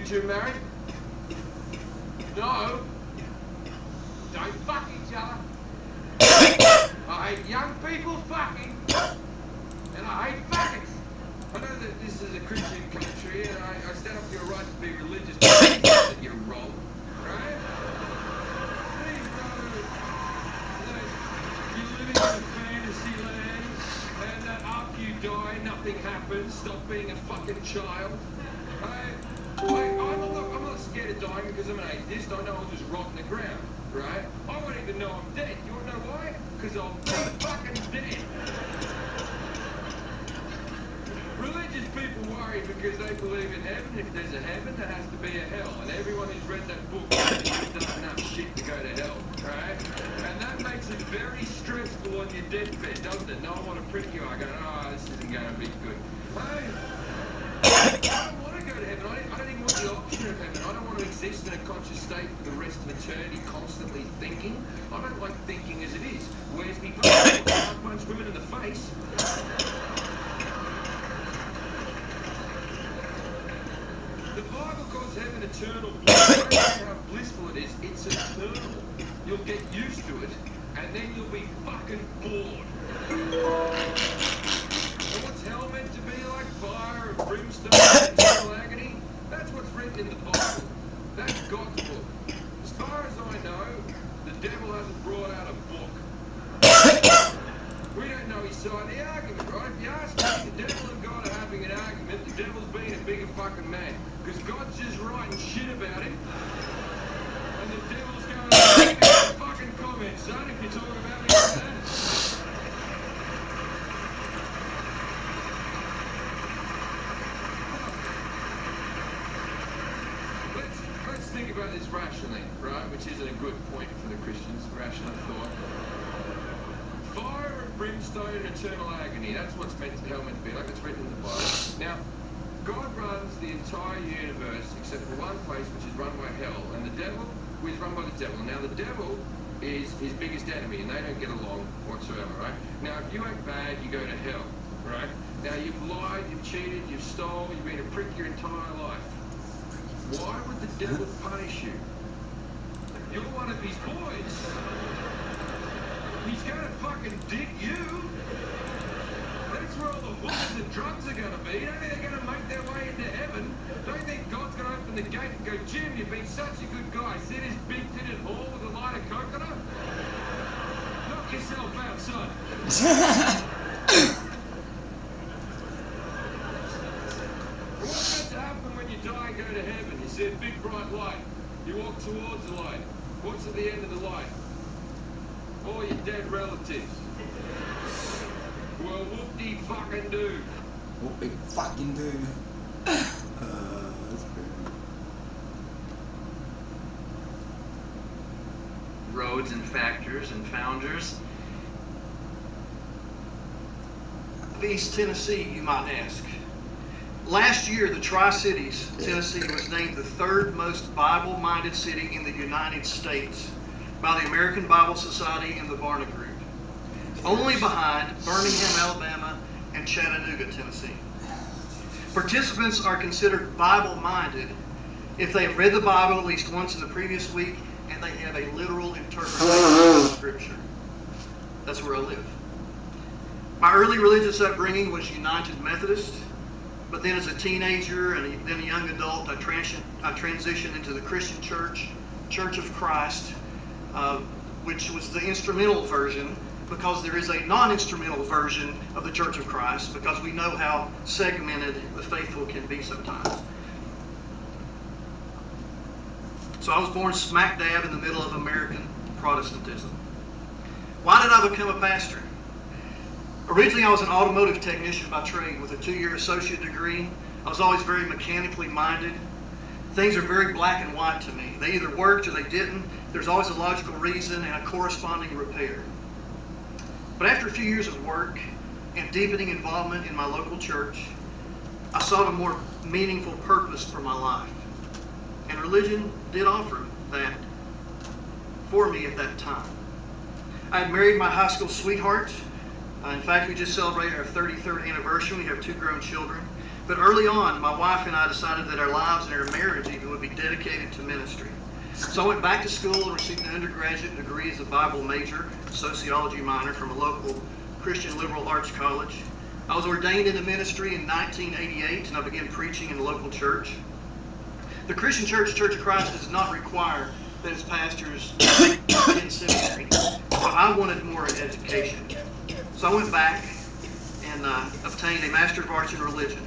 two married? No. Don't fuck each other. I hate young people fucking, and I hate fuckers. I know that this is a Christian country, and I stand up for your right to be religious, but that you're wrong, right? Please, brother, you're living in a fantasy land, and that after you die, nothing happens. Stop being a fucking child. I'm not scared of dying because I'm an atheist. I know I'll just rot in the ground, right? I won't even know I'm dead. You wanna know why? Because I'll be fucking dead. Religious people worry because they believe in heaven. If there's a heaven, there has to be a hell. And everyone who's read that book knows that you've done enough shit to go to hell, right? And that makes it very stressful on your deathbed, doesn't it? No one want to prick you out going, oh, this isn't going to be good. I don't want to go to heaven. I don't even want the option of heaven. I don't want to exist in a conscious state for the rest of eternity, constantly thinking. I don't like thinking as it is. Where's me punch? I punch women in the face. The Bible calls heaven eternal bliss. I don't know how blissful it is. It's eternal. You'll get used to it, and then you'll be fucking bored. And what's hell meant to be like? Fire and brimstone and eternal agony? That's what's written in the Bible. That's God's book. As far as I know, the devil hasn't brought out a book. We don't know his side of the argument, right? If you ask me, the devil and God are having an argument, the devil's being a bigger fucking man. Because God's just writing shit about him. And the devil's going to make a fucking comment, son, if you talk about me like that. Let's think about this rationally, right? Which isn't a good point for the Christians, rational thought. Fire and brimstone and eternal agony, that's what's hell meant to be like. It's written in the Bible. Now, God runs the entire universe except for one place, which is run by hell, and the devil is run by the devil. Now, the devil is his biggest enemy, and they don't get along whatsoever, right? Now, if you act bad, you go to hell, right? Now, you've lied, you've cheated, you've stole, you've been a prick your entire life. Why would the devil punish you? You're one of his boys. He's gonna fucking dig you. That's where all the hookers and drugs are gonna be. You don't think they're gonna make their way into heaven? Don't you think God's gonna open the gate and go, Jim, you've been such a good guy. See this big-titted whore with a light of coconut? Knock yourself out, son. What's meant to happen when you die and go to heaven? You see a big bright light. You walk towards the light. What's at the end of the light? All your dead relatives. Well, whoop-de-fucking-do. Whoop-de-fucking-do. That's good. Roads and factors and founders. East Tennessee, you might ask. Last year, the Tri-Cities, Tennessee, was named the third most Bible-minded city in the United States by the American Bible Society and the Barna Group, only behind Birmingham, Alabama, and Chattanooga, Tennessee. Participants are considered Bible-minded if they have read the Bible at least once in the previous week and they have a literal interpretation of Scripture. That's where I live. My early religious upbringing was United Methodist, but then as a teenager and then a young adult, I transitioned into the Christian Church, Church of Christ, which was the instrumental version, because there is a non-instrumental version of the Church of Christ, because we know how segmented the faithful can be sometimes. So I was born smack dab in the middle of American Protestantism. Why did I become a pastor? Originally, I was an automotive technician by trade with a 2-year associate degree. I was always very mechanically minded. Things are very black and white to me. They either worked or they didn't. There's always a logical reason and a corresponding repair. But after a few years of work and deepening involvement in my local church, I sought a more meaningful purpose for my life. And religion did offer that for me at that time. I had married my high school sweetheart. In fact, we just celebrated our 33rd anniversary. We have 2 grown children. But early on, my wife and I decided that our lives and our marriage even would be dedicated to ministry. So I went back to school and received an undergraduate degree as a Bible major, sociology minor from a local Christian liberal arts college. I was ordained into ministry in 1988, and I began preaching in the local church. The Christian Church, Church of Christ, does not require that its pastors attend seminary, but I wanted more in education. So I went back and obtained a Master of Arts in Religion.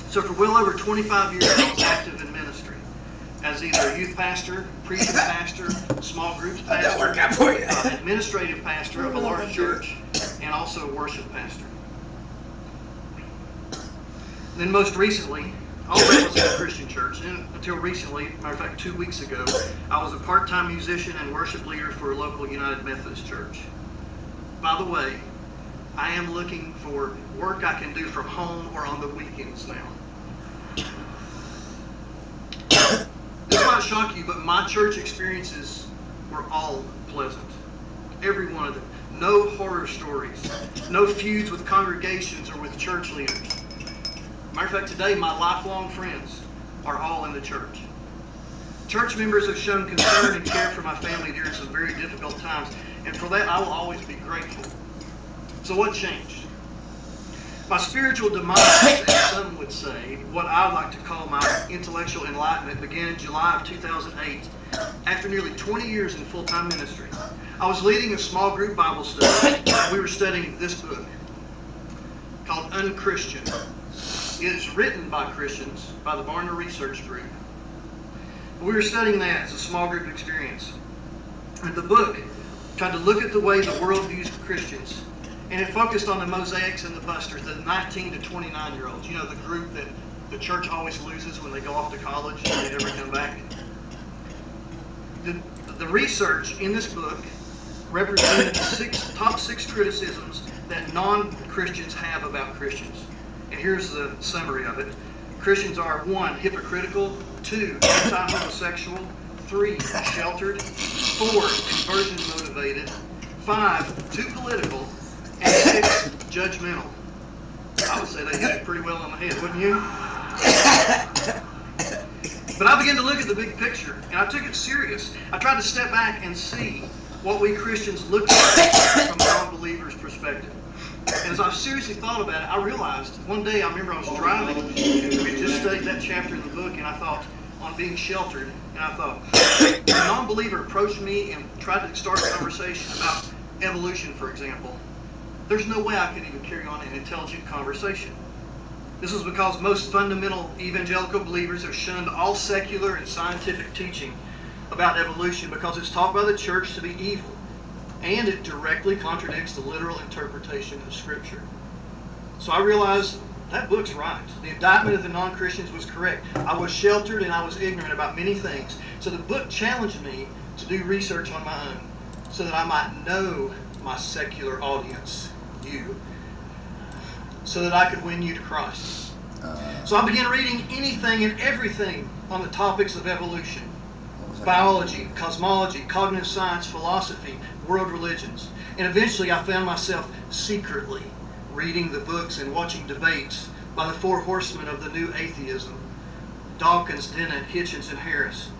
So for well over 25 years, I was active in ministry as either a youth pastor, preaching pastor, small groups pastor, administrative pastor of a large church, and also a worship pastor. Then most recently, all that was in a Christian church. And until recently, matter of fact, 2 weeks ago, I was a part-time musician and worship leader for a local United Methodist church. By the way, I am looking for work I can do from home or on the weekends now. This might shock you, but my church experiences were all pleasant. Every one of them. No horror stories. No feuds with congregations or with church leaders. Matter of fact, today my lifelong friends are all in the church. Church members have shown concern and care for my family during some very difficult times, and for that I will always be grateful. So what changed? My spiritual demise, as some would say, what I like to call my intellectual enlightenment, began in July of 2008, after nearly 20 years in full-time ministry. I was leading a small group Bible study. We were studying this book called Unchristian. It is written by Christians, by the Barna Research Group. We were studying that as a small group experience. And the book tried to look at the way the world views Christians. And it focused on the mosaics and the busters, the 19 to 29-year-olds. You know, the group that the church always loses when they go off to college and they never come back. The research in this book represented the top six criticisms that non-Christians have about Christians. And here's the summary of it. Christians are 1, hypocritical, 2, anti-homosexual, 3, sheltered, 4, conversion motivated, 5, too political, and 6, judgmental. I would say they hit it pretty well on the head, wouldn't you? But I began to look at the big picture, and I took it serious. I tried to step back and see what we Christians look like from a non-believer's perspective. And as I seriously thought about it, I realized one day, I remember I was driving, and we had just studied that chapter in the book, and I thought on being sheltered, and I thought, if a non-believer approached me and tried to start a conversation about evolution, for example, there's no way I could even carry on an intelligent conversation. This is because most fundamental evangelical believers have shunned all secular and scientific teaching about evolution because it's taught by the church to be evil, and it directly contradicts the literal interpretation of Scripture. So I realized that book's right. The indictment of the non-Christians was correct. I was sheltered and I was ignorant about many things. So the book challenged me to do research on my own so that I might know my secular audience, you, so that I could win you to Christ. So I began reading anything and everything on the topics of evolution, biology, cosmology, cognitive science, philosophy, world religions. And eventually I found myself secretly reading the books and watching debates by the four horsemen of the new atheism, Dawkins, Dennett, Hitchens, and Harris.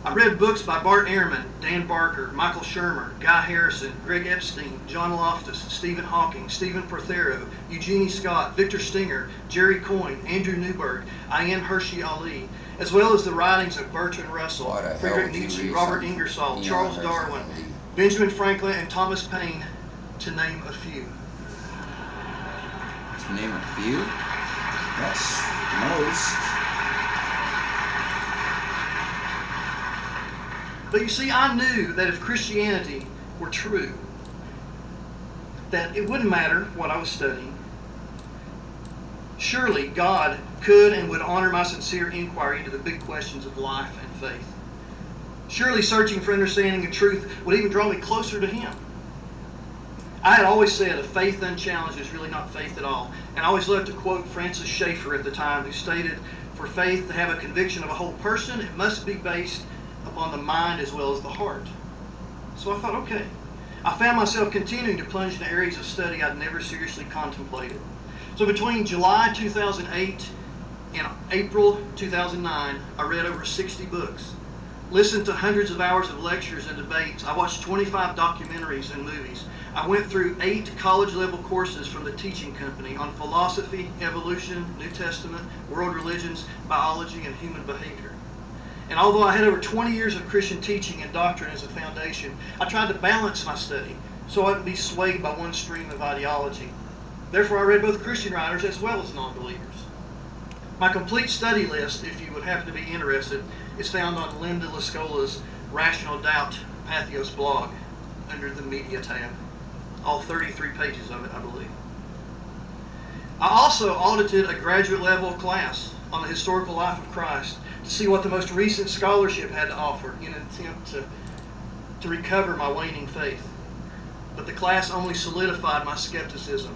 I read books by Bart Ehrman, Dan Barker, Michael Shermer, Guy Harrison, Greg Epstein, John Loftus, Stephen Hawking, Stephen Prothero, Eugenie Scott, Victor Stinger, Jerry Coyne, Andrew Newberg, Ayaan Hirsi Ali, as well as the writings of Bertrand Russell, Friedrich Nietzsche, Robert Ingersoll, Charles Darwin, Benjamin Franklin, and Thomas Paine, to name a few. To name a few? That's most. But you see, I knew that if Christianity were true, that it wouldn't matter what I was studying. Surely God could and would honor my sincere inquiry into the big questions of life and faith. Surely searching for understanding and truth would even draw me closer to Him. I had always said a faith unchallenged is really not faith at all. And I always loved to quote Francis Schaeffer at the time, who stated, for faith to have a conviction of a whole person, it must be based upon the mind as well as the heart. So I thought, okay. I found myself continuing to plunge into areas of study I'd never seriously contemplated. So between July 2008 and April 2009, I read over 60 books, listened to hundreds of hours of lectures and debates. I watched 25 documentaries and movies. I went through 8 college-level courses from the Teaching Company on philosophy, evolution, New Testament, world religions, biology, and human behavior. And although I had over 20 years of Christian teaching and doctrine as a foundation, I tried to balance my study so I wouldn't be swayed by one stream of ideology. Therefore, I read both Christian writers as well as non-believers. My complete study list, if you would happen to be interested, is found on Linda Lascola's Rational Doubt Pathos blog under the Media tab. All 33 pages of it, I believe. I also audited a graduate level class on the historical life of Christ to see what the most recent scholarship had to offer in an attempt to recover my waning faith. But the class only solidified my skepticism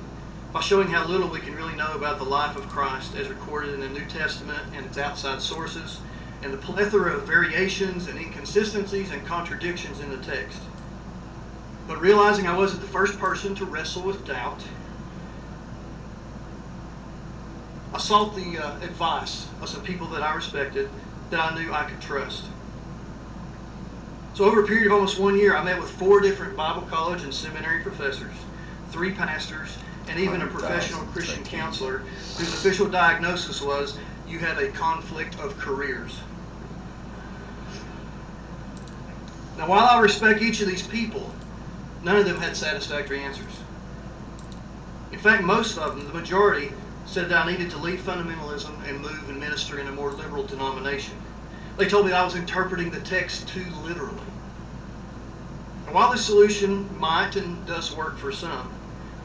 by showing how little we can really know about the life of Christ as recorded in the New Testament and its outside sources, and the plethora of variations and inconsistencies and contradictions in the text. But realizing I wasn't the first person to wrestle with doubt, I sought the advice of some people that I respected, that I knew I could trust. So over a period of almost 1 year, I met with 4 different Bible college and seminary professors, 3 pastors, and even a professional Christian counselor whose official diagnosis was, you have a conflict of careers. Now, while I respect each of these people, none of them had satisfactory answers. In fact, most of them, the majority, said that I needed to leave fundamentalism and move and minister in a more liberal denomination. They told me that I was interpreting the text too literally. And while this solution might and does work for some,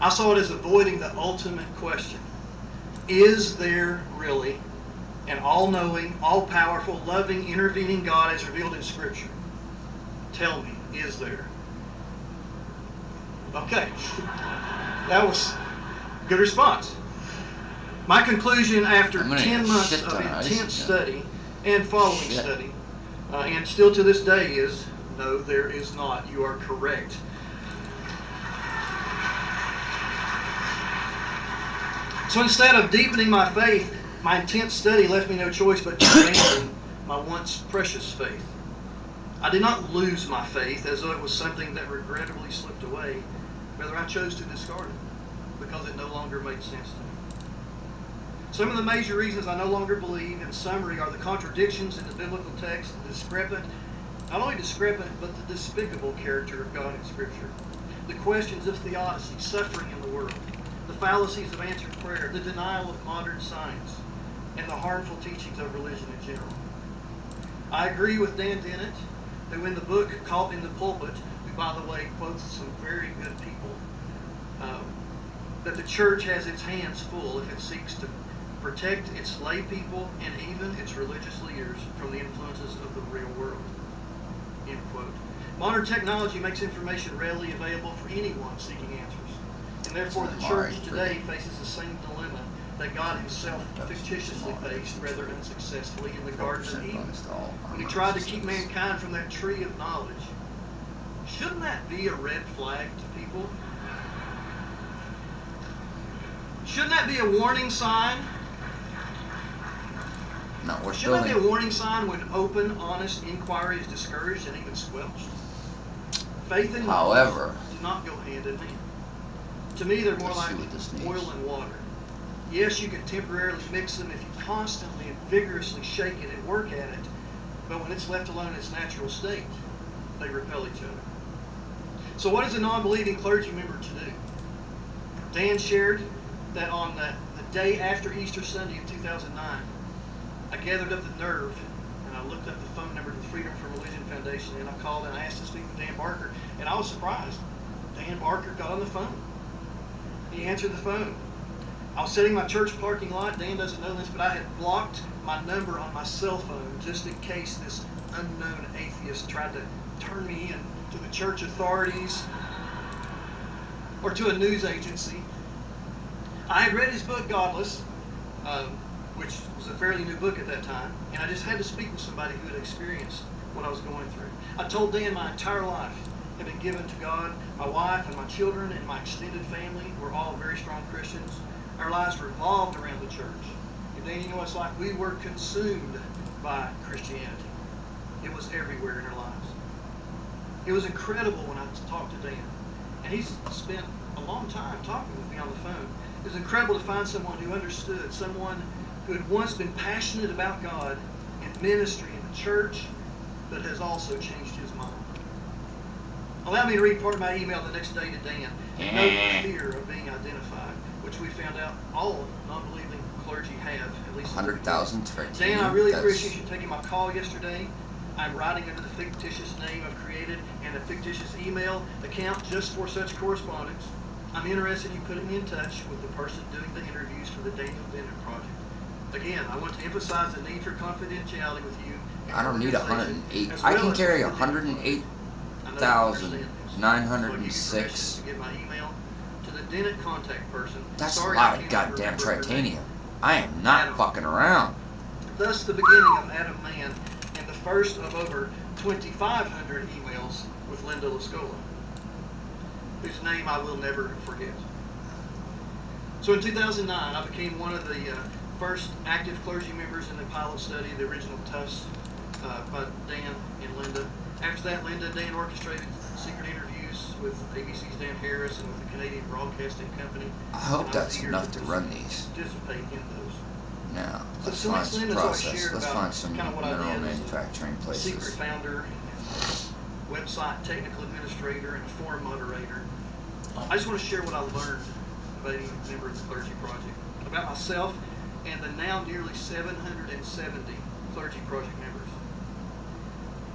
I saw it as avoiding the ultimate question. Is there really an all-knowing, all-powerful, loving, intervening God as revealed in Scripture? Tell me, is there? Okay, that was a good response. My conclusion after 10 months of intense study and following study, and still to this day, is no, there is not. You are correct. So instead of deepening my faith, my intense study left me no choice but to abandon my once precious faith. I did not lose my faith as though it was something that regrettably slipped away. Rather, I chose to discard it because it no longer made sense to me. Some of the major reasons I no longer believe, in summary, are the contradictions in the biblical text, the discrepant, not only discrepant, but the despicable character of God in Scripture, the questions of theodicy, suffering in the world, the fallacies of answered prayer, the denial of modern science, and the harmful teachings of religion in general. I agree with Dan Dennett, who in the book Caught in the Pulpit, who by the way quotes some very good people, that the church has its hands full if it seeks to protect its lay people and even its religious leaders from the influences of the real world. End quote. Modern technology makes information readily available for anyone seeking answers, and therefore the church today faces the same dilemma that God himself fictitiously faced rather unsuccessfully in the Garden of Eden when he tried to keep mankind from that tree of knowledge. Shouldn't that be a red flag to people? Shouldn't that be a warning sign? No, we're Shouldn't still that be a warning sign when open, honest inquiry is discouraged and even squelched? Faith and knowledge do not go hand in hand. To me, they're more like oil and water. Yes, you can temporarily mix them if you constantly and vigorously shake it and work at it, but when it's left alone in its natural state, they repel each other. So what is a non-believing clergy member to do? Dan shared that on the day after Easter Sunday of 2009, I gathered up the nerve and I looked up the phone number to the Freedom from Religion Foundation, and I called and I asked to speak with Dan Barker, and I was surprised. Dan Barker got on the phone. He answered the phone. I was sitting in my church parking lot. Dan doesn't know this, but I had blocked my number on my cell phone just in case this unknown atheist tried to turn me in to the church authorities or to a news agency. I had read his book, Godless, which was a fairly new book at that time, and I just had to speak with somebody who had experienced what I was going through. I told Dan my entire life had been given to God. My wife and my children and my extended family were all very strong Christians. Our lives revolved around the church. And Dan, you know what it's like? We were consumed by Christianity. It was everywhere in our lives. It was incredible when I talked to Dan. And he's spent a long time talking with me on the phone. It was incredible to find someone who understood, someone who had once been passionate about God and ministry in the church, but has also changed his mind. Allow me to read part of my email the next day to Dan. No fear of being identified, which we found out all non-believing clergy have, at least 100,000 Dan, I really appreciate you taking my call yesterday. I'm writing under the fictitious name I've created and a fictitious email account just for such correspondence. I'm interested in you putting me in touch with the person doing the interviews for the Daniel Dennett project. Again, I want to emphasize the need for confidentiality with you. I don't need 108. I can carry 108,906. To get my email to the Dennett contact person. That's a Sorry, lot I of can't goddamn remember her name. titanium. I am not fucking around. Thus the beginning of Adam Man and the first of over 2,500 emails with Linda Lascola, whose name I will never forget. So in 2009, I became one of the first active clergy members in the pilot study, the original TUS, by Dan and Linda. After that, Linda and Dan orchestrated secret interviews with ABC's Dan Harris and with the Canadian Broadcasting Company. I hope that's enough to run these. Participate in those. Now, So let's some find some extent, as I process. shared Let's about find some kind of what I mineral did as a manufacturing Secret places. founder, website technical administrator, and a forum moderator. I just want to share what I learned about being a member of the Clergy Project, about myself and the now nearly 770 Clergy Project members.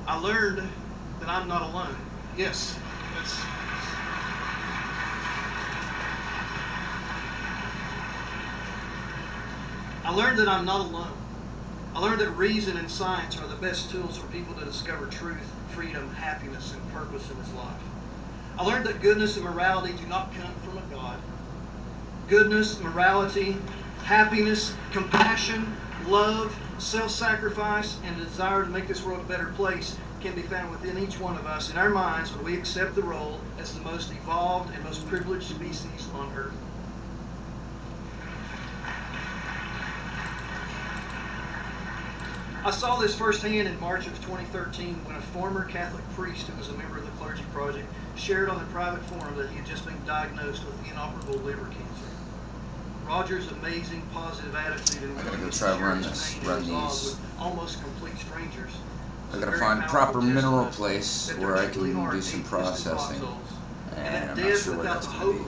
I learned that I'm not alone. Yes, that's... I learned that I'm not alone. I learned that reason and science are the best tools for people to discover truth, freedom, happiness, and purpose in this life. I learned that goodness and morality do not come from a God. Goodness, morality, happiness, compassion, love, self-sacrifice, and a desire to make this world a better place can be found within each one of us in our minds when we accept the role as the most evolved and most privileged species on earth. I saw this firsthand in March of 2013 when a former Catholic priest who was a member of the Clergy Project shared on a private forum that he had just been diagnosed with inoperable liver cancer. Roger's amazing positive attitude and willingness to share his pain and resolve with almost complete strangers. I gotta find proper mineral place where I can do some processing. And I'm not sure where that's gonna be.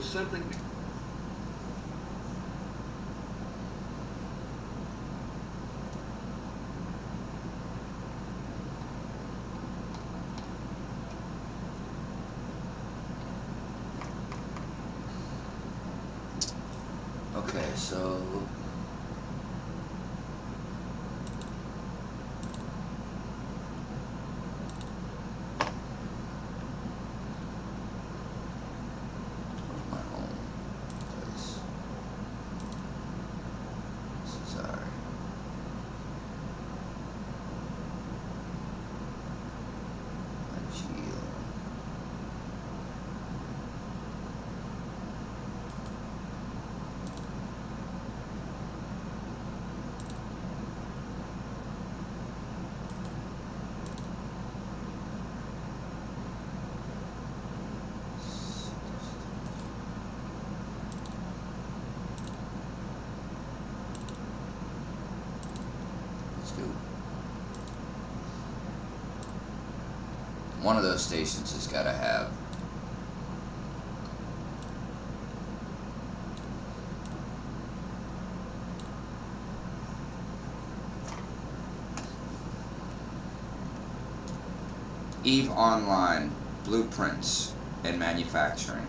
Okay, so my home place. Sorry. One of those stations has got to have EVE Online Blueprints and Manufacturing.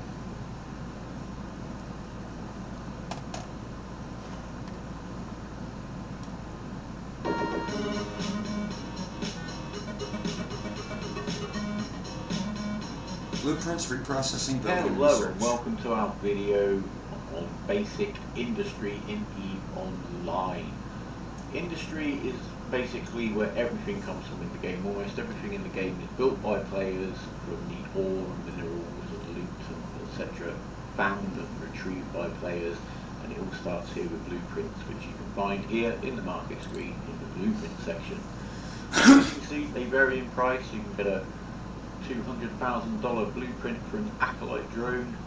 Blueprints reprocessing building Hello research. and welcome to our video on basic industry in EVE Online. Industry is basically where everything comes from in the game. Almost everything in the game is built by players from the ore and minerals and loot and etc. found and retrieved by players, And it all starts here with blueprints, which you can find here in the market screen in the blueprint section. As you can see, they vary in price. You can get a $200,000 blueprint for an Acolyte drone.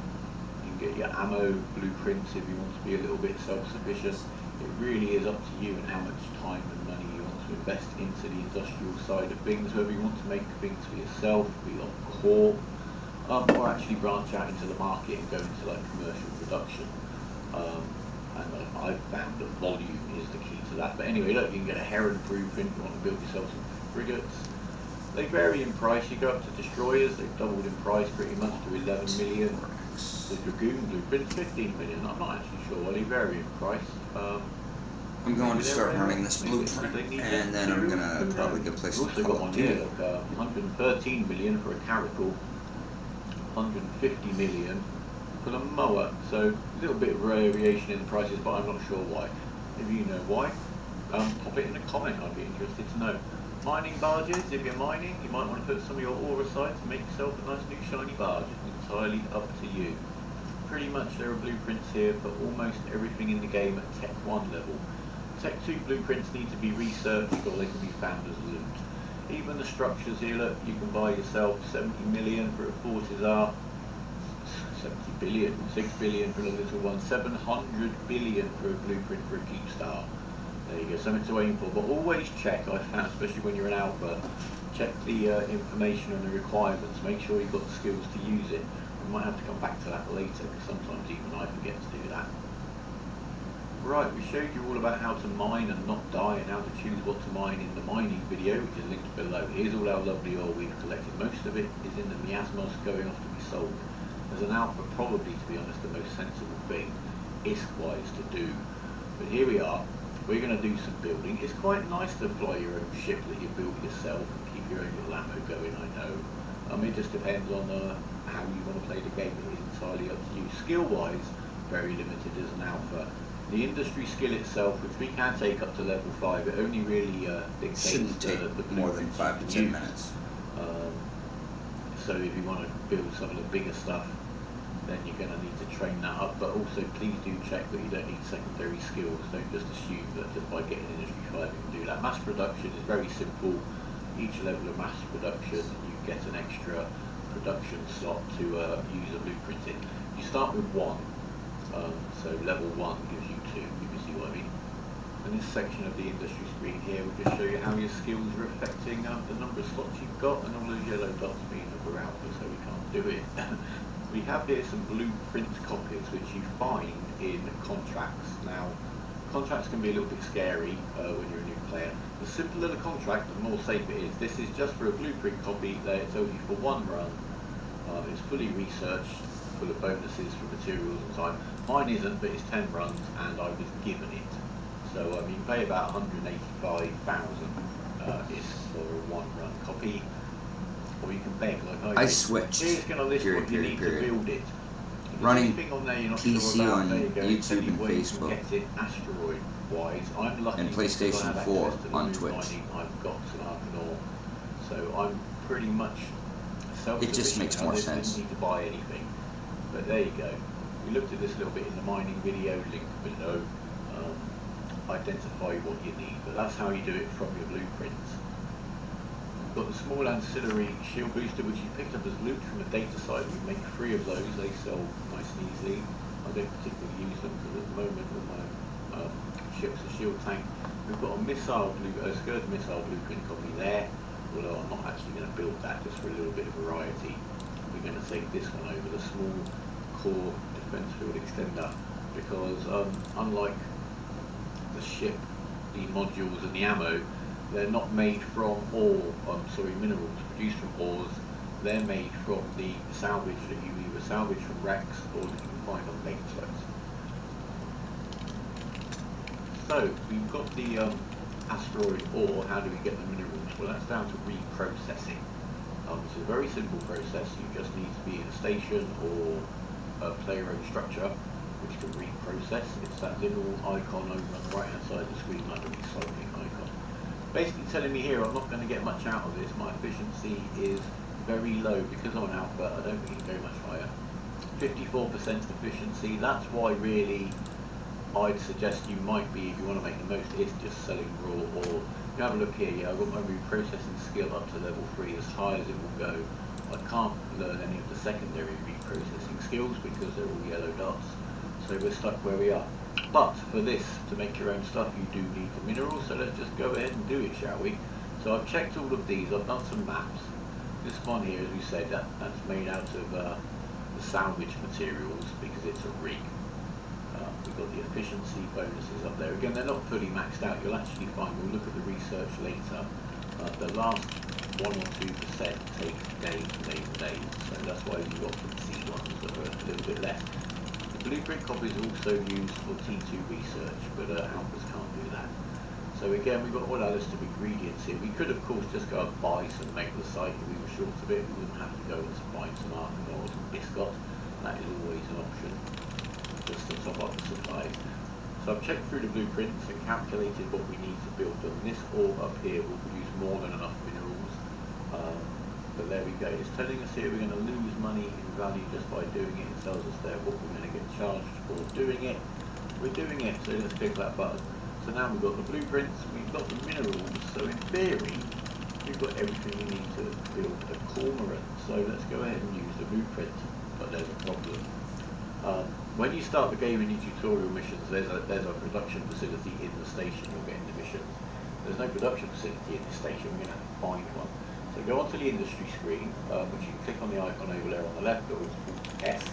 You can get your ammo blueprints if you want to be a little bit self-sufficient. It really is up to you and how much time and money you want to invest into the industrial side of things, whether you want to make things for yourself, be on Corp, or actually branch out into the market and go into like commercial production. And I've found that volume is the key to that. But anyway, look, you can get a Heron blueprint if you want to build yourself some frigates. They vary in price. You go up to destroyers, they've doubled in price pretty much to 11 million. The Dragoon blueprint, 15 million. I'm not actually sure. Well, they vary in price. I'm going to start running this blueprint, and then I'm going to probably go play some also Call got of one Duty. here, look, 113 million for a Caracal, 150 million for the mower. So a little bit of variation in the prices, but I'm not sure why. If you know why, pop it in a comment. I'd be interested to know. Mining barges, if you're mining, you might want to put some of your ore aside to make yourself a nice new shiny barge. It's entirely up to you. Pretty much there are blueprints here for almost everything in the game at Tech 1 level. Tech 2 blueprints need to be researched or they can be found as loot. Even the structures here, look, you can buy yourself 70 million for a Fortizar, 70 billion, 6 billion for a little one, 700 billion for a blueprint for a Keepstar. There you go, something to aim for, but always check, I found, especially when you're in alpha, check the information and the requirements, make sure you've got the skills to use it. We might have to come back to that later, because sometimes even I forget to do that. Right, we showed you all about how to mine and not die, and how to choose what to mine in the mining video, which is linked below. Here's all our lovely ore we've collected. Most of it is in the miasmos going off to be sold. As an alpha, probably, to be honest, the most sensible thing, ISK-wise, to do. But here we are. We're going to do some building. It's quite nice to fly your own ship that you built yourself and keep your own little ammo going, I know. It just depends on how you want to play the game. It is entirely up to you. Skill-wise, very limited as an alpha. The industry skill itself, which we can take up to level 5, it only really dictates Shouldn't take the more than 5 to 10 minutes. So if you want to build some of the bigger stuff, then you're going to need to train that up. But also, please do check that you don't need secondary skills. Don't just assume that just by getting industry 5 you can do that. Mass production is very simple. Each level of mass production, you get an extra production slot to use a blueprint in. You start with 1, so level 1 gives you 2, if you see what I mean. And this section of the industry screen here will just show you how your skills are affecting the number of slots you've got, and all those yellow dots mean that we're alpha, so we can't do it. We have here some blueprint copies which you find in contracts. Now, contracts can be a little bit scary when you're a new player. The simpler the contract, the more safe it is. This is just for a blueprint copy that it tells you for 1 run. It's fully researched, full of bonuses for materials and time. Mine isn't, but it's 10 runs and I was given it. So you pay about 185,000 is for a 1 run copy. Or you can beg like I switched. Here's going to list what you need to build it. Running on there you're not PC sure about, on there you go. YouTube and Anyway, Facebook. you can get it asteroid-wise. I'm lucky And because PlayStation I have 4 access to the on moon Twitch. mining. I've got some ore, so I'm pretty much self-sufficient. It just makes more I sense. didn't need to buy anything. But there you go. We looked at this a little bit in the mining video, link below. Identify what you need, but that's how you do it from your blueprints. Got the small ancillary shield booster, which you picked up as loot from a data site. We make 3 of those. They sell nice and easily. I don't particularly use them because at the moment all my ship's a shield tank. We've got a Scurvy missile blueprint copy there, although I'm not actually going to build that, just for a little bit of variety. We're going to take this one over, the small core defense field extender, because unlike the ship, the modules and the ammo, they're not made from minerals produced from ores. They're made from the salvage that you either salvage from wrecks or that you can find on data sites. So we've got the asteroid ore. How do we get the minerals? Well, that's down to reprocessing. It's a very simple process. You just need to be in a station or a player-owned structure which can reprocess. It's that little icon over on the right-hand side of the screen, like the recycling icon. Basically telling me here I'm not going to get much out of this. My efficiency is very low because I'm an alpha. I don't think it's very much higher. 54% efficiency. That's why really I'd suggest you might be, if you want to make the most, is just selling raw. Or you have a look here, yeah, I've got my reprocessing skill up to level 3, as high as it will go. I can't learn any of the secondary reprocessing skills because they're all yellow dots. So we're stuck where we are. But for this, to make your own stuff, you do need the minerals, so let's just go ahead and do it, shall we? So I've checked all of these, I've done some maps. This one here, as we said, that's made out of the salvage materials because it's a rig. We've got the efficiency bonuses up there. Again, they're not fully maxed out. You'll actually find, we'll look at the research later, the last 1 or 2% take days and days and days. So that's why you often see ones that are a little bit less. The blueprint copies are also used for T2 research, but AKVAS can't do that. So again, we've got all our list of ingredients here. We could, of course, just go and buy some, make the site if we were short of it. We wouldn't have to go and find some arcanol or some biscuit. That is always an option, just to top up the supplies. So I've checked through the blueprints and calculated what we need to build them. This ore up here will produce more than enough minerals. But there we go. It's telling us here we're going to lose money in value just by doing it. It tells us there what we're going to get charged for doing it. We're doing it, so let's click that button. So now we've got the blueprints, we've got the minerals, so in theory, we've got everything we need to build a cormorant. So let's go ahead and use the blueprint, but there's a problem. When you start the game in your tutorial missions, there's a production facility in the station you'll get in the missions. There's no production facility in this station, we're going to have to find one. So go onto the industry screen, which you can click on the icon over there on the left, or it's called S.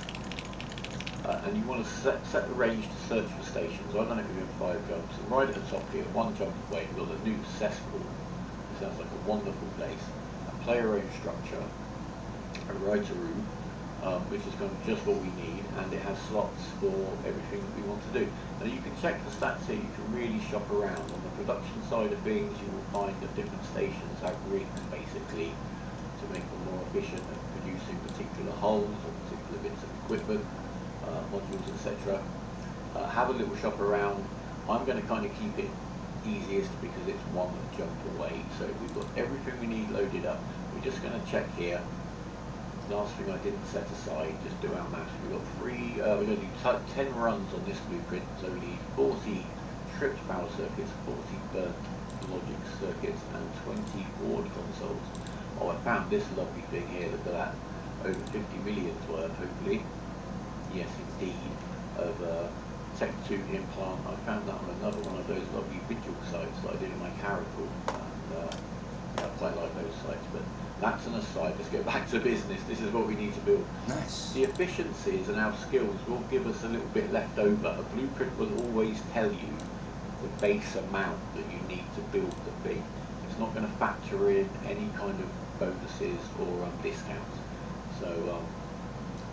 And you want to set the range to search for stations. I've done it within 5 jumps. And right at the top here, 1 jump away, we've got the new cesspool. It sounds like a wonderful place. A player-owned structure, a writer room, which is kind of just what we need, and it has slots for everything that we want to do. Now you can check the stats here, you can really shop around. On the production side of things, you will find that different stations have rigs, basically, to make them more efficient at producing particular hulls or particular bits of equipment. Modules, etc. Have a little shop around. I'm going to kind of keep it easiest because it's 1 jump away. So we've got everything we need loaded up. We're just going to check here. Last thing I didn't set aside, just do our maths. We've got we're going to do 10 runs on this blueprint. So we need 40 stripped power circuits, 40 burnt logic circuits, and 20 board consoles. Oh, I found this lovely thing here. Look at that. Over 50 million's worth, hopefully. Yes, indeed, of Tech 2 implant. I found that on another one of those lovely vigil sites that I did in my Caracal, and I quite like those sites, but that's an aside. Let's get back to business. This is what we need to build. Nice. The efficiencies and our skills will give us a little bit left over. A blueprint will always tell you the base amount that you need to build the thing. It's not going to factor in any kind of bonuses or discounts. So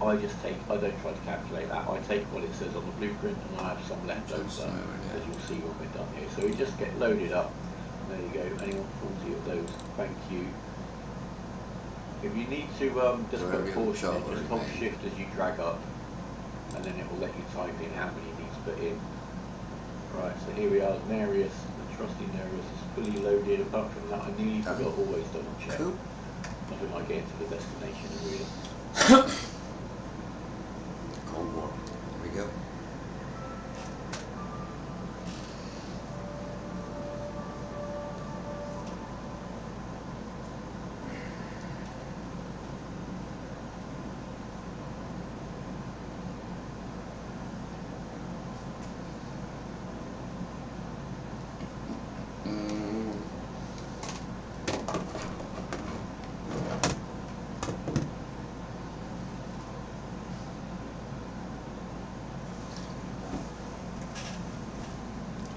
I don't try to calculate that. I take what it says on the blueprint and I have some left over, as you'll see when we're done here. So we just get loaded up. There you go. Anyone 40 of those? Thank you. If you need to just put a portion in, just hold shift as you drag up, and then it will let you type in how many you need to put in. Right, so here we are. Nereus, the trusty Nereus is fully loaded. Apart from that, I nearly forgot, always double check. Nothing like getting to the destination and really. Cold War. Here we go.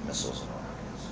Missiles and rockets.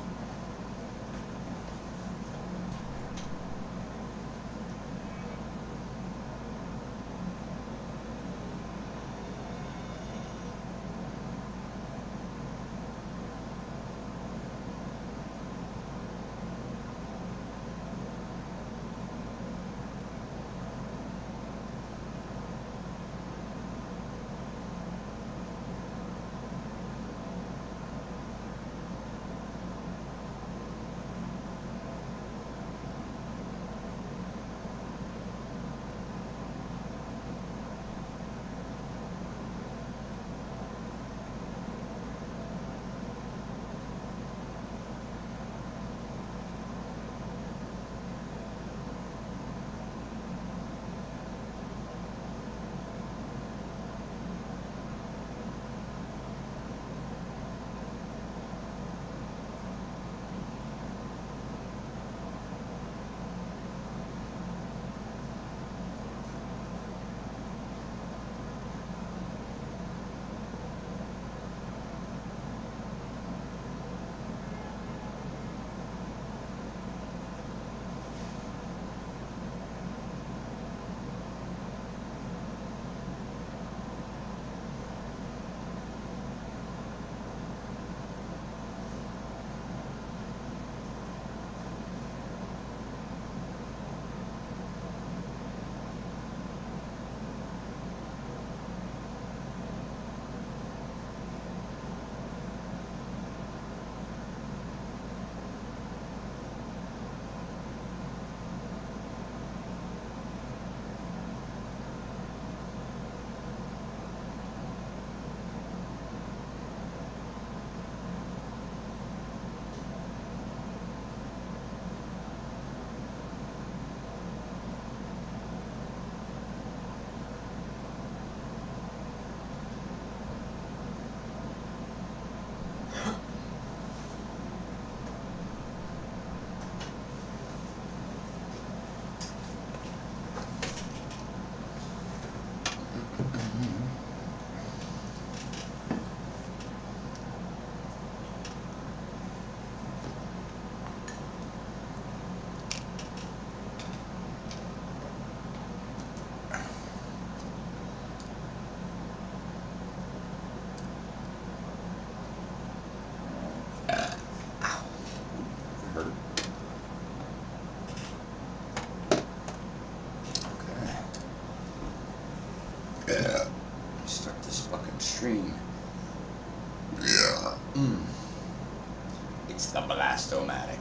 It's the Blastomatic.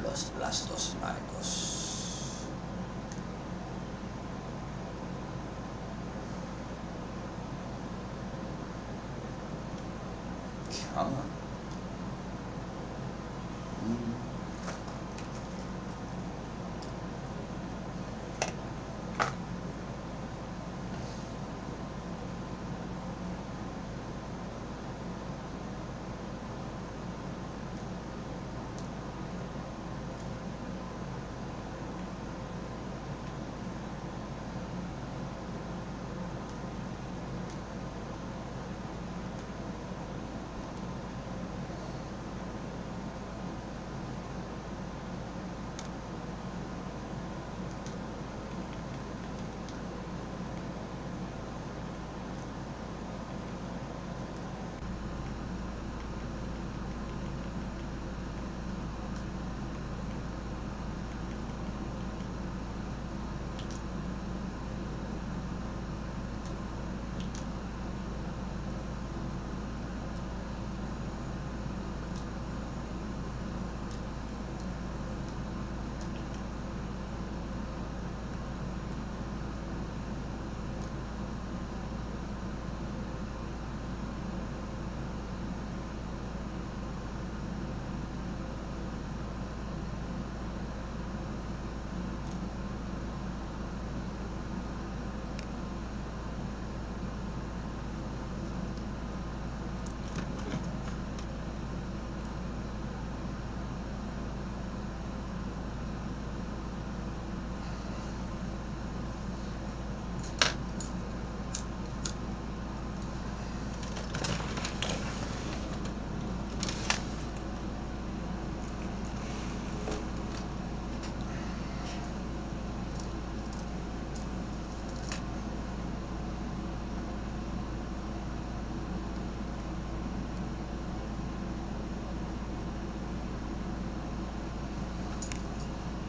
Los Blastos Marcos. Come on.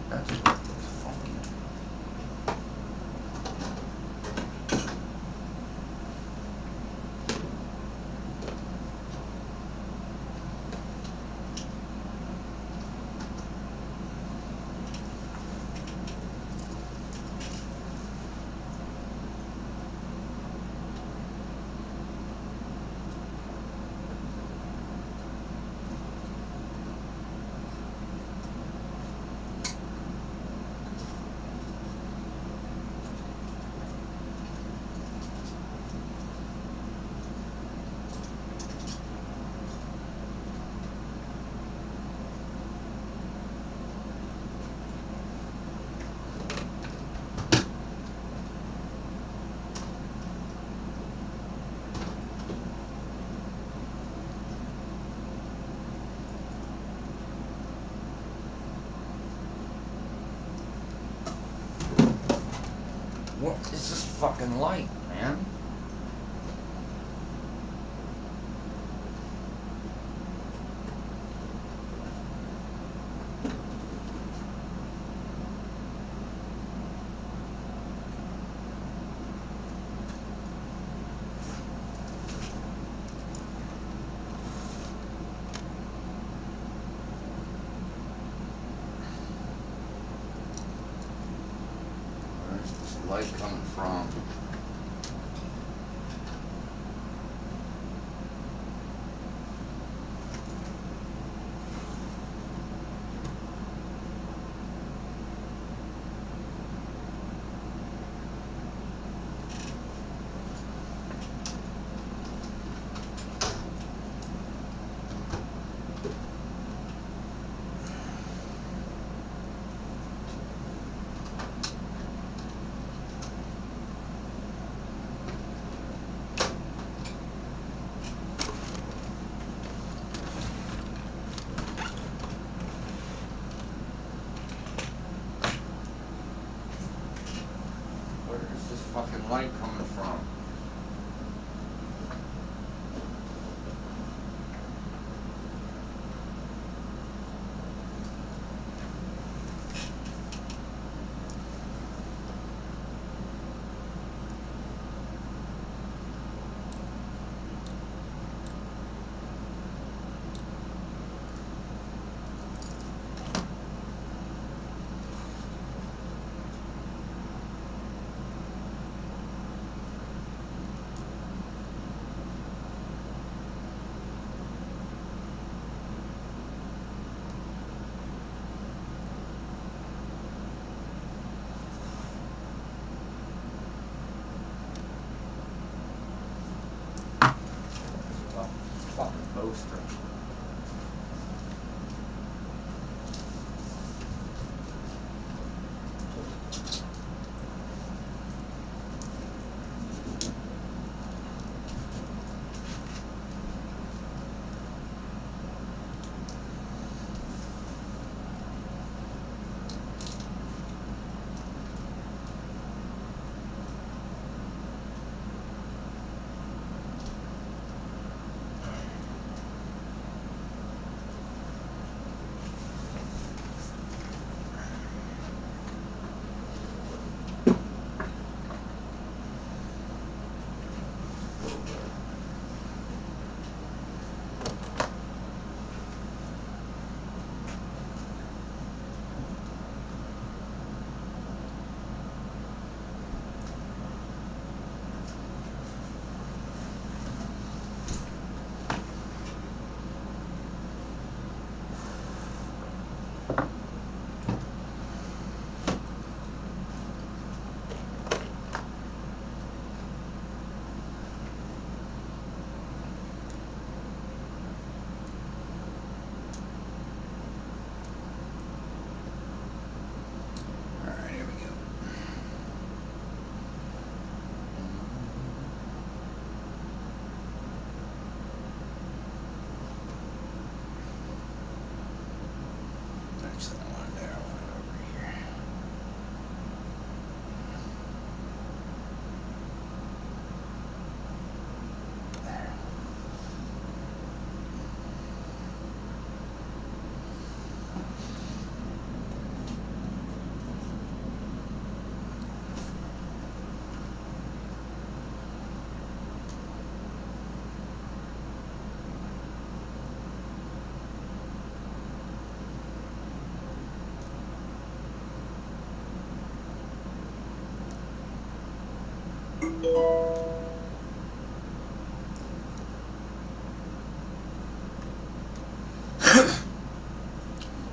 That's funky. What is this fucking light, man? Where's this light coming from? poster.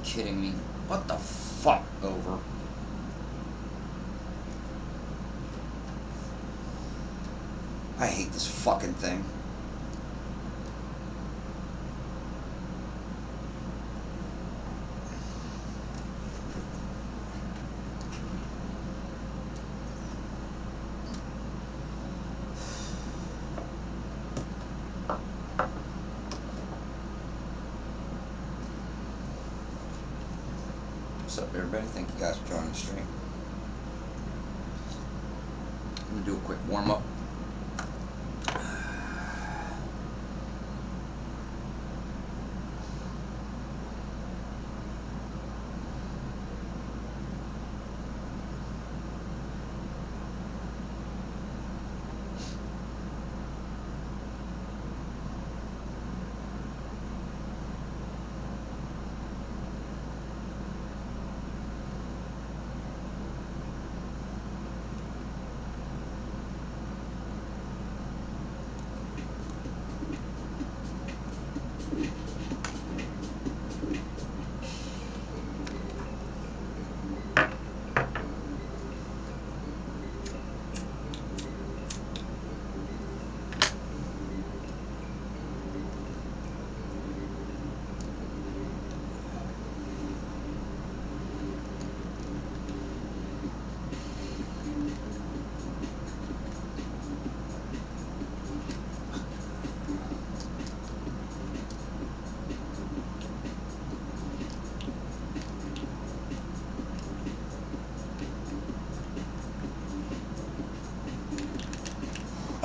Kidding me? What the fuck, over? I hate this fucking thing. What's up, everybody? Thank you guys for joining the stream. I'm gonna do a quick warm-up.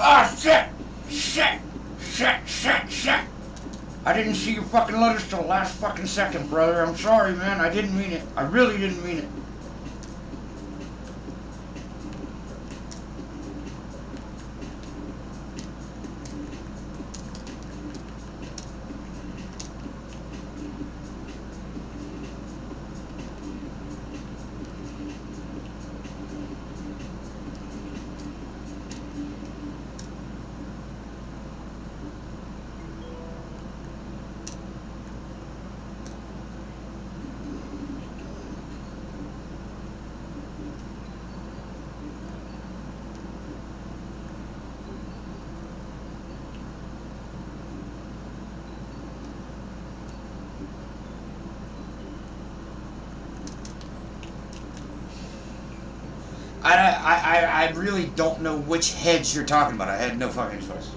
Ah, shit! Shit! I didn't see your fucking letters till the last fucking second, brother. I'm sorry, man. I didn't mean it. I really didn't mean it. I really don't know which hedge you're talking about. I had no fucking choice.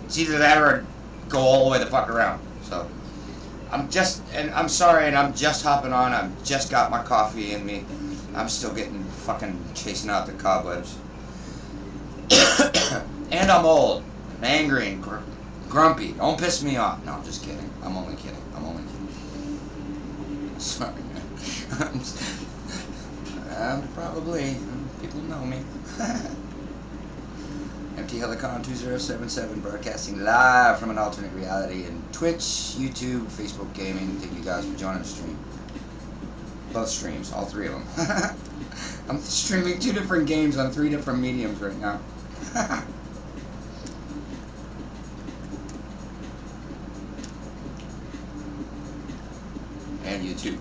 It's either that or go all the way the fuck around. So I'm sorry, and I'm just hopping on. I've just got my coffee in me. I'm still getting fucking chasing out the cobwebs. And I'm old, and angry, and grumpy. Don't piss me off. No, I'm just kidding. I'm only kidding. Sorry, man. Probably. People know me. Empty Helicon 2077 broadcasting live from an alternate reality in Twitch, YouTube, Facebook Gaming. Thank you guys for joining the stream. Both streams, all three of them. I'm streaming 2 different games on 3 different mediums right now. And YouTube.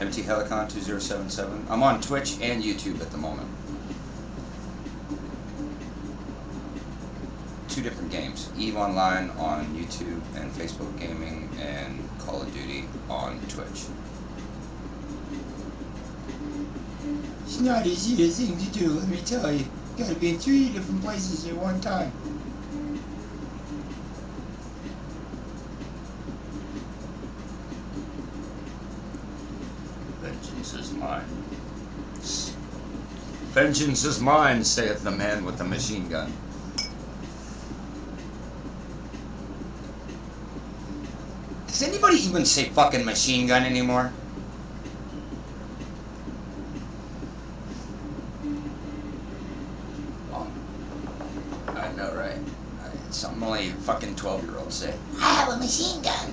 MT Helicon 2077. I'm on Twitch and YouTube at the moment. 2 different games. EVE Online on YouTube and Facebook Gaming, and Call of Duty on Twitch. It's not easy thing to do, let me tell you. You gotta be in 3 different places at one time. Vengeance is mine. Vengeance is mine, saith the man with the machine gun. Does anybody even say fucking machine gun anymore? Well, I know, right? It's something only fucking 12-year-olds say. I have a machine gun.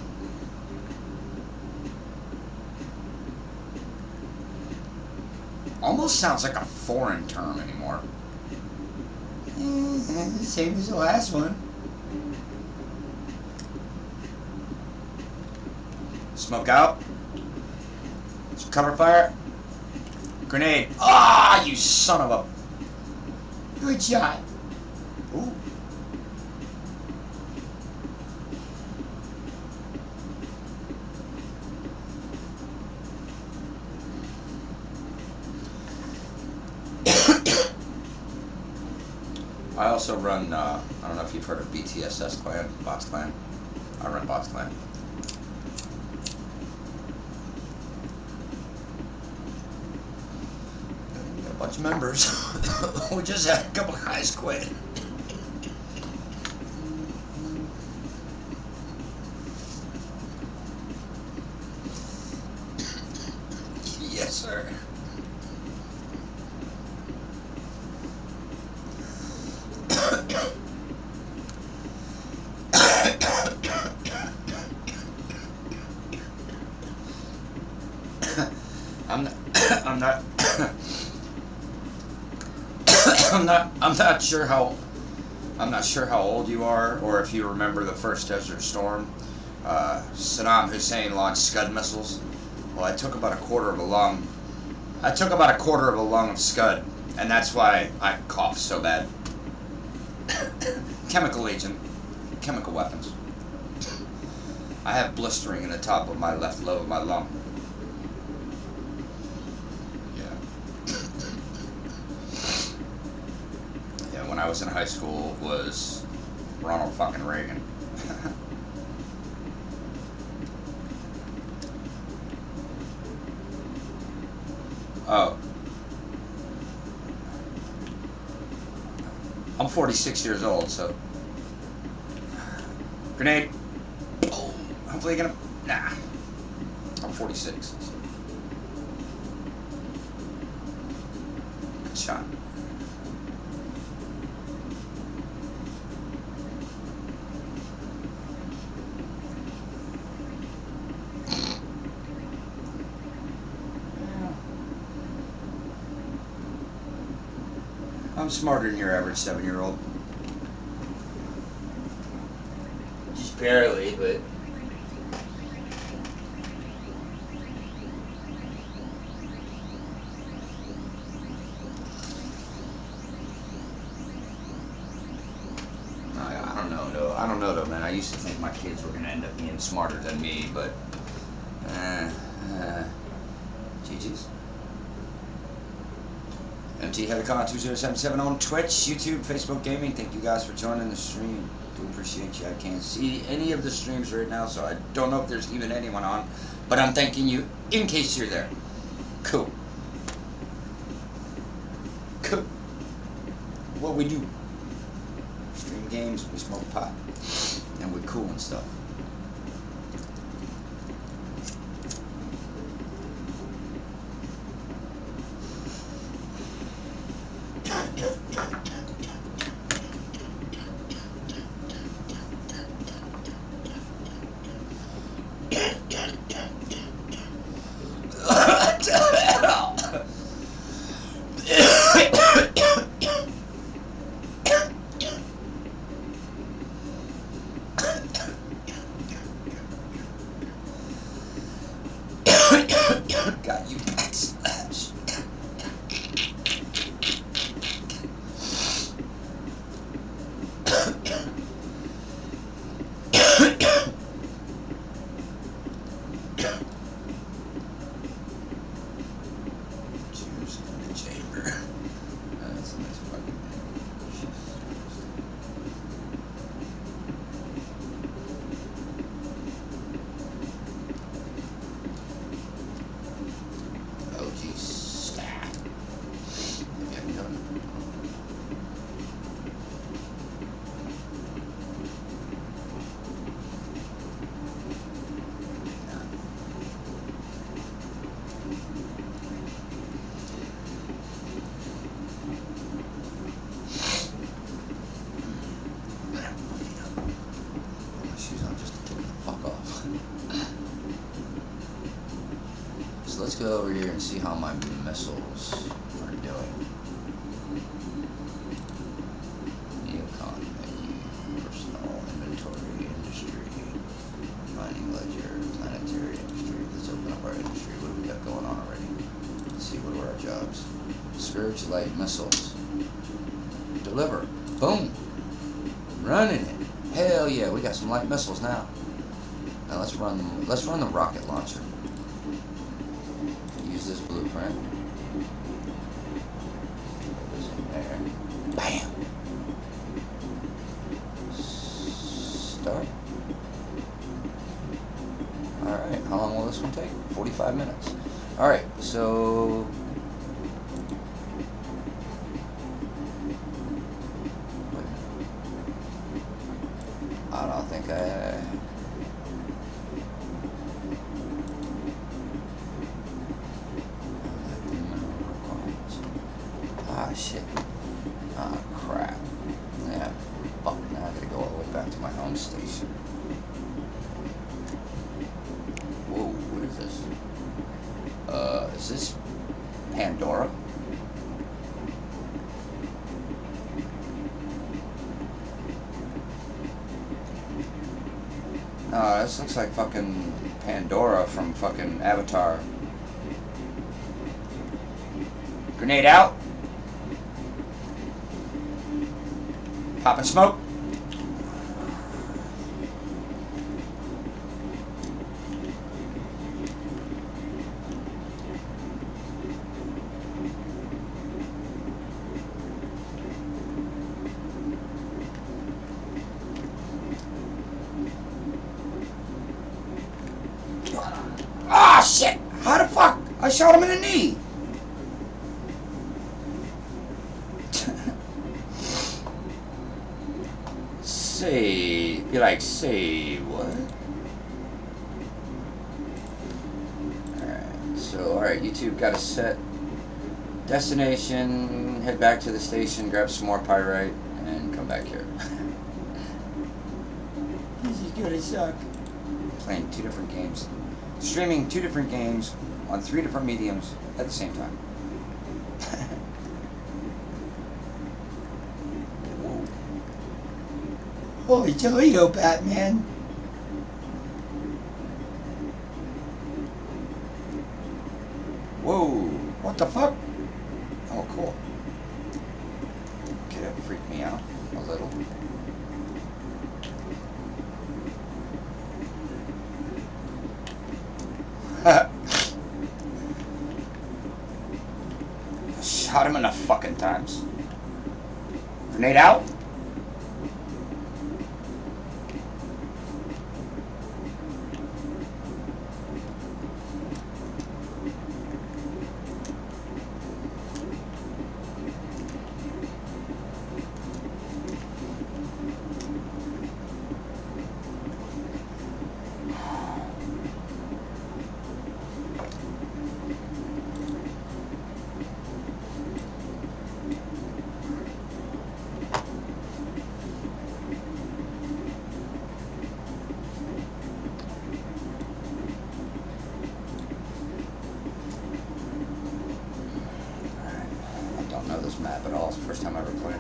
Almost sounds like a foreign term anymore. Same as the last one. Smoke out. Cover fire. Grenade. Ah, you son of a... Good shot. Ooh. I also run, I don't know if you've heard of BTSS clan, BOTSS clan. I run BOTSS clan. Got a bunch of members. We just had a couple guys quit. Yes, sir. I'm not sure how old you are, or if you remember the first Desert Storm. Saddam Hussein launched Scud missiles. Well, I took about a quarter of a lung of Scud, and that's why I cough so bad. Chemical agent, chemical weapons. I have blistering in the top of my left lobe of my lung. When I was in high school was Ronald fucking Reagan. Oh. I'm 46 years old, so. Grenade. Oh, hopefully you're gonna. Nah. I'm 46. So. Good shot. I'm smarter than your average 7-year-old. Just barely, but... I don't know though, man. I used to think my kids were gonna end up being smarter than me, but... GG's. MTHelicon2077 on Twitch, YouTube, Facebook Gaming. Thank you guys for joining the stream. Do appreciate you. I can't see any of the streams right now, so I don't know if there's even anyone on. But I'm thanking you in case you're there. Cool. Cool. What we do. Stream games, we smoke pot. And we're cool and stuff. Got you backslash. Juice in the chamber. That's a nice fucking OG stat. Maybe I can go. My shoes on just to get the fuck off. So let's go over here and see how my missiles are doing. Neocon menu, personal inventory, industry, mining ledger, planetary industry. Let's open up our industry. What do we got going on already? Let's see, what are our jobs? Scourge light missiles. Deliver. Boom. Running it. Hell yeah, we got some light missiles now. Now let's run the rocket launcher. Use this blueprint. Put this in there. Bam! Start. Alright, how long will this one take? 45 minutes. Alright, so I don't think ah, shit. Ah, crap. Yeah, fuck, now I gotta go all the way back to my home station. Whoa, what is this? Is this Pandora? This looks like fucking Pandora from fucking Avatar. Grenade out. Popping smoke. Ah, shit! How the fuck? I shot him in the knee! Be like, say what? Alright, so, alright, YouTube got a set destination, head back to the station, grab some more pyrite, and come back here. This is gonna suck. Playing 2 different games. Streaming 2 different games on 3 different mediums at the same time. Whoa. Holy Toledo, Batman! Whoa, what the fuck? Oh, cool. Okay, that freaked me out a little. Shut shot him enough fucking times. Grenade out. Map at all. It's the first time I ever played.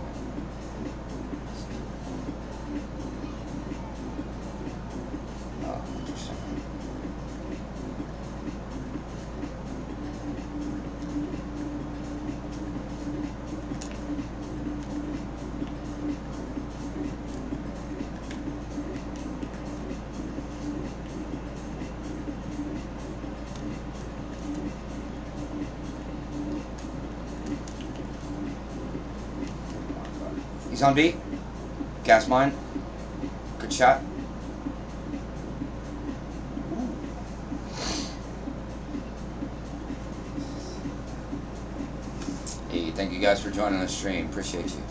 Oh, interesting. He's on B. Gas mine. Good shot. Hey, thank you guys for joining the stream. Appreciate you.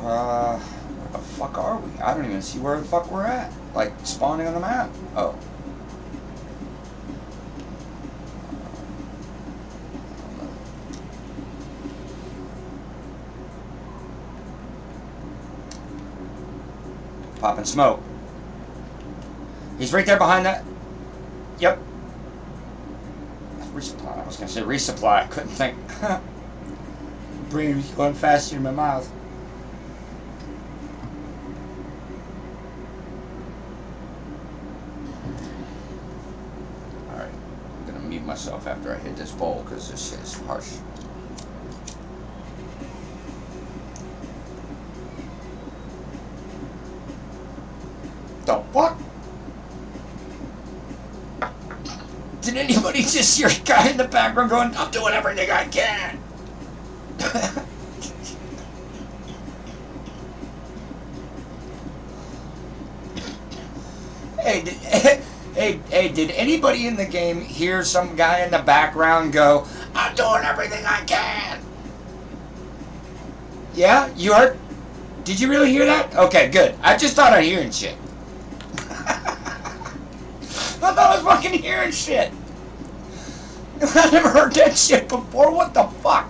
Where the fuck are we? I don't even see where the fuck we're at. Like, spawning on the map. Oh. Popping smoke. He's right there behind that. Yep. Resupply. I was gonna say resupply. I couldn't think. Brain was going faster in my mouth. Alright. I'm gonna mute myself after I hit this bowl because this shit is harsh. The fuck? Did anybody just hear a guy in the background going, I'm doing everything I can? Hey, did anybody in the game hear some guy in the background go, I'm doing everything I can? Yeah? You heard? Did you really hear that? Okay, good. I just thought I was hearing shit. I thought I was fucking hearing shit. I never heard that shit before. What the fuck?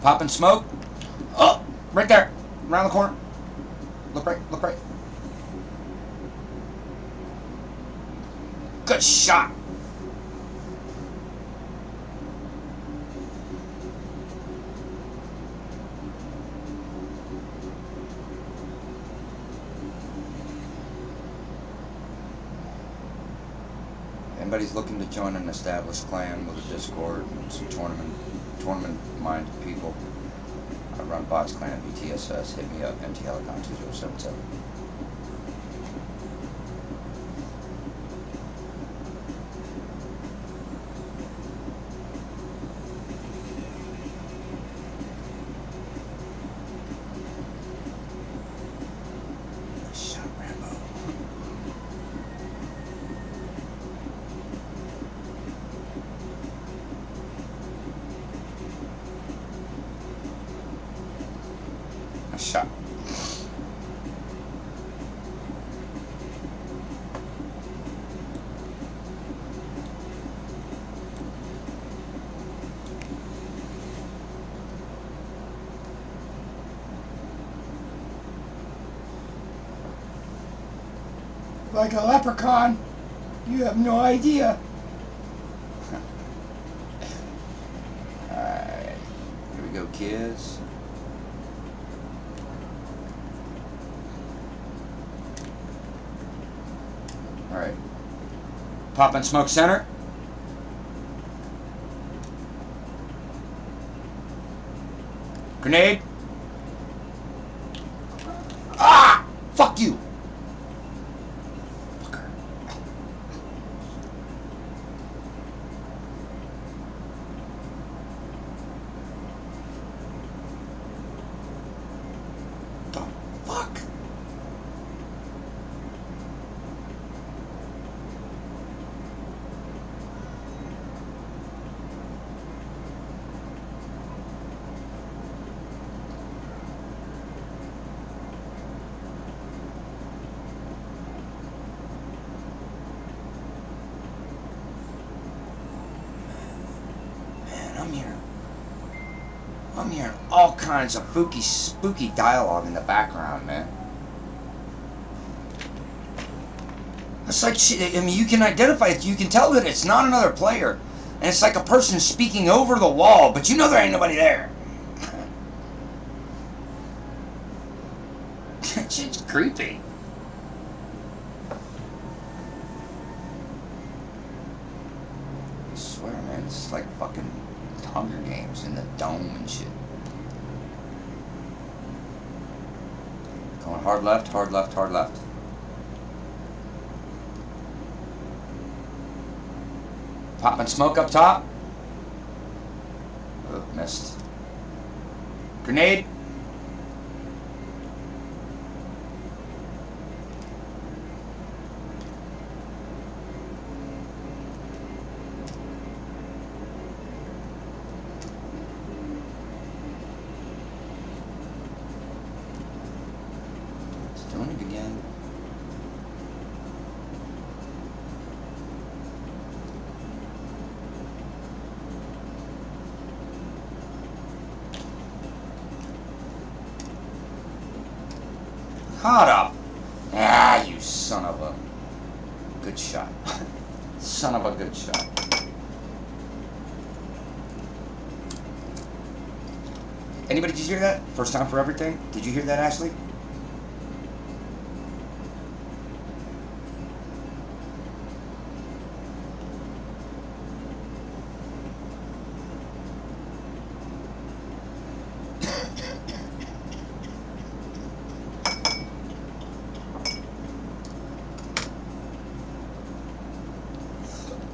Popping smoke. Oh, right there. Around the corner. Look right, look right. Good shot. Anybody's looking to join an established clan with a Discord and some tournament-minded people, I run BOTSS clan at BTSS. Hit me up, MTHelicon 2077. Shot Rambo. Shot. Like a leprechaun. You have no idea. Alright. Here we go, kids. Pop and smoke center. Grenade. Ah! Fuck you! Fucker. The fuck? I'm hearing all kinds of spooky dialogue in the background, man. It's like, I mean, you can identify it. You can tell that it's not another player. And it's like a person speaking over the wall, but you know there ain't nobody there. Shit's creepy. I swear, man, it's like fucking Hunger Games in the dome and shit. Going hard left, hard left, hard left. Popping smoke up top. Oh, missed. Grenade. Doing it again. Hot up. Ah, you son of a good shot. Son of a good shot. Anybody, did you hear that? First time for everything? Did you hear that, Ashley?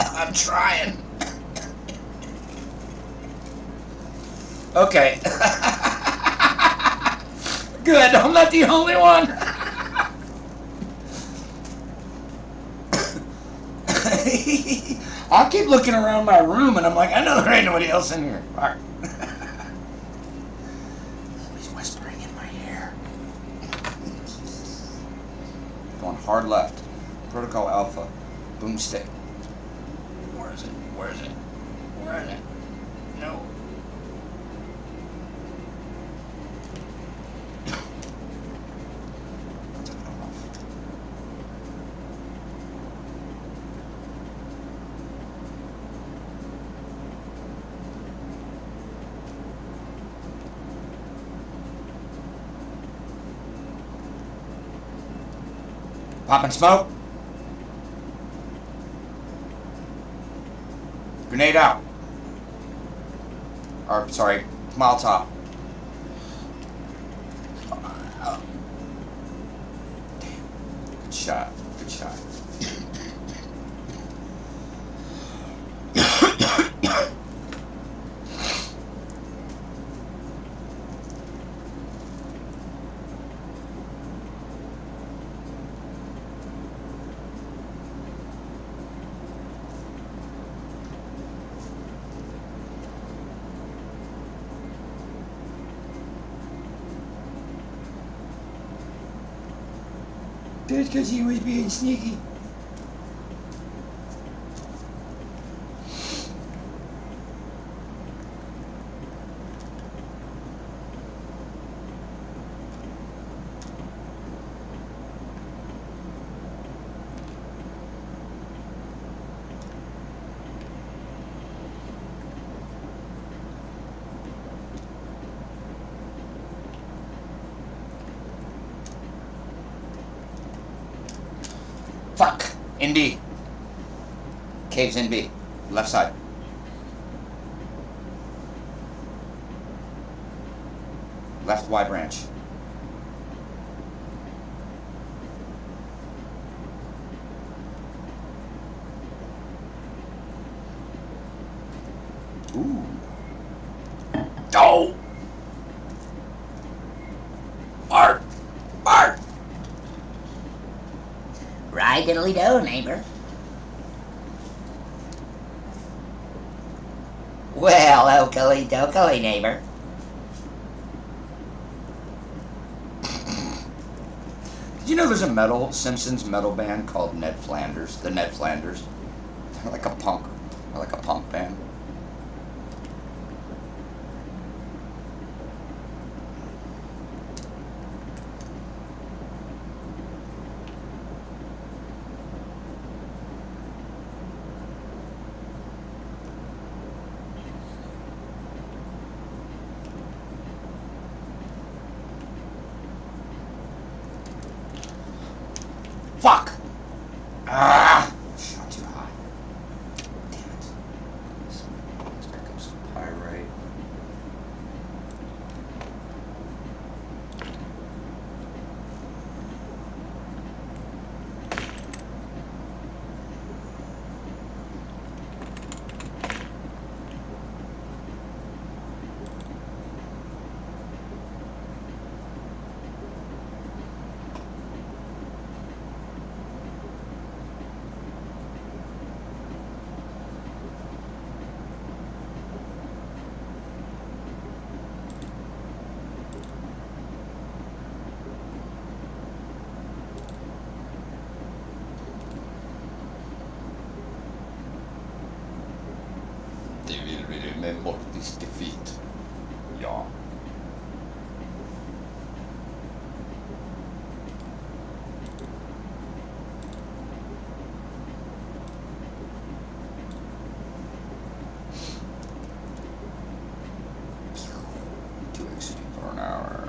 I'm trying. Okay. Good, I'm not the only one. I keep looking around my room and I'm like, I know there ain't nobody else in here. All right. Somebody's whispering in my ear. Going hard left. Protocol Alpha. Boomstick. Where is it? Where is it? Where is it? No. Popping smoke. Grenade out. Or, sorry, Molotov. Damn. Good shot. Good shot. That's because he was being sneaky. Fuck. Indeed. caves in B. Left side. Left Y branch. Ooh. Oh! Bart! Bart! Right diddly do, neighbor. Well, okily dokily, neighbor. Did you know there's a Simpsons metal band called Ned Flanders? The Ned Flanders. They're like a punk band. Fuck! Ah! Shot too high. Damn it. Let's pick up some pyrite. They will remember this defeat. Ja. Two XP for an hour.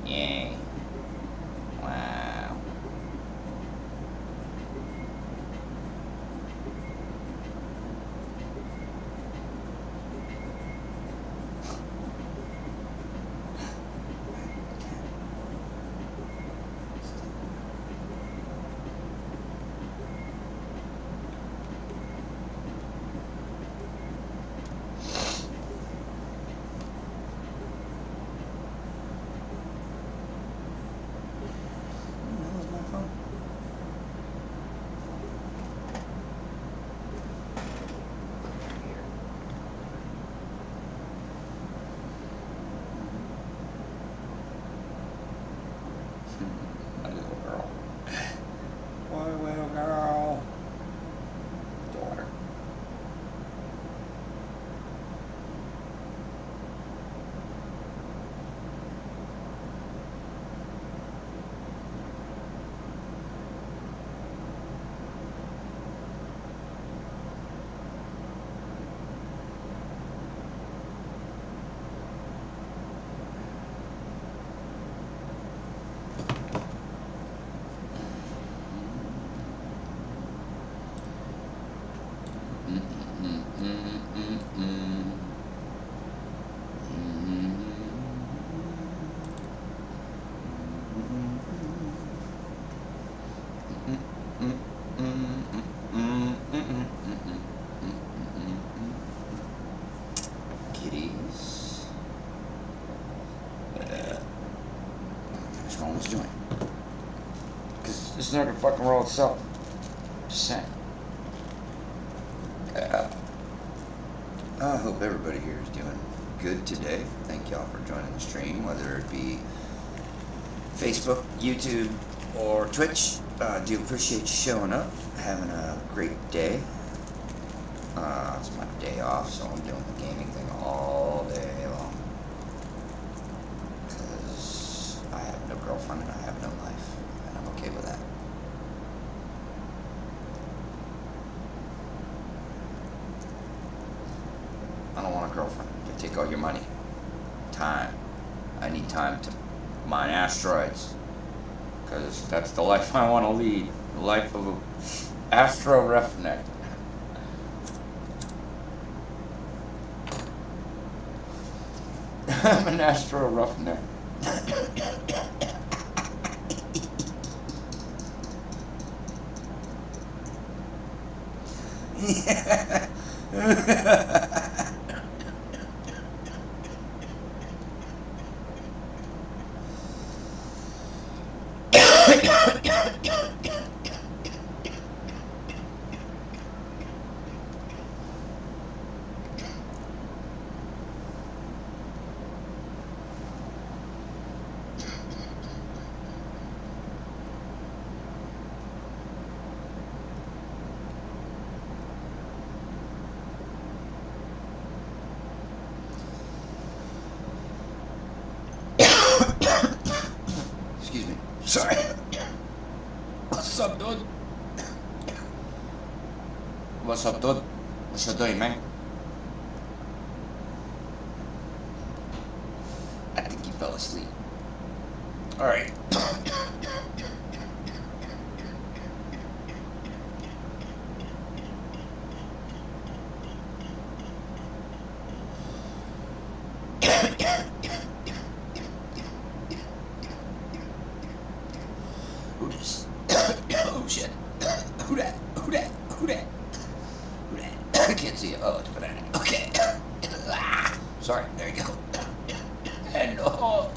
Yay. Wow. Where's my phone? My little girl. My little girl. Daughter. Kitties. What's wrong with this joint? Because it's not gonna fucking roll itself. Just saying. I hope everybody here is doing good today. Thank y'all for joining the stream, whether it be Facebook, YouTube, or Twitch. I do appreciate you showing up, having a great day. It's my day off, so I'm doing the gaming thing all day long. Because I have no girlfriend and I have no life, and I'm okay with that. I don't want a girlfriend. They take all your money. Time. I need time to mine asteroids. Because that's the life I want to lead. The life of an astro roughneck. I'm an Astro Roughneck. Excuse me. Sorry. What's up, dude? What's up, dude? What you doing, man? I think he fell asleep. Alright. Who this? Oh shit. Who that? Who that? Who that? Who that? I can't see it. Oh, it's banana. Okay. Sorry, there you go. And oh.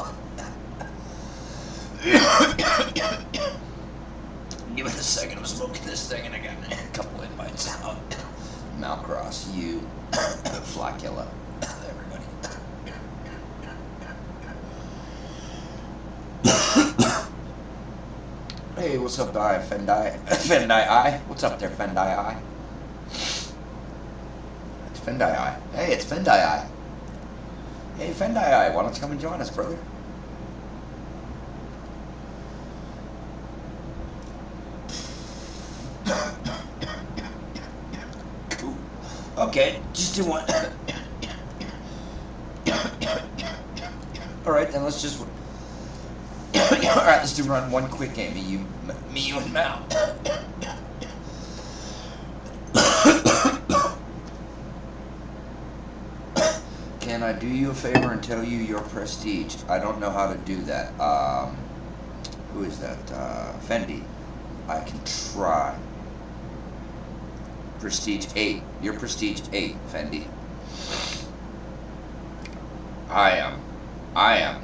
Give it a second, I'm smoking this thing and I got a couple invites out. Malcross, you, Flocula, everybody. Hey, what's up, Fendai? Fendai Eye? What's up there, Fendai Eye? It's Fendai Eye. Hey, it's Fendai Eye. Hey, Fendai Eye, why don't you come and join us, brother? Cool. Okay, just do one. Alright, then let's just... Alright, let's do run one quick game. Me, you, and Mal. Can I do you a favor and tell you your prestige? I don't know how to do that. Who is that? Fendi. I can try. Prestige 8. Your prestige 8, Fendi. I am.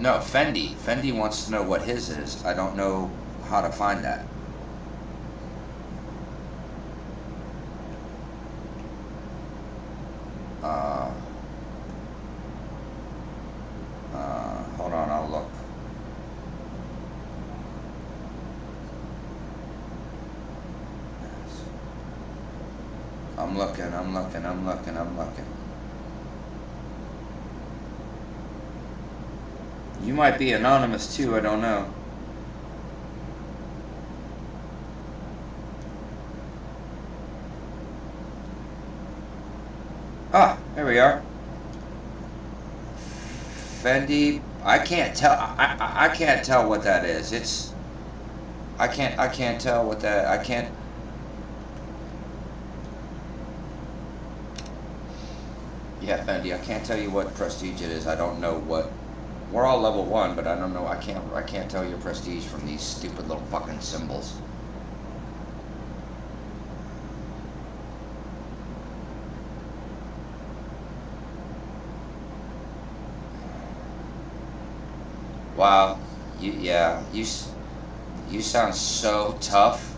No, Fendi. Fendi wants to know what his is. I don't know how to find that. Hold on, I'll look. I'm looking. You might be anonymous too, I don't know. Ah, there we are. Fendi, I can't tell. I can't tell what that is. It's. I can't tell what that. I can't. Yeah, Fendi, I can't tell you what prestige it is. I don't know what. We're all level 1, but I don't know. I can't tell your prestige from these stupid little fucking symbols. Wow, you sound so tough.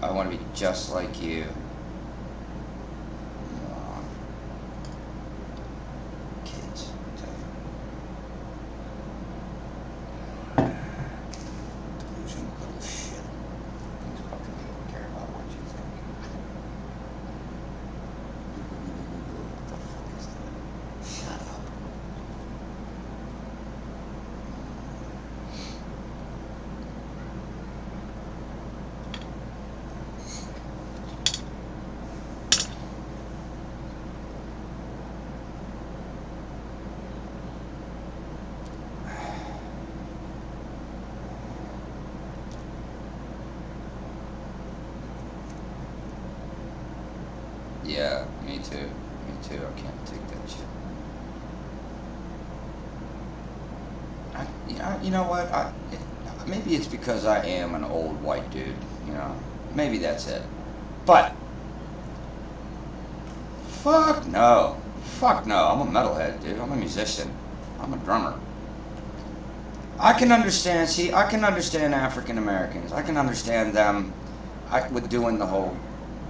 I want to be just like you. Aw. Kids, I tell you. Delusional little shit. These fucking people care about what you think. What the fuck is that? Shut up. Yeah, me too. I can't take that shit. You know what? Maybe it's because I am an old white dude. You know, maybe that's it. But fuck no. Fuck no. I'm a metalhead, dude. I'm a musician. I'm a drummer. I can understand. See, I can understand African Americans. I can understand them. With doing the whole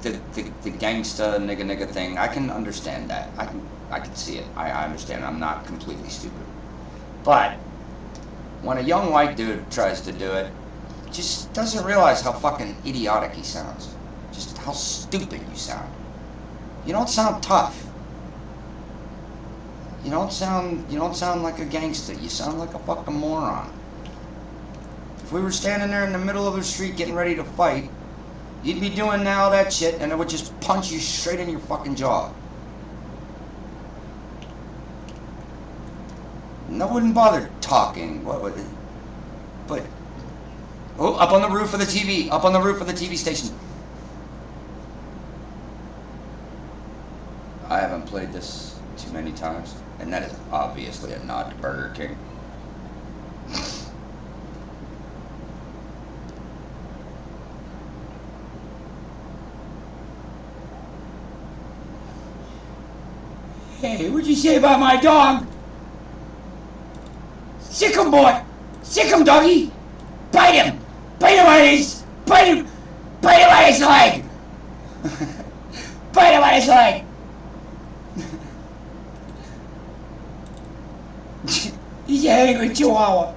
the gangsta nigga thing. I can understand that. I can see it. I understand. I'm not completely stupid. But when a young white dude tries to do it, just doesn't realize how fucking idiotic he sounds. Just how stupid you sound. You don't sound tough. You don't sound like a gangster. You sound like a fucking moron. If we were standing there in the middle of the street getting ready to fight, you'd be doing all that shit and it would just punch you straight in your fucking jaw. No, wouldn't bother talking. What would it? But up on the roof of the TV, up on the roof of the TV station. I haven't played this too many times, and that is obviously a nod to Burger King. Hey, what'd you say about my dog? Sick him, boy! Sick him, doggy! Bite him! Bite him on his... Bite him! Bite him on his leg! Bite him on his leg! He's a angry chihuahua.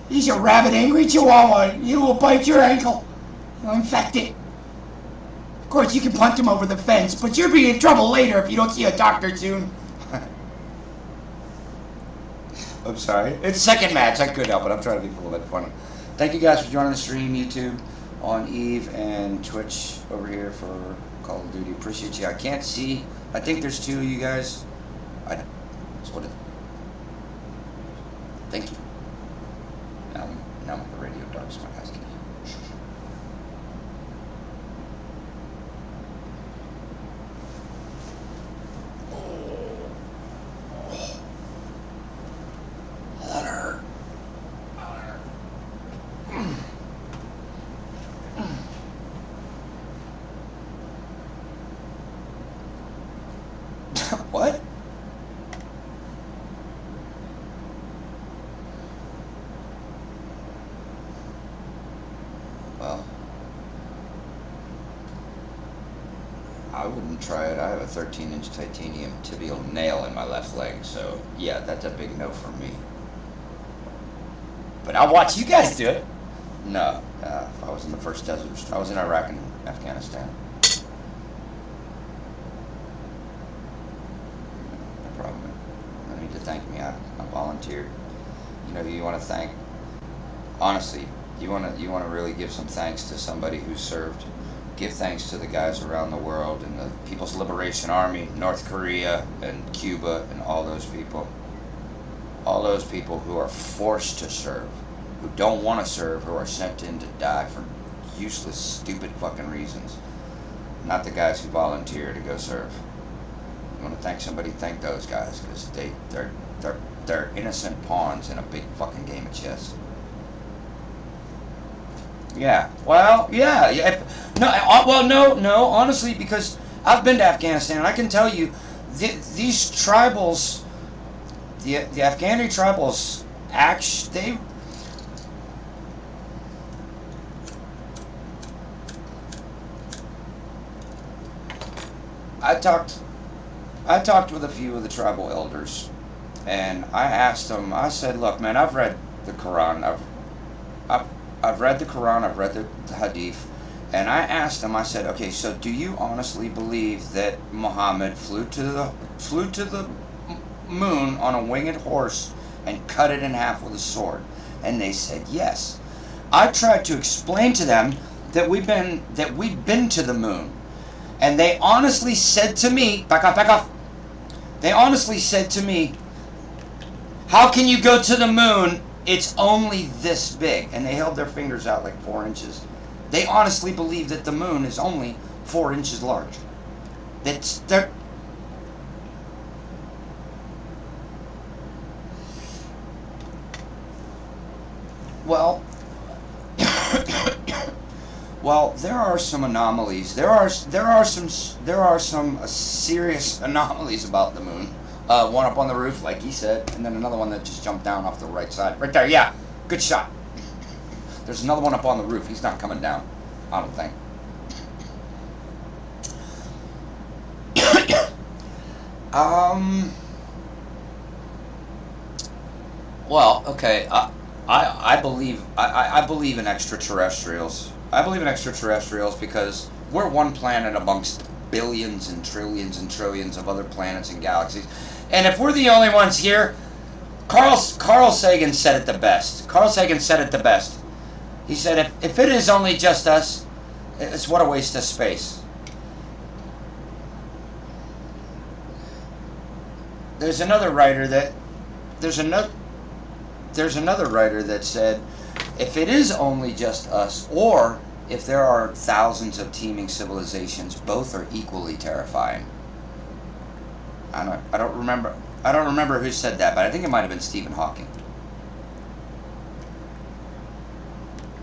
He's a rabid, angry chihuahua. He will bite your ankle. You'll infect it. Of course, you can punt him over the fence, but you'll be in trouble later if you don't see a doctor soon. I'm sorry. It's second match. I could help it. I'm trying to be a little bit funny. Thank you guys for joining the stream, YouTube, on Eve, and Twitch over here for Call of Duty. Appreciate you. I can't see. I think there's two of you guys. That's what it. Thank you. Now I'm at the radio dark, so my guys can hear. What? Well, I wouldn't try it. I have a 13-inch titanium tibial nail in my left leg, so yeah, that's a big no for me. But I'll watch you guys do it. No, if I was in the first desert, I was in Iraq and Afghanistan. No need to thank me. I volunteered. You know who you want to thank? Honestly, you want to really give some thanks to somebody who served. Give thanks to the guys around the world in the People's Liberation Army, North Korea and Cuba, and all those people. All those people who are forced to serve, who don't want to serve, who are sent in to die for useless, stupid fucking reasons. Not the guys who volunteer to go serve. You want to thank somebody, thank those guys, because they're innocent pawns in a big fucking game of chess. Yeah. Well, yeah. No. Honestly, because I've been to Afghanistan, and I can tell you, these tribals, the Afghani tribals, actually, I talked with a few of the tribal elders, and I asked them. I said, "Look, man, I've read the Quran. I've read the Quran. I've read the Hadith." And I asked them. I said, "Okay, so do you honestly believe that Muhammad flew to the moon on a winged horse and cut it in half with a sword?" And they said, "Yes." I tried to explain to them that we'd been to the moon, and they honestly said to me, "Back off." They honestly said to me, "How can you go to the moon? It's only this big." And they held their fingers out like 4 inches. They honestly believe that the moon is only 4 inches large. Well, well, there are some anomalies. There are some serious anomalies about the moon. One up on the roof, like he said, and then another one that just jumped down off the right side. Right there, yeah. Good shot. There's another one up on the roof. He's not coming down, I don't think. Well, okay. I believe in extraterrestrials. I believe in extraterrestrials because we're one planet amongst billions and trillions of other planets and galaxies. And if we're the only ones here, Carl Sagan said it the best. Carl Sagan said it the best. He said, if it is only just us, it's what a waste of space. There's another writer that said, if it is only just us, or if there are thousands of teeming civilizations, both are equally terrifying. I don't remember who said that, but I think it might have been Stephen Hawking.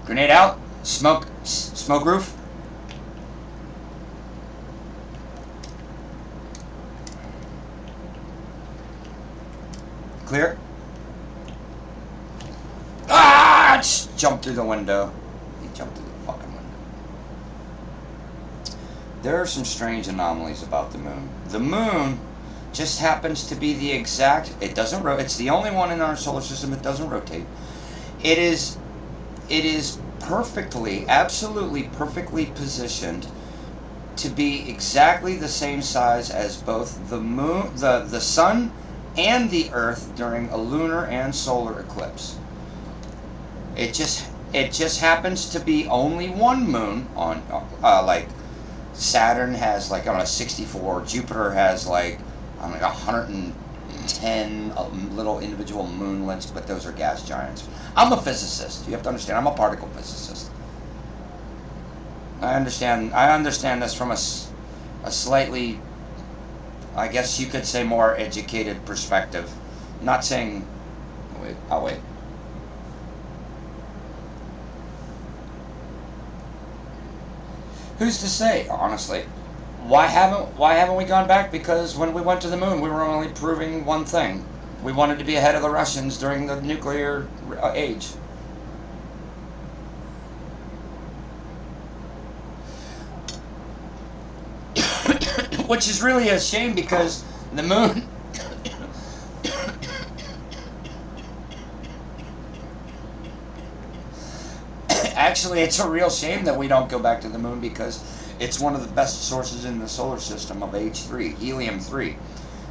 Grenade out. Smoke roof. Clear. Ah! Jumped through the window. He jumped through the fucking window. There are some strange anomalies about the moon. The moon just happens to be the exact. It doesn't rotate. It's the only one in our solar system that doesn't rotate. It is perfectly, absolutely perfectly positioned to be exactly the same size as both the moon, the sun, and the Earth during a lunar and solar eclipse. It just happens to be only one moon on, like Saturn has like, I don't know, 64. Jupiter has like, I don't know, 110 little individual moonlets, but those are gas giants. I'm a physicist. You have to understand. I'm a particle physicist. I understand this from a slightly, I guess you could say, more educated perspective. Not saying. Wait. I'll wait. Who's to say, honestly? Why haven't we gone back? Because when we went to the moon, we were only proving one thing. We wanted to be ahead of the Russians during the nuclear age. Which is really a shame because the moon... Actually, it's a real shame that we don't go back to the moon because it's one of the best sources in the solar system of H3, helium-3,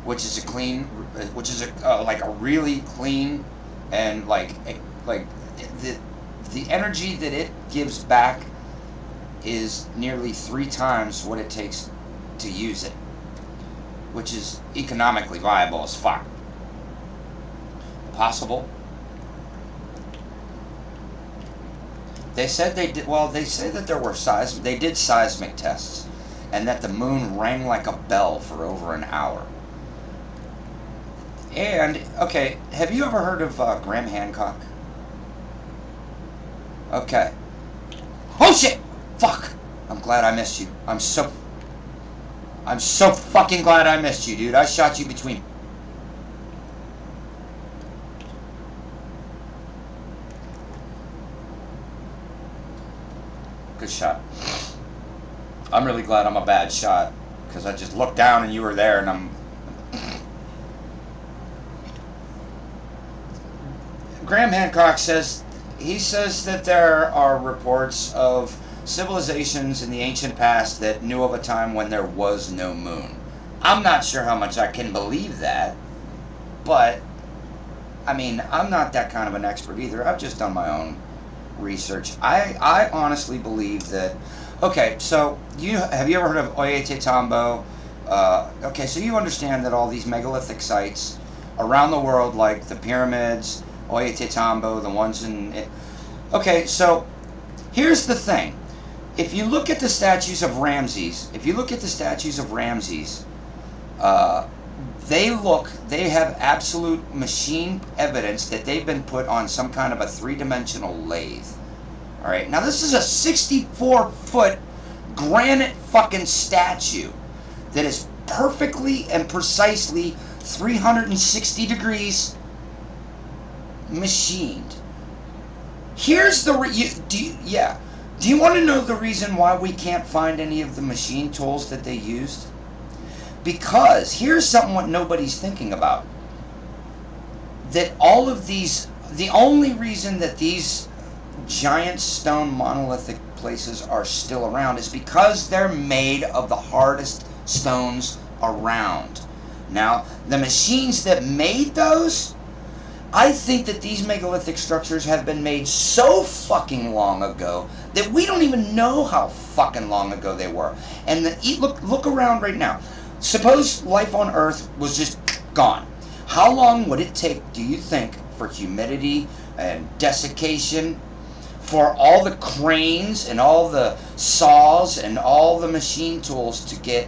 which is like a really clean and like the energy that it gives back is nearly 3 times what it takes to use it, which is economically viable as fuck. Possible. They said they did. Well, they say that there were they did seismic tests, and that the moon rang like a bell for over an hour. And okay, have you ever heard of Graham Hancock? Okay. Oh shit! Fuck! I'm glad I missed you. I'm so fucking glad I missed you, dude. I shot you between. Good shot. I'm really glad I'm a bad shot because I just looked down and you were there, and I'm. Graham Hancock says that there are reports of civilizations in the ancient past that knew of a time when there was no moon. I'm not sure how much I can believe that, but I mean, I'm not that kind of an expert either. I've just done my own research. I honestly believe that. Okay, so have you ever heard of Ollantaytambo? Okay, so you understand that all these megalithic sites around the world, like the pyramids, Ollantaytambo, the ones in. Okay, so here's the thing. If you look at the statues of Ramses, they have absolute machine evidence that they've been put on some kind of a 3-dimensional lathe. All right, now this is a 64-foot granite fucking statue that is perfectly and precisely 360 degrees machined. Here's the do you want to know the reason why we can't find any of the machine tools that they used? Because here's something what nobody's thinking about. That all of these, the only reason that these giant stone monolithic places are still around is because they're made of the hardest stones around. Now, the machines that made those, I think that these megalithic structures have been made so fucking long ago that we don't even know how fucking long ago they were. And look around right now. Suppose life on Earth was just gone. How long would it take, do you think, for humidity and desiccation, for all the cranes and all the saws and all the machine tools to get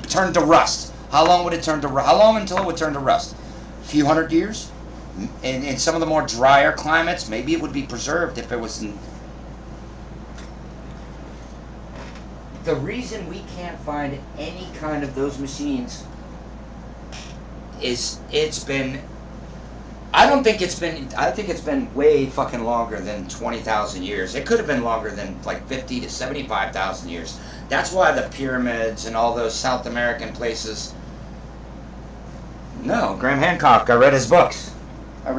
turned to rust? How long would it turn to rust? How long until it would turn to rust? A few hundred years? In some of the more drier climates, maybe it would be preserved if it was in... The reason we can't find any kind of those machines is I think it's been way fucking longer than 20,000 years. It could have been longer than like 50 to 75,000 years. That's why the pyramids and all those South American places... No, Graham Hancock, I read his books. I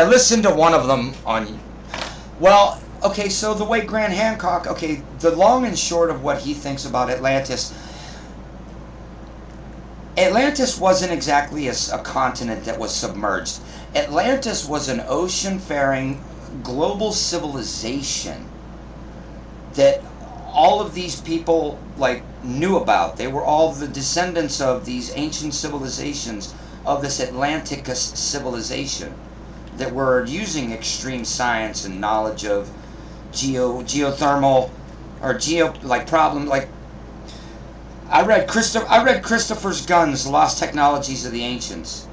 listened to one of them on... Well, okay, so the way Graham Hancock... Okay, the long and short of what he thinks about Atlantis... Atlantis wasn't exactly a continent that was submerged. Atlantis was an ocean-faring global civilization that all of these people knew about. They were all the descendants of these ancient civilizations, of this Atlanticus civilization, that were using extreme science and knowledge of geothermal or problem. I read Christopher's Guns, The Lost Technologies of the Ancients,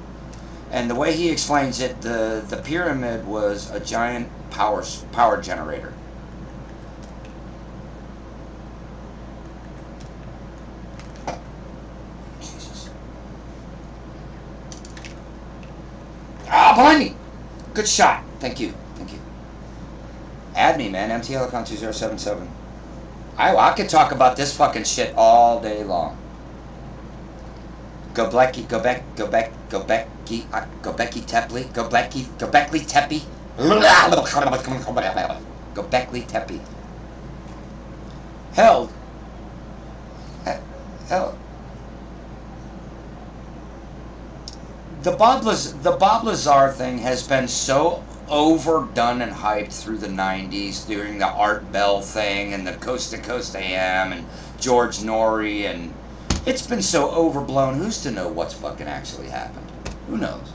and the way he explains it, the pyramid was a giant power generator. Jesus. Behind me! Good shot. Thank you. Add me, man. MTLicon2077. I could talk about this fucking shit all day long. Go Becky Tepley. Go Becky Teppy. Go Beckley Teppy. Hell. The Bob Lazar thing has been so overdone and hyped through the 90s during the Art Bell thing and the Coast to Coast AM and George Norrie, and it's been so overblown. Who's to know what's fucking actually happened? Who knows?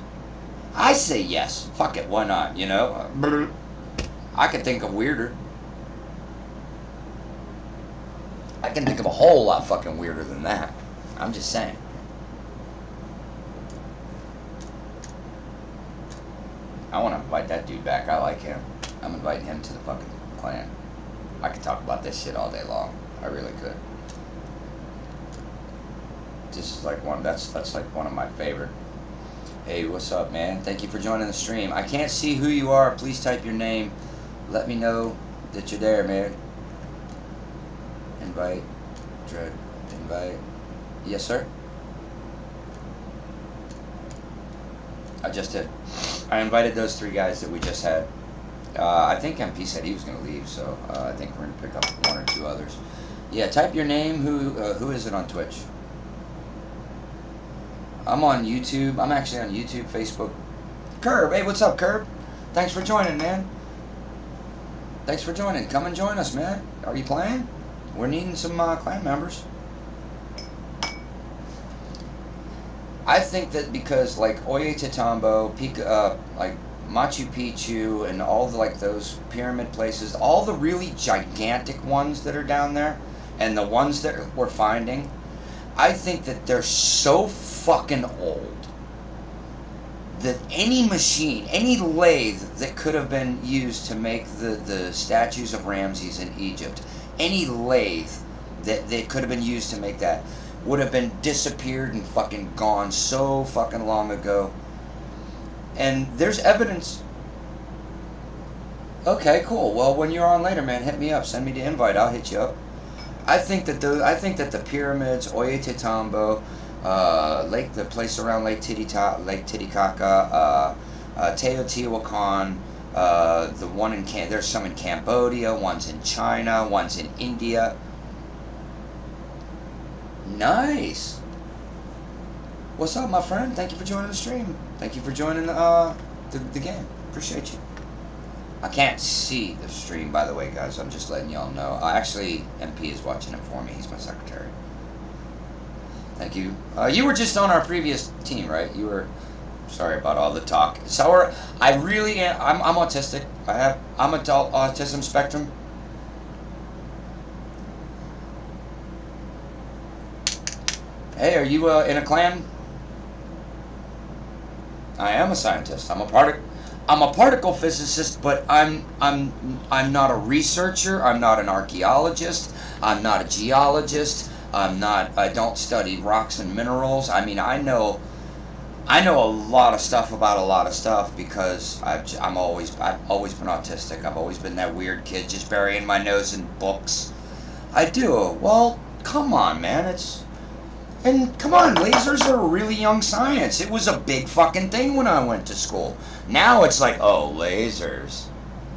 I say yes. Fuck it, why not, you know? I can think of weirder. I can think of a whole lot fucking weirder than that. I'm just saying. I want to invite that dude back. I like him. I'm inviting him to the fucking clan. I could talk about this shit all day long. I really could. Just like that's like one of my favorite. Hey, what's up, man? Thank you for joining the stream. I can't see who you are. Please type your name. Let me know that you're there, man. Invite. Yes, sir. I just did. I invited those 3 guys that we just had. I think MP said he was going to leave, so I think we're going to pick up 1 or 2 others. Yeah, type your name. Who is it on Twitch? I'm on YouTube. I'm actually on YouTube, Facebook. Curb. Hey, what's up, Curb? Thanks for joining, man. Thanks for joining. Come and join us, man. Are you playing? We're needing some clan members. I think that because Ollantaytambo, Machu Picchu, and all those pyramid places, all the really gigantic ones that are down there, and the ones that we're finding, I think that they're so fucking old that any machine, any lathe that could have been used to make the statues of Ramses in Egypt, any lathe that could have been used to make that would have been disappeared and fucking gone so fucking long ago. And there's evidence. Okay, cool. Well, when you're on later, man, hit me up. Send me the invite. I'll hit you up. I think that the pyramids, Ollantaytambo, the place around Lake Titicaca, Teotihuacan, the one in there's some in Cambodia, one's in China, one's in India. Nice. What's up, my friend? Thank you for joining the stream. Thank you for joining the game. Appreciate you. I can't see the stream, by the way, guys. I'm just letting y'all know. Actually, MP is watching it for me. He's my secretary. Thank you. You were just on our previous team, right? You were. Sorry about all the talk. So I really am. I'm autistic. I'm adult autism spectrum. Hey, are you in a clan? I am a scientist. I'm a particle physicist, but I'm not a researcher. I'm not an archaeologist. I'm not a geologist. I don't study rocks and minerals. I mean, I know a lot of stuff about a lot of stuff because I've always been autistic. I've always been that weird kid just burying my nose in books. I do. Well, come on, man. And come on, lasers are a really young science. It was a big fucking thing when I went to school. Now it's like, oh, lasers.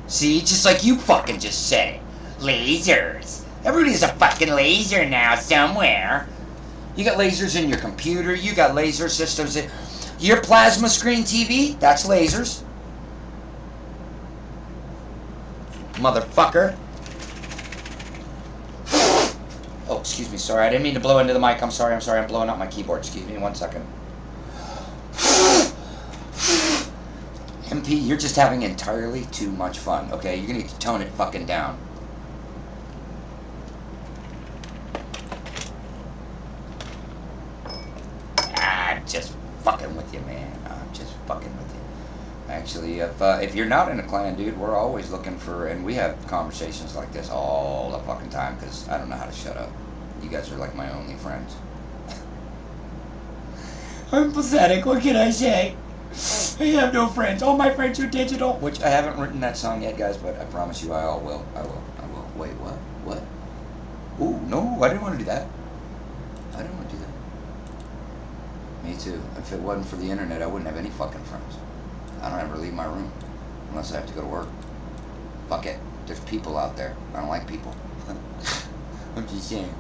See, just like you fucking just said. Lasers. Everybody's a fucking laser now somewhere. You got lasers in your computer. You got laser systems in your plasma screen TV. That's lasers. Motherfucker. Oh, excuse me, sorry, I didn't mean to blow into the mic. I'm sorry, I'm blowing out my keyboard. Excuse me, 1 second. MP, you're just having entirely too much fun, okay? You're gonna need to tone it fucking down. I'm just fucking with you, man. I'm just fucking with you. Actually, if you're not in a clan, dude, we're always looking for, and we have conversations like this all the fucking time, because I don't know how to shut up. You guys are like my only friends. I'm pathetic, what can I say? I have no friends. All my friends are digital. Which, I haven't written that song yet, guys, but I promise you I will. Wait, what? What? Ooh, no, I didn't want to do that. I didn't want to do that. Me too. If it wasn't for the internet, I wouldn't have any fucking friends. I don't ever leave my room unless I have to go to work. Fuck it. There's people out there. I don't like people. I'm just saying.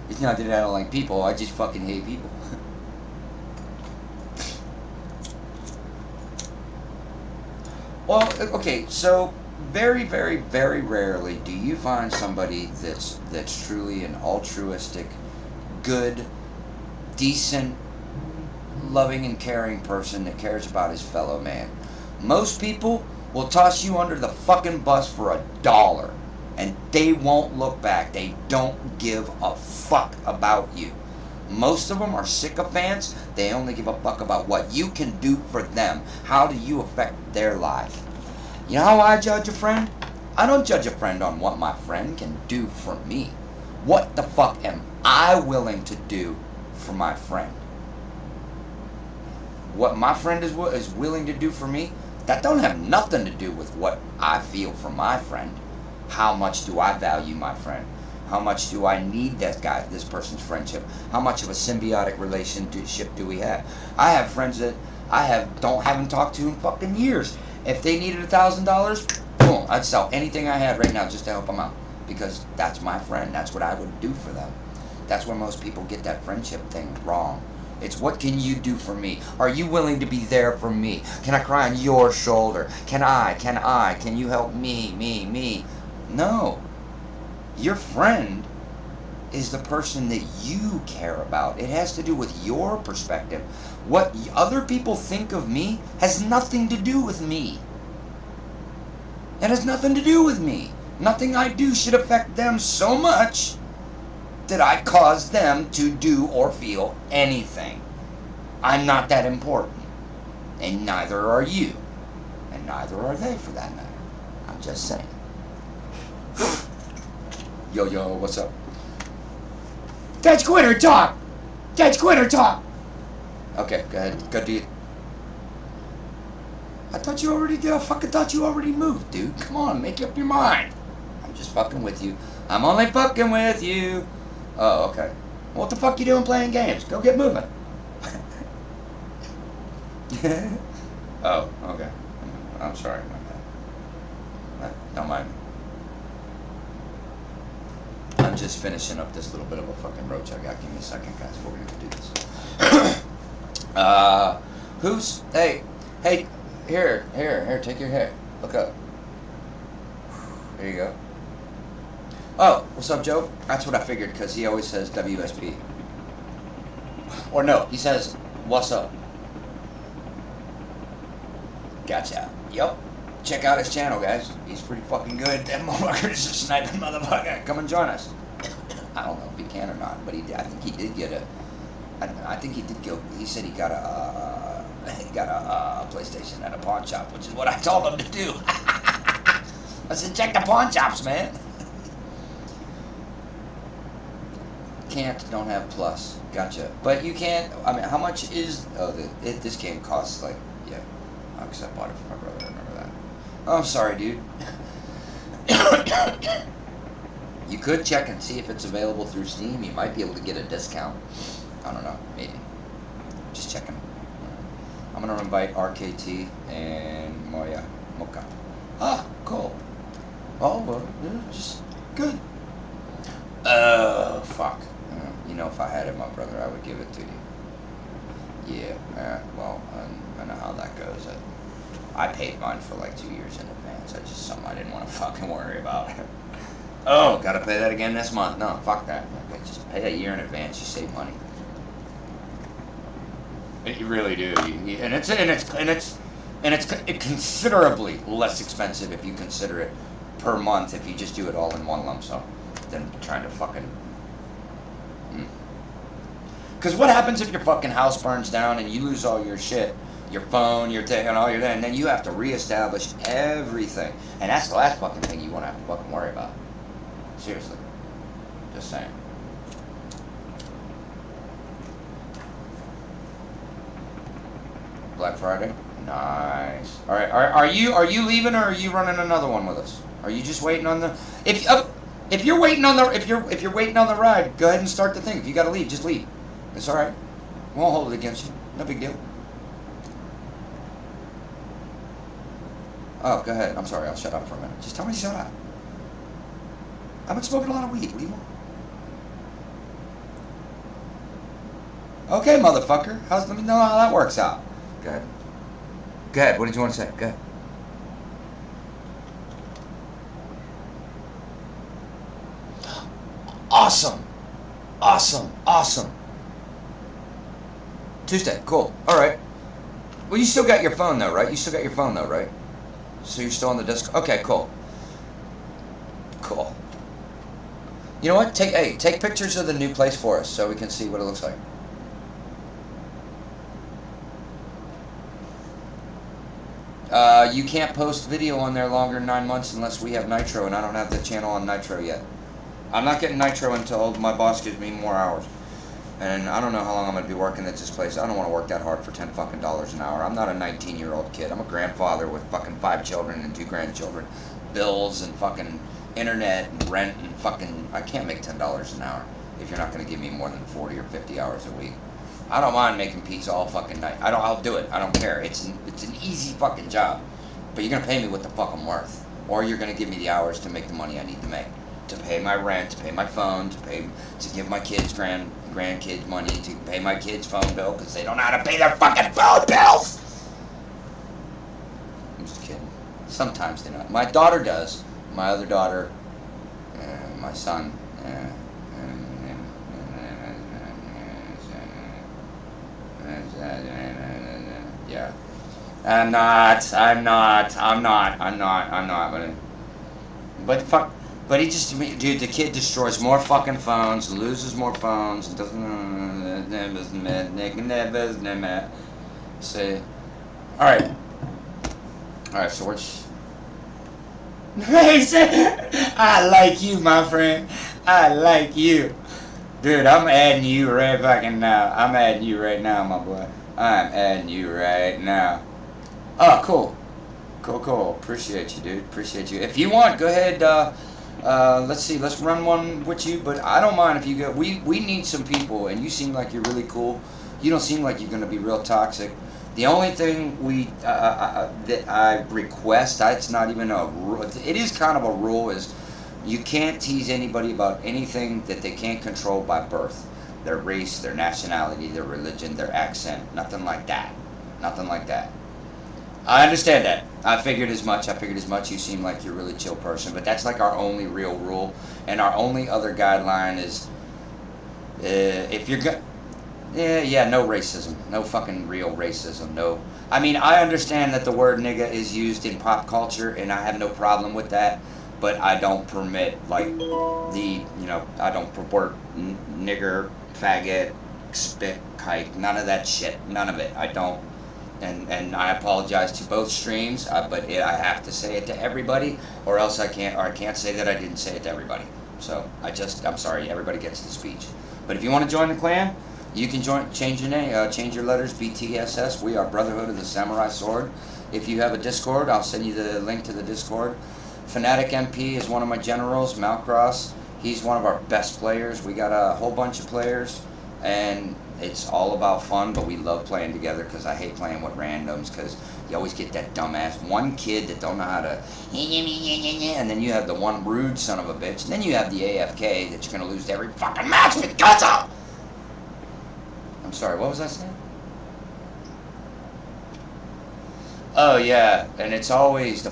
It's not that I don't like people. I just fucking hate people. Well, okay. So very, very, very rarely do you find somebody that's truly an altruistic, good, decent, loving and caring person that cares about his fellow man. Most people will toss you under the fucking bus for $1 and they won't look back. They don't give a fuck about you. Most of them are sycophants. They only give a fuck about what you can do for them. How do you affect their life? You know how I judge a friend? I don't judge a friend on what my friend can do for me. What the fuck am I willing to do for my friend? What my friend is willing to do for me, that don't have nothing to do with what I feel for my friend. How much do I value my friend? How much do I need this person's friendship? How much of a symbiotic relationship do we have? I have friends that I haven't talked to in fucking years. If they needed $1,000, boom, I'd sell anything I had right now just to help them out. Because that's my friend. That's what I would do for them. That's where most people get that friendship thing wrong. It's what can you do for me? Are you willing to be there for me? Can I cry on your shoulder? Can you help me? No. Your friend is the person that you care about. It has to do with your perspective. What other people think of me has nothing to do with me. It has nothing to do with me. Nothing I do should affect them so much did I cause them to do or feel anything. I'm not that important. And neither are you. And neither are they, for that matter. I'm just saying. Yo, what's up? That's quitter talk! That's quitter talk! Okay, go ahead. Go do you. I thought you already did. I fucking thought you already moved, dude. Come on, make up your mind. I'm just fucking with you. I'm only fucking with you. Oh, okay. What the fuck you doing playing games? Go get moving. Oh, okay. I'm sorry, my bad. Don't mind me. I'm just finishing up this little bit of a fucking roach I got. Give me a second, guys. We're gonna do this. Hey, here, take your hair. Look up. There you go. Oh, what's up, Joe? That's what I figured, because he always says WSP. Or no, he says, what's up? Gotcha. Yup. Check out his channel, guys. He's pretty fucking good. That motherfucker's a sniping motherfucker. Come and join us. I don't know if he can or not, but I think he did get a. I think he did go. He said he got a PlayStation at a pawn shop, which is what I told him to do. I said, check the pawn shops, man. Don't have plus. Gotcha. But you can't. I mean, how much is? Oh, this game costs like, yeah. Because I bought it for my brother. I remember that. Oh, I'm sorry, dude. You could check and see if it's available through Steam. You might be able to get a discount. I don't know. Maybe. Just checking. I'm gonna invite RKT and Moya Mocha. Ah, cool. Oh, well, just good. Oh, fuck. You know, if I had it, my brother, I would give it to you. Yeah, well, I know how that goes. I paid mine for like 2 years in advance. That's just something I didn't want to fucking worry about. Oh, gotta pay that again this month. No, fuck that. Okay, just pay a year in advance. You save money. You really do. And it's considerably less expensive if you consider it per month if you just do it all in one lump sum than trying to fucking. Because what happens if your fucking house burns down and you lose all your shit, your phone, your thing, and all your thing, and then you have to reestablish everything, and that's the last fucking thing you want to have to fucking worry about. Seriously, just saying. Black Friday, nice. All right, are you leaving or are you running another one with us? Are you just waiting on the? If you're waiting on the if you're waiting on the ride, go ahead and start the thing. If you got to leave, just leave. It's all right. Won't hold it against you. No big deal. Oh, go ahead. I'm sorry. I'll shut up for a minute. Just tell me to shut up. I've been smoking a lot of weed. What do you want? Okay, motherfucker. Let me know how that works out. Go ahead. Go ahead. What did you want to say? Go ahead. Awesome. Tuesday. Cool. All right. Well, you still got your phone though, right? So you're still on the disc. Okay, cool. You know what? Take pictures of the new place for us so we can see what it looks like. You can't post video on there longer than 9 months unless we have Nitro, and I don't have the channel on Nitro yet. I'm not getting Nitro until my boss gives me more hours. And I don't know how long I'm going to be working at this place. I don't want to work that hard for $10 fucking an hour. I'm not a 19-year-old kid. I'm a grandfather with fucking 5 children and 2 grandchildren. Bills and fucking internet and rent and fucking... I can't make $10 an hour if you're not going to give me more than 40 or 50 hours a week. I don't mind making pizza all fucking night. I'll do it. I don't care. It's an easy fucking job. But you're going to pay me what the fuck I'm worth. Or you're going to give me the hours to make the money I need to make. To pay my rent, to pay my phone, to give my kids grandkids money, to pay my kids' phone bill because they don't know how to pay their fucking phone bills. I'm just kidding. Sometimes they don't. My daughter does. My other daughter, my son. Yeah. I'm not. But fuck. But he just, dude, the kid destroys more fucking phones, loses more phones, and doesn't. See, all right, so we're just. I like you, my friend. I like you, dude. I'm adding you right fucking now. I'm adding you right now, my boy. I'm adding you right now. Oh, cool. Appreciate you, dude. Appreciate you. If you want, go ahead. Let's see. Let's run one with you. But I don't mind if you go. We need some people, and you seem like you're really cool. You don't seem like you're gonna be real toxic. The only thing that I request, it's not even a rule. It is kind of a rule. Is you can't tease anybody about anything that they can't control by birth, their race, their nationality, their religion, their accent. Nothing like that. Nothing like that. I understand that. I figured as much. You seem like you're a really chill person, but that's like our only real rule, and our only other guideline is if you're no racism, no fucking real racism, no. I mean, I understand that the word nigga is used in pop culture, and I have no problem with that, but I don't permit I don't purport nigger, faggot, spit, kike, none of that shit, none of it. I don't. And I apologize to both streams, but I have to say it to everybody, or else I can't say that I didn't say it to everybody. So I'm sorry, everybody gets the speech. But if you want to join the clan, you can change your name, change your letters, BTSS. We are Brotherhood of the Samurai Sword. If you have a Discord, I'll send you the link to the Discord. Fanatic MP is one of my generals, Malcross. He's one of our best players. We got a whole bunch of players, and it's all about fun, but we love playing together because I hate playing with randoms because you always get that dumbass one kid that don't know how to and then you have the one rude son of a bitch, and then you have the AFK that you're going to lose every fucking match because of. I'm sorry, what was I saying? Oh yeah, and it's always the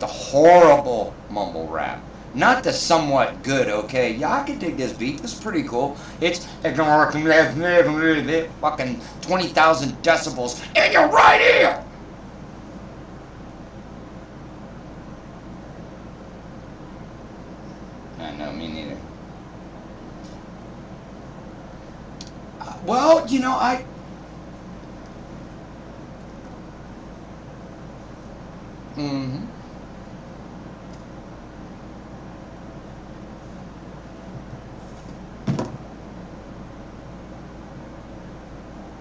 horrible mumble rap. Not the somewhat good, okay? Yeah, I can dig this beat. This is pretty cool. It's fucking 20,000 decibels in your right ear. I know, me neither. Well, Mm-hmm.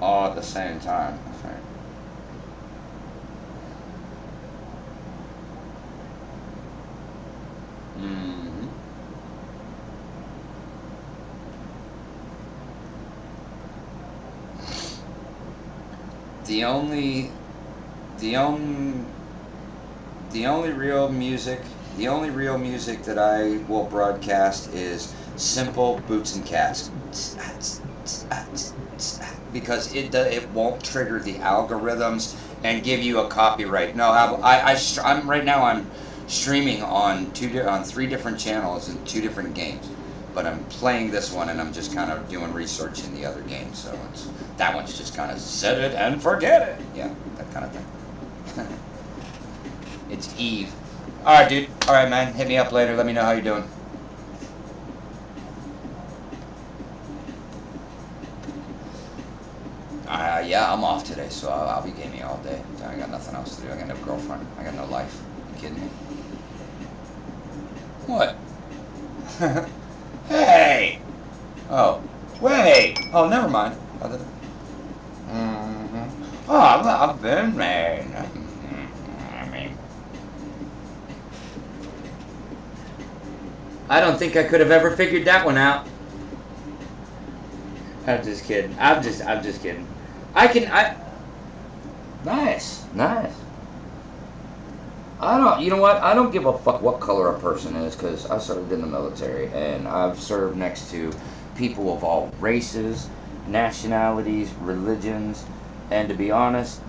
All at the same time. Okay. Mm-hmm. The only real music that I will broadcast is simple boots and cats. Because it won't trigger the algorithms and give you a copyright. No, I'm right now I'm streaming on 3 different channels in 2 different games, but I'm playing this one and I'm just kind of doing research in the other game. So that one's just kind of set it and forget it. Yeah, that kind of thing. It's Eve. All right, dude. All right, man. Hit me up later. Let me know how you're doing. Yeah, I'm off today, so I'll be gaming all day. I got nothing else to do. I got no girlfriend. I got no life. You kidding me? What? Hey! Oh. Wait! Oh, never mind. Mm-hmm. Oh, I've been married. I don't think I could have ever figured that one out. I'm just kidding. I'm just kidding. Nice. You know what? I don't give a fuck what color a person is because I served in the military and I've served next to people of all races, nationalities, religions, and to be honest,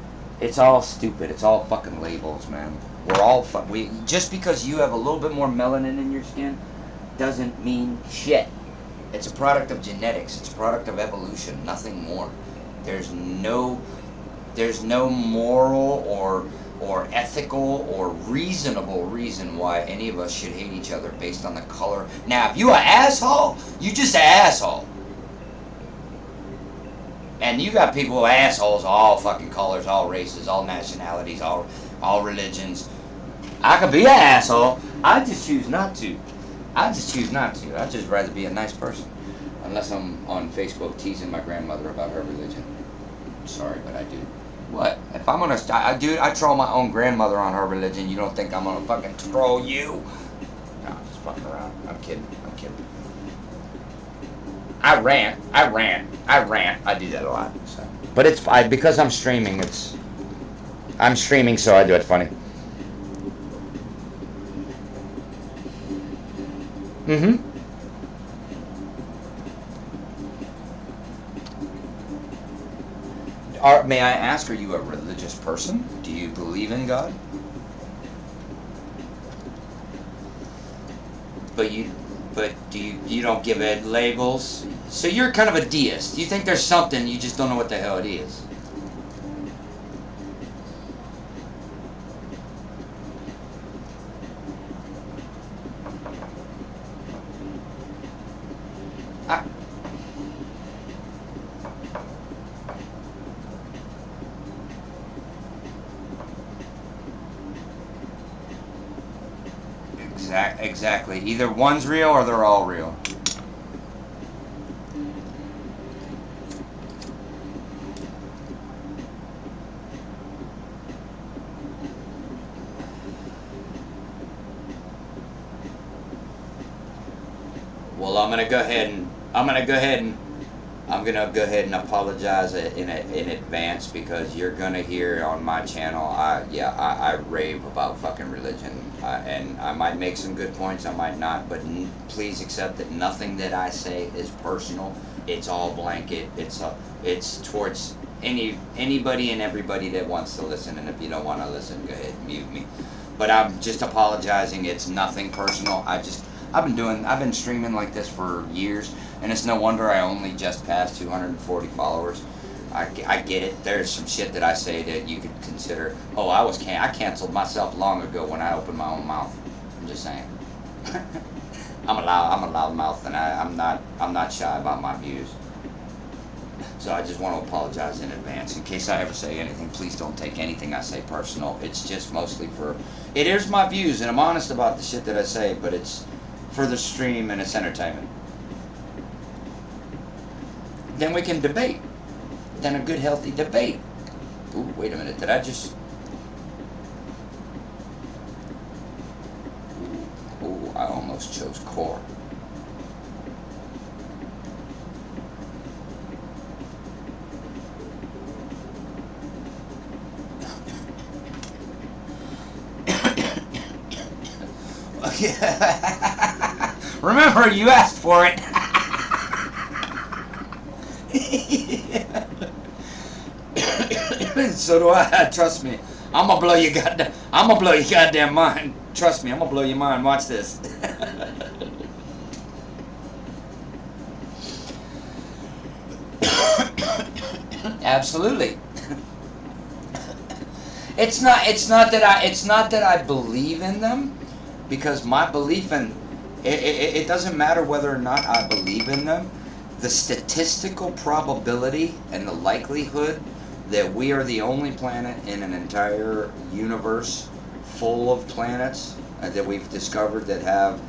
it's all stupid. It's all fucking labels, man. We're all just because you have a little bit more melanin in your skin doesn't mean shit. It's a product of genetics. It's a product of evolution. Nothing more. There's no moral or or ethical or reasonable reason why any of us should hate each other based on the color. Now, if you an asshole, you just an asshole. And you got people who are assholes, all fucking colors, all races, all nationalities, all religions. I could be an asshole. I just choose not to. I'd just rather be a nice person. Unless I'm on Facebook teasing my grandmother about her religion. Sorry, but I do. What? If I'm gonna, I troll my own grandmother on her religion. You don't think I'm gonna fucking troll you? No, I'm just fucking around. I'm kidding. I rant. I do that a lot. So. But it's because I'm streaming. I'm streaming, so I do it funny. Mm-hmm. May I ask, are you a religious person? Do you believe in God? But you don't give it labels? So you're kind of a deist. You think there's something, you just don't know what the hell it is. Exactly. Either one's real or they're all real. Well, I'm gonna go ahead and apologize in advance, because you're gonna hear on my channel. I rave about fucking religion, and I might make some good points, I might not, but please accept that nothing that I say is personal. It's all blanket. It's towards anybody and everybody that wants to listen. And if you don't want to listen, go ahead and mute me. But I'm just apologizing. It's nothing personal. I've been streaming like this for years, and it's no wonder I only just passed 240 followers. I get it. There's some shit that I say that you could consider, I canceled myself long ago when I opened my own mouth. I'm just saying. I'm a loud mouth, and I'm not shy about my views. So I just want to apologize in advance. In case I ever say anything, please don't take anything I say personal. It's just mostly it is my views, and I'm honest about the shit that I say, but it's for the stream and it's entertainment. Then we can debate. Then a good healthy debate. Ooh, wait a minute, did I just... Ooh, I almost chose Corp. Remember, you asked for it. So do I. Trust me. I'm gonna blow your goddamn mind. Trust me, I'm gonna blow your mind. Watch this. Absolutely. It's not that I believe in them, because my belief in it doesn't matter whether or not I believe in them. The statistical probability and the likelihood that we are the only planet in an entire universe full of planets that we've discovered that have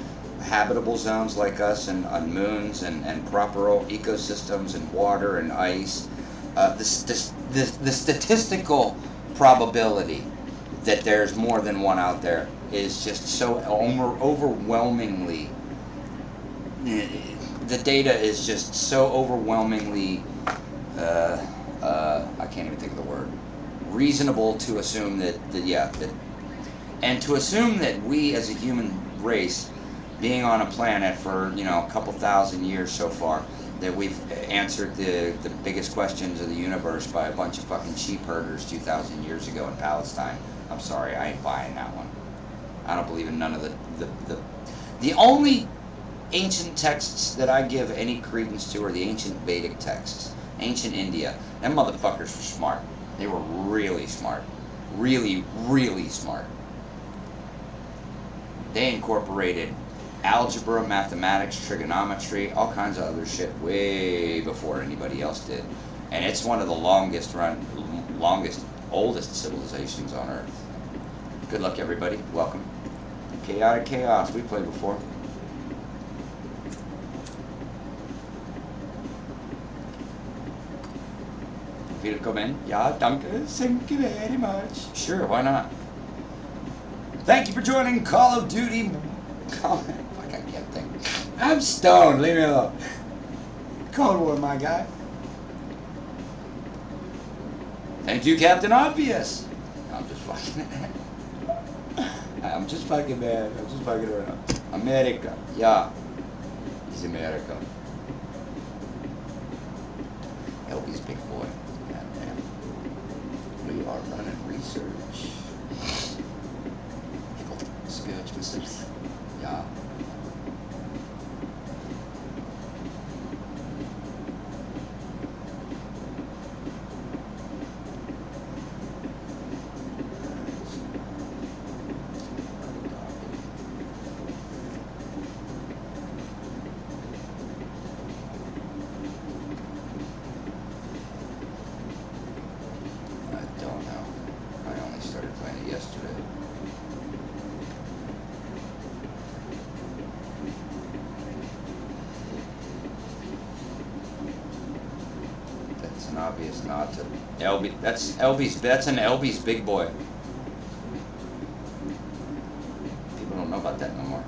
habitable zones like us, and on moons and proper ecosystems and water and ice. The statistical probability that there's more than one out there is just so overwhelmingly, the data is just so overwhelmingly, I can't even think of the word, reasonable to assume that and to assume that we as a human race, being on a planet for, a couple thousand years so far, that we've answered the biggest questions of the universe by a bunch of fucking sheep herders 2,000 years ago in Palestine. I'm sorry, I ain't buying that one. I don't believe in none of the only ancient texts that I give any credence to are the ancient Vedic texts. Ancient India. Them motherfuckers were smart. They were really smart. Really, really smart. They incorporated algebra, mathematics, trigonometry, all kinds of other shit way before anybody else did. And it's one of the longest, oldest civilizations on Earth. Good luck, everybody. Welcome. Chaotic Chaos. We played before. Willkommen. Ja, danke. Thank you very much. Sure, why not? Thank you for joining Call of Duty. Fuck, I can't think. I'm stoned. Leave me alone. Cold War, my guy. Thank you, Captain Obvious. I'm just fucking. I'm just fucking mad. I'm just fucking around. America. Yeah. He's America. Elby's big boy. We are running research. Scourge myself. Yeah. Obvious nod to LB. That's LB's. That's an LB's big boy. People don't know about that no more.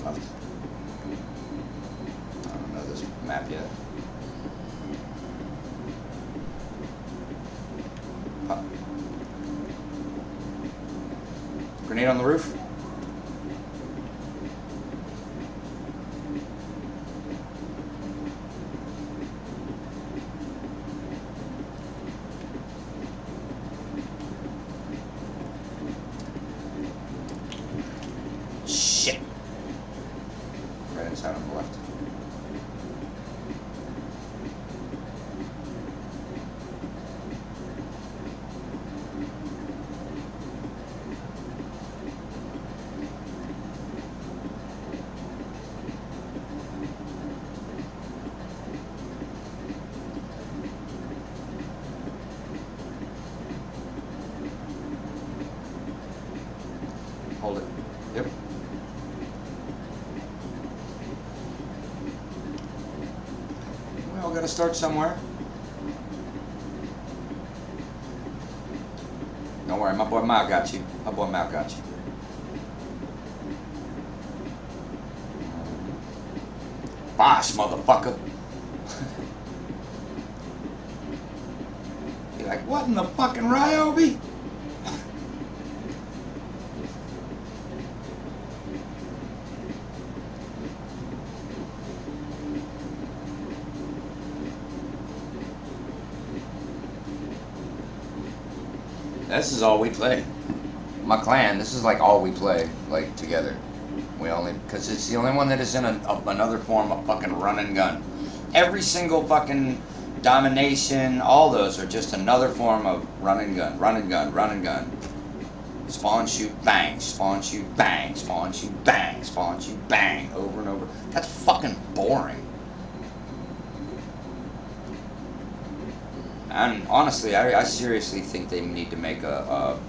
I don't know this map yet. Pop. Grenade on the roof. Hold it. Yep. We all gotta start somewhere. Don't worry, my boy Mal got you. My boy Mal got you. Boss, motherfucker. You're like, what in the fucking Ryobi? This is all we play. My clan, this is like all we play, like together. We only, because it's the only one that is in another form of fucking run and gun. Every single fucking domination, all those are just another form of run and gun, run and gun, run and gun. Spawn, shoot, bang, spawn, shoot, bang, spawn, shoot, bang, spawn, shoot, bang, over and over. That's fucking boring. And honestly, I seriously think they need to make a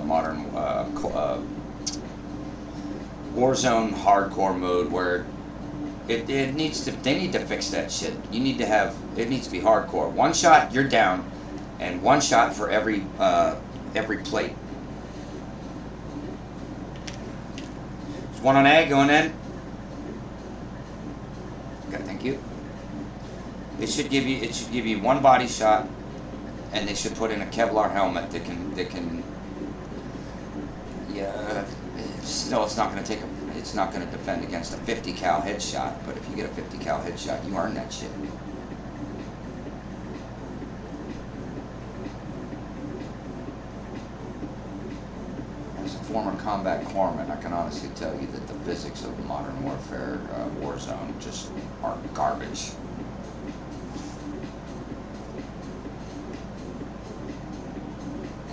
modern Warzone hardcore mode where it needs to. They need to fix that shit. You need to have. It needs to be hardcore. One shot, you're down, and one shot for every plate. There's one on A going in. Okay, thank you. It should give you one body shot, and they should put in a Kevlar helmet that can. Yeah, it's not going to it's not going to defend against a 50 cal headshot. But if you get a 50 cal headshot, you earn that shit. As a former combat corpsman, I can honestly tell you that the physics of modern warfare, Warzone, just are garbage.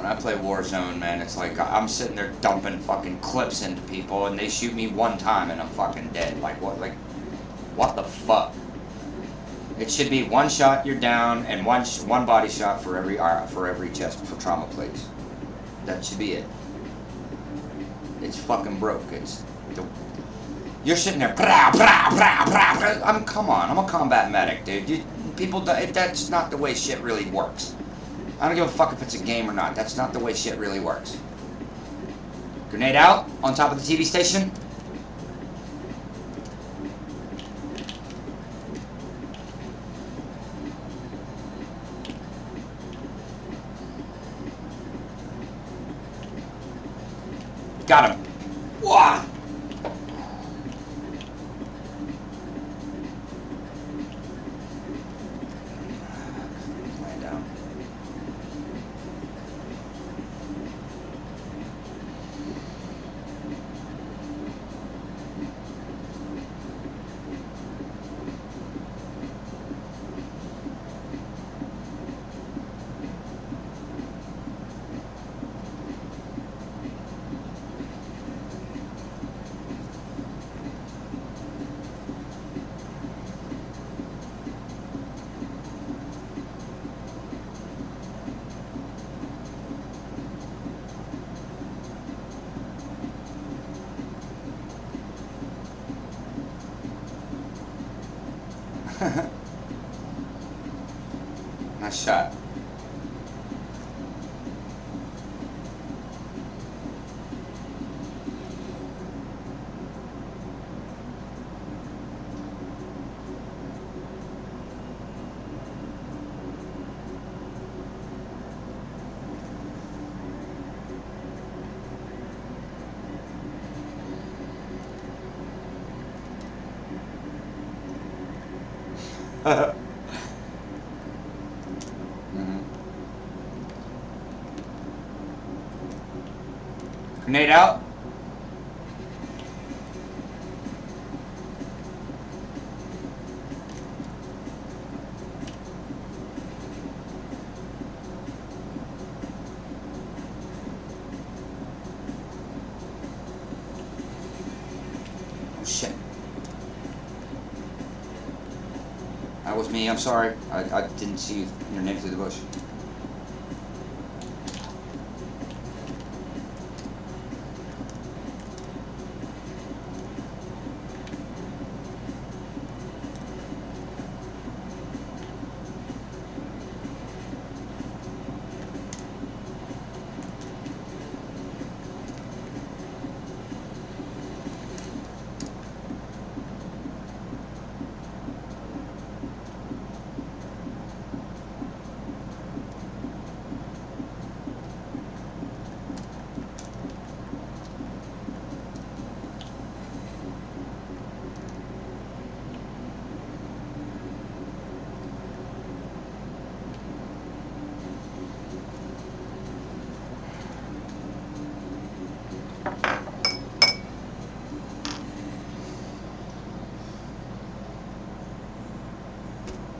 I play Warzone, man, it's like I'm sitting there dumping fucking clips into people, and they shoot me one time, and I'm fucking dead. Like what the fuck? It should be one shot, you're down, and one body shot for every chest for trauma plates. That should be it. It's fucking broke. You're sitting there. Come on. I'm a combat medic, dude. That's not the way shit really works. I don't give a fuck if it's a game or not. That's not the way shit really works. Grenade out on top of the TV station. Got him. Wah! Laying down. Nice shot. Grenade out. Oh shit. That was me, I'm sorry. I didn't see your name through the bush.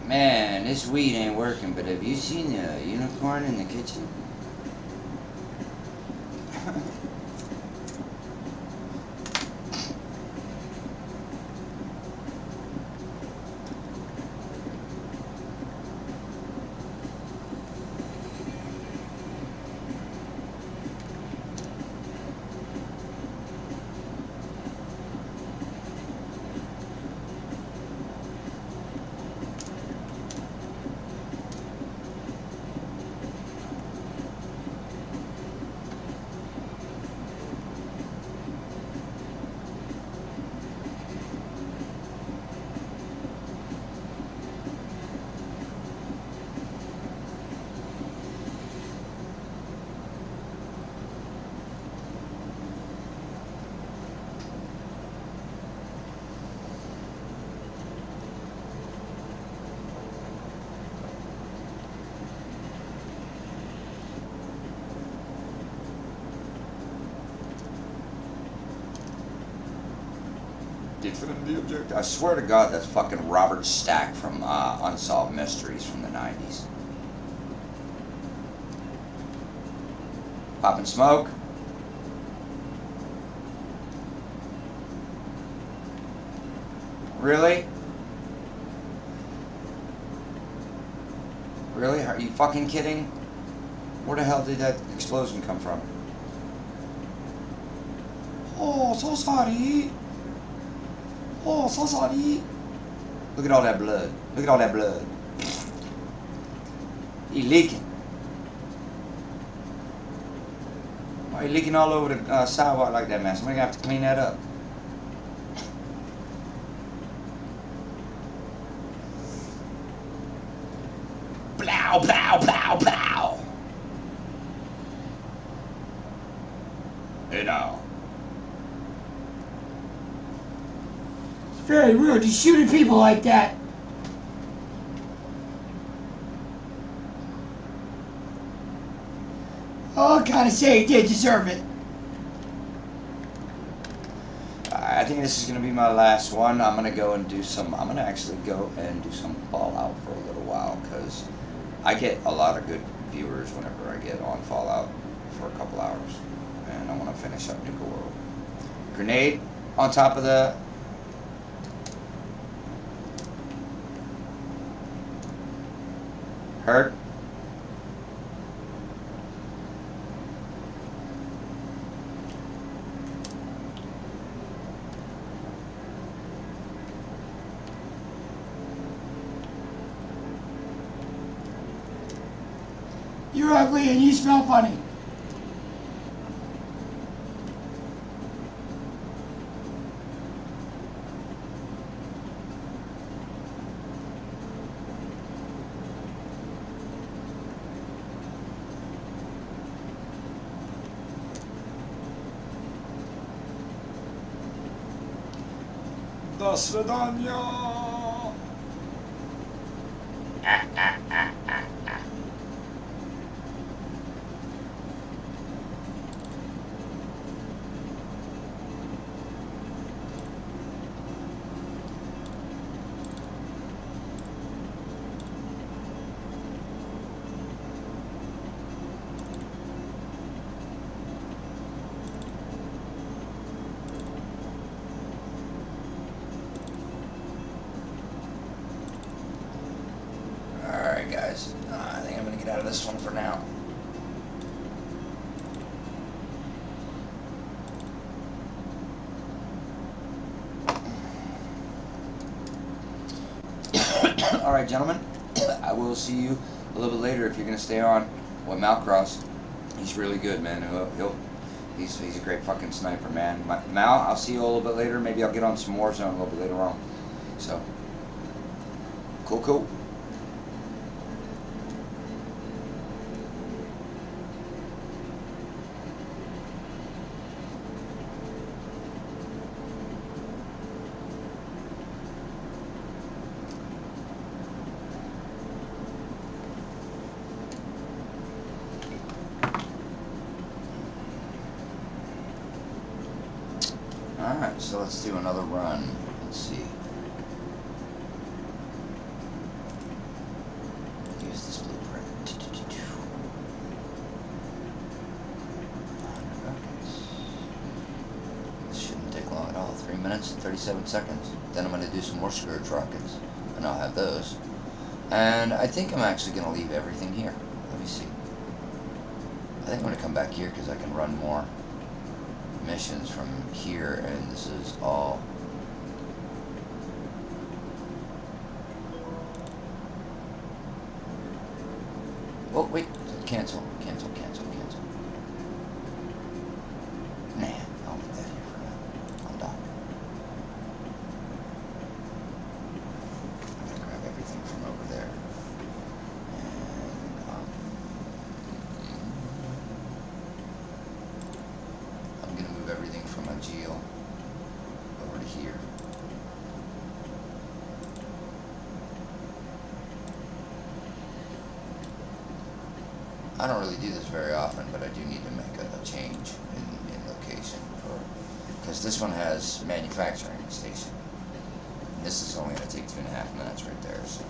Man, this weed ain't working, but have you seen the unicorn in the kitchen? Defend the objective. I swear to God, that's fucking Robert Stack from Unsolved Mysteries from the 90s. Popping smoke. Really? Really? Are you fucking kidding? Where the hell did that explosion come from? Oh, so sorry. Oh, so sorry. Look at all that blood. Look at all that blood. He leaking. Why are you leaking all over the sidewalk like that, man? Somebody gonna have to clean that up. Blow, blow, blow, blow. You know. It's very rude. He's shooting people like that. Oh, I gotta say, he did deserve it. I think this is gonna be my last one. I'm gonna go and do some. I'm gonna actually go and do some Fallout for a little while because I get a lot of good viewers whenever I get on Fallout for a couple hours, and I want to finish up Nuka World. Grenade on top of the. Hurt. You're ugly and you smell funny. До свидания. Guys, I think I'm gonna get out of this one for now. All right, gentlemen, I will see you a little bit later if you're gonna stay on with Malcross. He's really good, man. He's a great fucking sniper, man. Mal, I'll see you a little bit later. Maybe I'll get on some Warzone a little bit later on. So, cool. Alright, so let's do another run. Let's see. Use this blueprint. This shouldn't take long at all. 3 minutes and 37 seconds. Then I'm going to do some more Scourge rockets. And I'll have those. And I think I'm actually going to leave everything here. Let me see. I think I'm going to come back here because I can run more missions from here, and this is all oh wait, cancel. Nah, I'll leave that here for now. I'm done. I'm gonna grab everything from over there. I'm gonna move everything from my Geo over to here. I don't really do this very often, but I do need to make a change in location because this one has manufacturing station. And this is only going to take 2.5 minutes right there. So.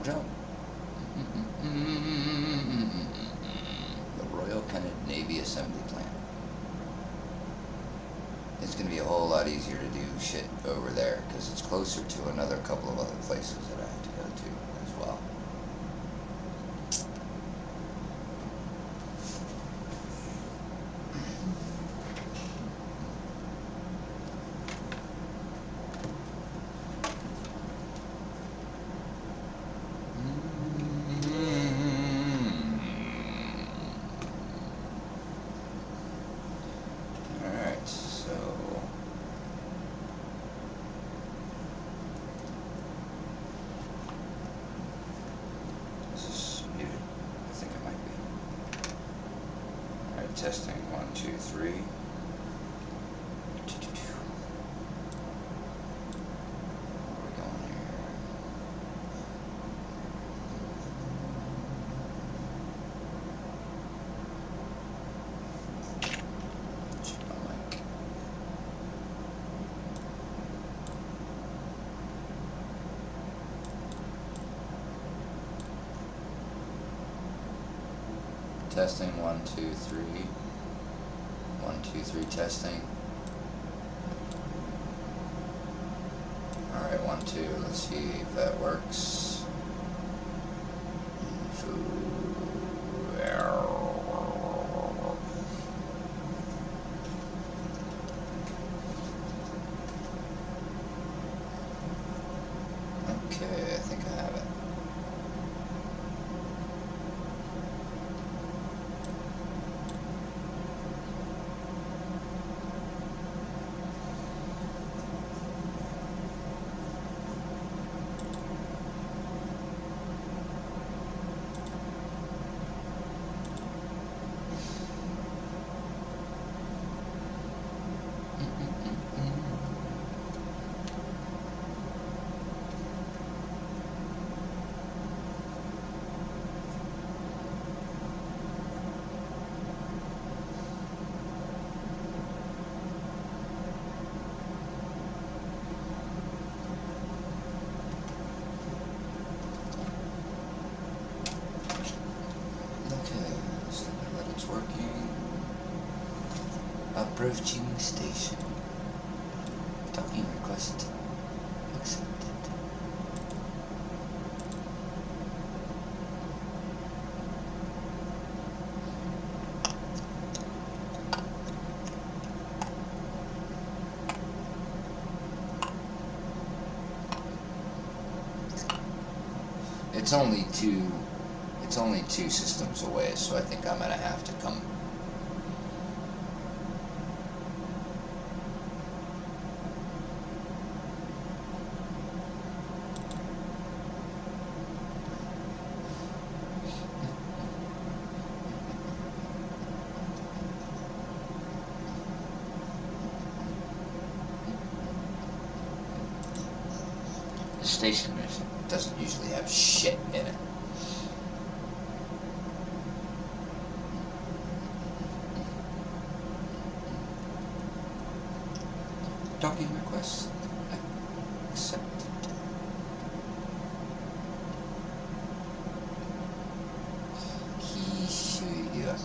jump. The Royal Canadian Navy Assembly Plant. It's going to be a whole lot easier to do shit over there because it's closer to another couple of other places that I have to go to as well. Testing 1, 2, 3. Where are we going here? Check my mic. Testing 1, 2, 3. 1, 2, 3 testing. Alright, 1, 2, let's see if that works. Okay, I think I have it. Approaching station. Docking request accepted. It's only two systems away, so I think I'm gonna have to come. The station doesn't usually have shit in it. Docking request accepted. Killishandra.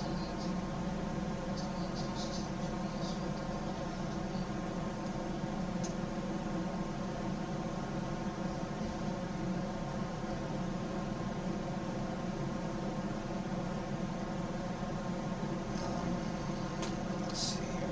Let's see here.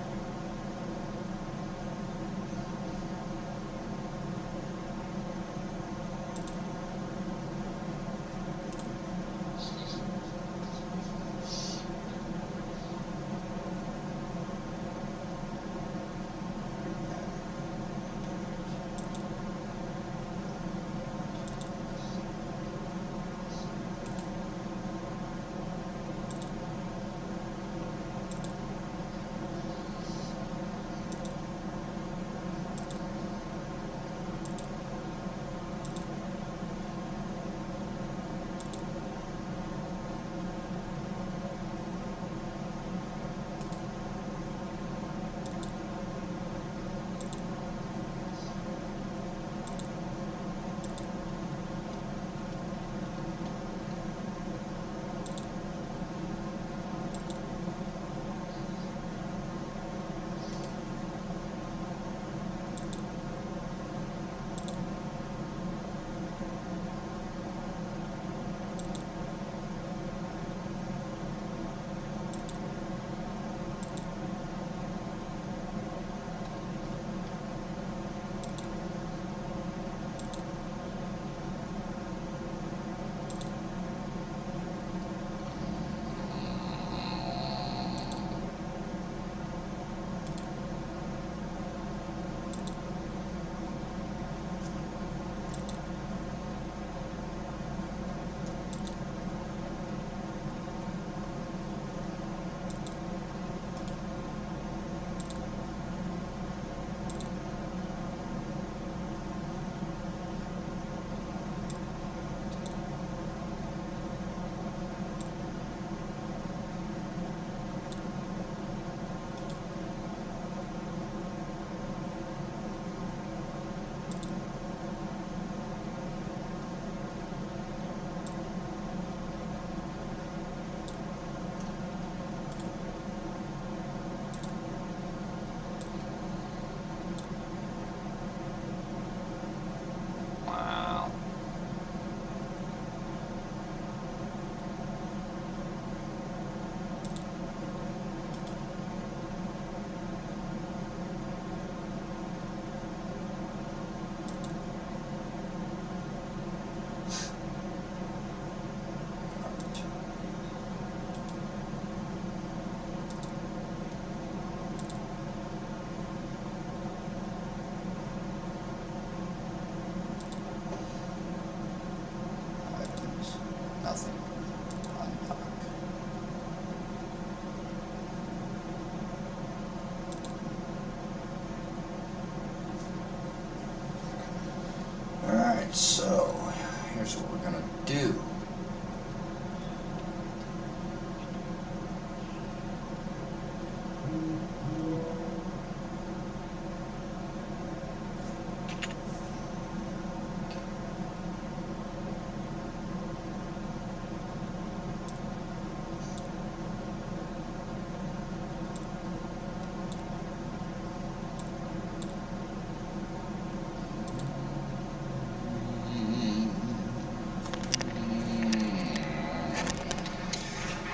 here's what we're gonna do.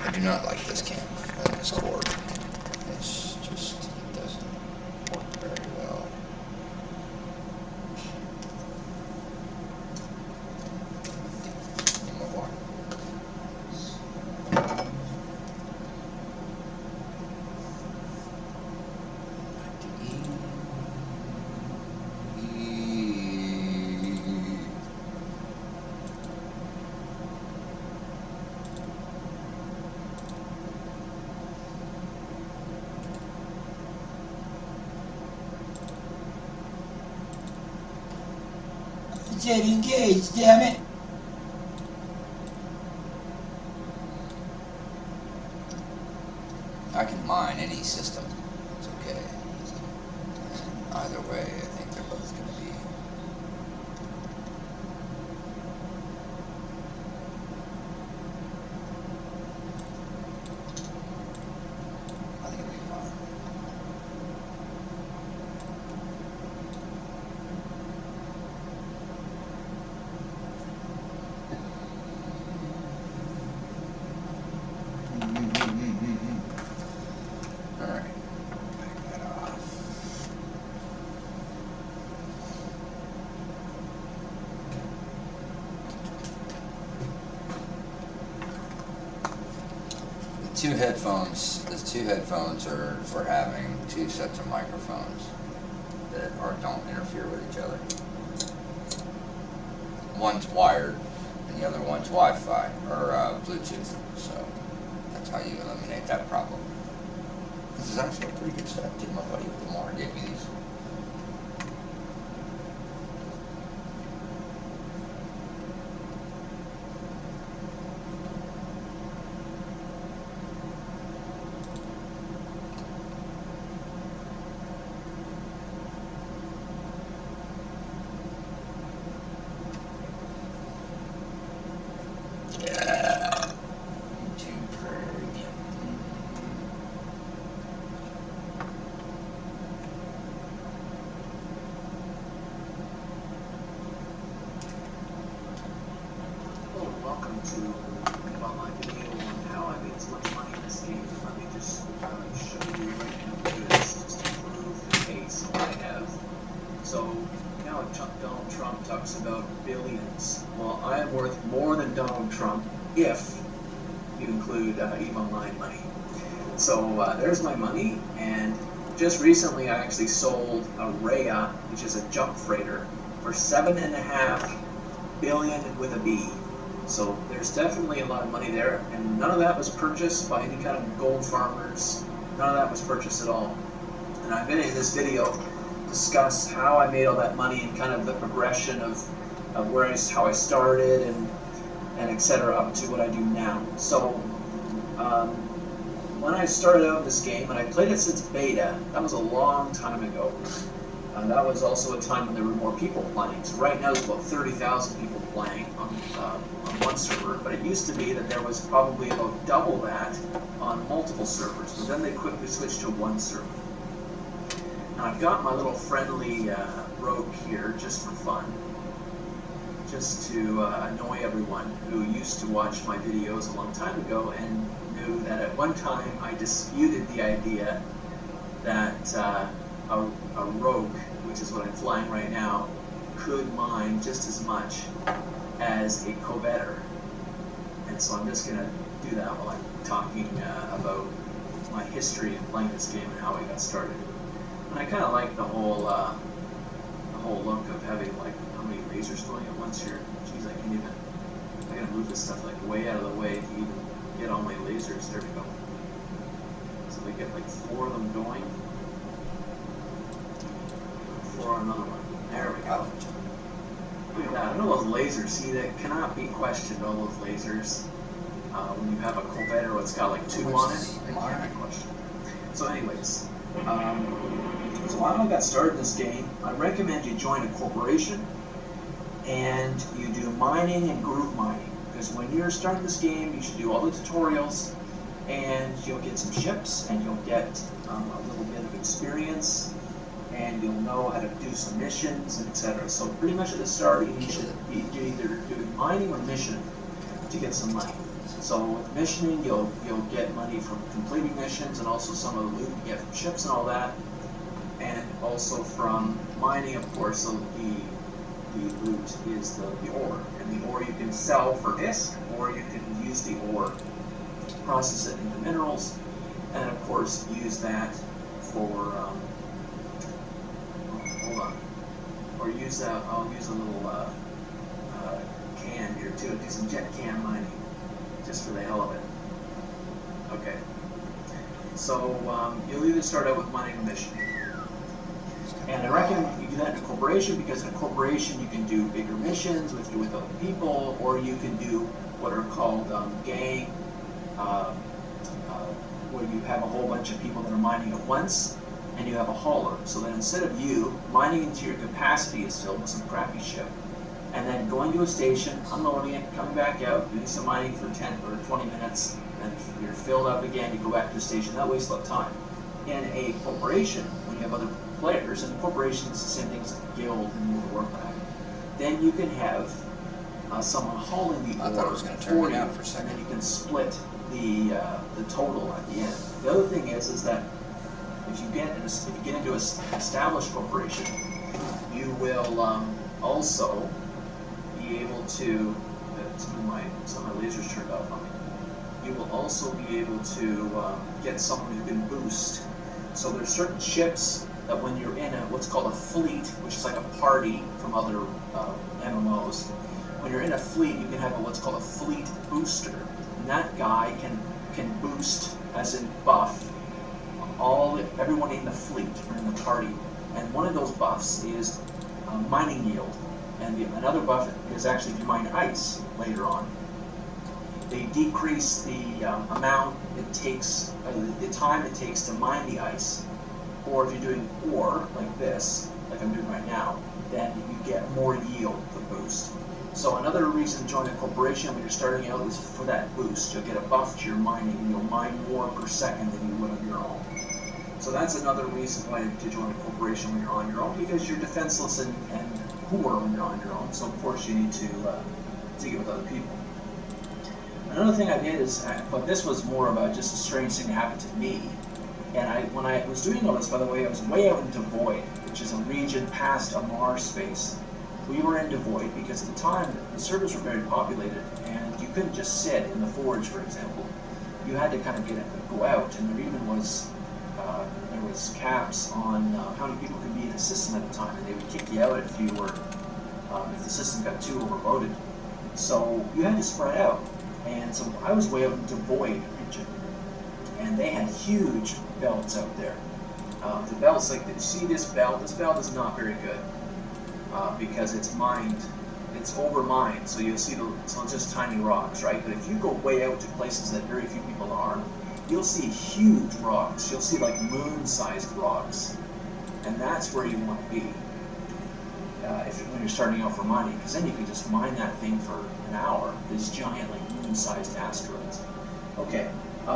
I do not like this cam and this cord. It's just, it doesn't work very well. Need more water. Get engaged, damn it! I can mine any system. It's okay. And either way, I think they're both going to be. I think it'll be fine. Alright, back that off. The two headphones are for having two sets of microphones that don't interfere with each other. One's wired and the other one's Wi-Fi or Bluetooth, so that's how you eliminate that problem. This is actually a pretty good set. Did my buddy Lamar gave me these. Yeah. YouTube Premium. Hello, welcome to my video on how I made so much money in this game. Let me just show you right now this just to prove the case I have. So now Donald Trump talks about billions. Well, I am worth more than Donald Trump if you include EVE Online money. So there's my money, and just recently I actually sold a Rhea, which is a jump freighter, for $7.5 billion with a B. So there's definitely a lot of money there, and none of that was purchased by any kind of gold farmers. None of that was purchased at all. And I've been in this video discuss how I made all that money and kind of the progression of how I started and etc. up to what I do now. So when I started out this game, and I played it since beta, that was a long time ago. That was also a time when there were more people playing. So right now there's about 30,000 people playing on one server, but it used to be that there was probably about double that on multiple servers. But then they quickly switched to one server. Now I've got my little friendly rogue here just for fun, just to annoy everyone who used to watch my videos a long time ago and knew that at one time I disputed the idea that a rogue, which is what I'm flying right now, could mine just as much as a covetter. And so I'm just going to do that while I'm talking about my history of playing this game and how I got started. And I kind of like the whole look of having like how many lasers going at once here. Jeez, I gotta move this stuff like way out of the way to even get all my lasers. There we go. So we get like 4 of them going. 4 on another one. There we go. Look at that. I know those lasers. See, that cannot be questioned, all those lasers. When you have a Corvette or it's got like 2 on it, they can't be questioned. So anyways, so how I got started in this game, I recommend you join a corporation and you do mining and group mining. Because when you're starting this game, you should do all the tutorials and you'll get some ships and you'll get a little bit of experience and you'll know how to do some missions, etc. So pretty much at the start, you should be either doing mining or missioning to get some money. So with missioning, you'll get money from completing missions and also some of the loot you get from ships and all that. And also from mining, of course, so the loot is the ore. And the ore you can sell for disc, or you can use the ore, process it into minerals, and of course use that for, hold on, or use that, I'll use a little can here too, do some jet can mining, just for the hell of it. Okay. So you'll either start out with mining or missioning. And I recommend you do that in a corporation because in a corporation you can do bigger missions with other people, or you can do what are called gang, where you have a whole bunch of people that are mining at once, and you have a hauler. So then instead of you mining into your capacity is filled with some crappy ship, and then going to a station, unloading it, coming back out, doing some mining for 10 or 20 minutes, and if you're filled up again, you go back to the station. That wastes a lot of time. In a corporation, when you have other players, and corporations, the same thing as a guild and you work back, then you can have someone hauling the I thought it ore was going to turn for me you, down for a second. and then you can split the total at the end. The other thing is that if you get into an established corporation, you will also be able to. Some of my lasers turned off on me. You will also be able to get someone who can boost. So there's certain ships that when you're in what's called a fleet, which is like a party from other MMOs, when you're in a fleet, you can have what's called a fleet booster. And that guy can boost, as in buff, everyone in the fleet or in the party. And one of those buffs is mining yield. And another buff is actually if you mine ice later on. They decrease the amount it takes, the time it takes to mine the ice. Or if you're doing ore, like this, like I'm doing right now, then you get more yield to boost. So another reason to join a corporation when you're starting out is for that boost. You'll get a buff to your mining, and you'll mine more per second than you would on your own. So that's another reason why to join a corporation when you're on your own, because you're defenseless and poor when you're on your own. So of course you need to get with other people. Another thing I did is, but this was more about just a strange thing that happened to me. And when I was doing all this, by the way, I was way out into Void, which is a region past a Mars space. We were into Void because at the time the servers were very populated, and you couldn't just sit in the forge, for example. You had to kind of go out, and there even was caps on how many people could be in a system at a time, and they would kick you out if you were if the system got too overloaded. So you had to spread out, and so I was way out into Void region. And they had huge belts out there. The belts, like, you see this belt is not very good because it's mined, it's over mined, so you'll see so it's just tiny rocks, right? But if you go way out to places that very few people are, you'll see huge rocks. You'll see like moon-sized rocks, and that's where you want to be when you're starting out for mining, because then you can just mine that thing for an hour. These giant, like, moon-sized asteroids. Okay.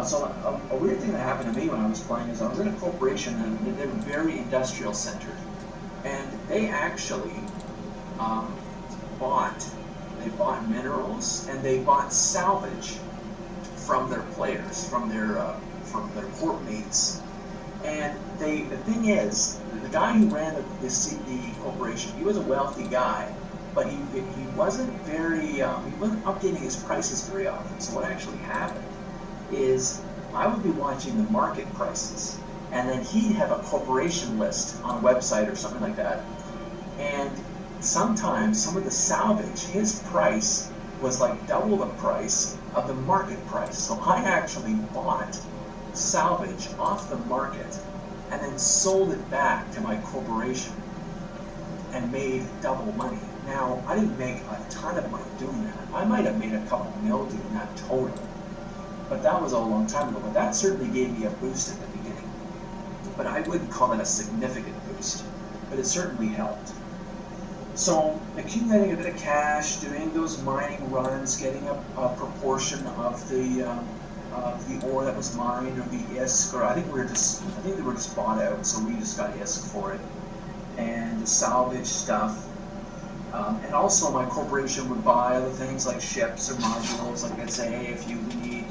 So a weird thing that happened to me when I was playing is I was in a corporation and they were very industrial centered, and they actually bought minerals and they bought salvage from their players, from their corp mates. And the thing is, the guy who ran the corporation, he was a wealthy guy, but he wasn't he wasn't updating his prices very often. So what actually happened is I would be watching the market prices, and then he'd have a corporation list on a website or something like that, and sometimes some of the salvage, his price was like double the price of the market price. So I actually bought salvage off the market and then sold it back to my corporation and made double money. Now, I didn't make a ton of money doing that. I might have made a couple mil doing that total. But that was a long time ago. But that certainly gave me a boost at the beginning. But I wouldn't call that a significant boost. But it certainly helped. So, accumulating a bit of cash, doing those mining runs, getting a proportion of the ore that was mined, or the ISK, or I think they were just bought out, so we just got ISK for it, and the salvage stuff. And also my corporation would buy other things like ships or modules. Like I'd say, hey, if you need,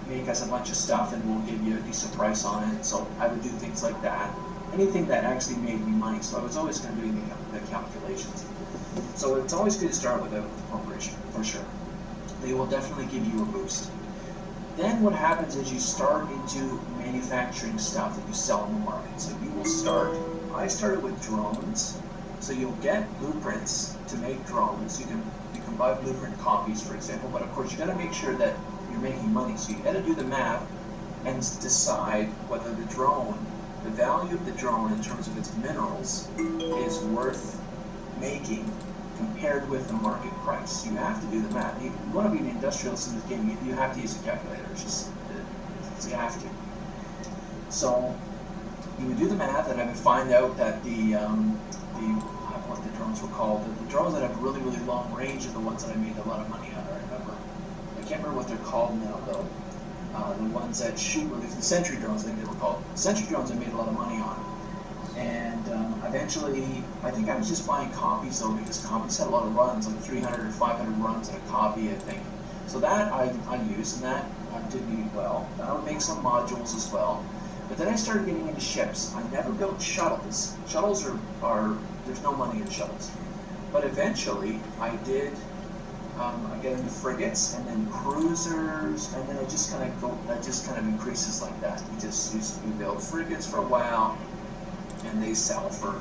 make us a bunch of stuff and we'll give you a decent price on it. So I would do things like that. Anything that actually made me money. So I was always going to do the calculations. So it's always good to start with a corporation, for sure. They will definitely give you a boost. Then what happens is you start into manufacturing stuff that you sell in the market. So you will start, I started with drones. So you'll get blueprints to make drones. You can buy blueprint copies, for example, but of course you got to make sure that you're making money. So you got to do the math and decide whether the drone, the value of the drone in terms of its minerals, is worth making compared with the market price. You have to do the math. You want to be an industrialist in this game, you have to use a calculator. It's just, you have to. So you would do the math, and I would find out that what the drones were called. The drones that have really, really long range are the ones that I made a lot of money on, I remember. I can't remember what they're called now, though. The ones that shoot, or the sentry drones, I think they were called. Sentry drones I made a lot of money on. And eventually, I think I was just buying copies, though, because copies had a lot of runs, like 300 or 500 runs in a copy, I think. So that I used, and that did me well. I would make some modules as well. But then I started getting into ships. I never built shuttles. Shuttles are there's no money in shuttles. But eventually, I did. I get into frigates, and then cruisers, and then it just kind of that just kind of increases like that. You build frigates for a while, and they sell for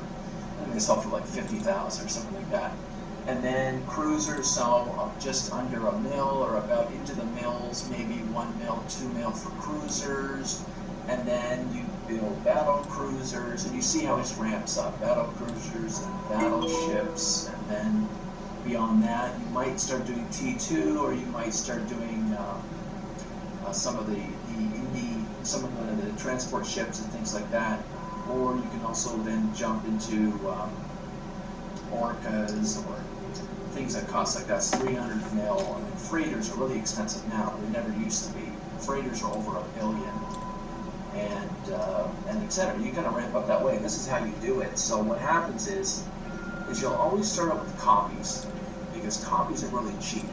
like 50,000 or something like that. And then cruisers sell just under a mil, or about into the mils, maybe 1 mil, 2 mil for cruisers. And then you build battle cruisers, and you see how it ramps up. Battle cruisers and battleships, and then beyond that, you might start doing T2, or you might start doing some of the transport ships and things like that. Or you can also then jump into orcas or things that cost like that's 300 mil. I mean, freighters are really expensive now. They never used to be. Freighters are over $1 billion. And etc. You gotta ramp up that way. This is how you do it. So what happens is you'll always start out with copies, because copies are really cheap.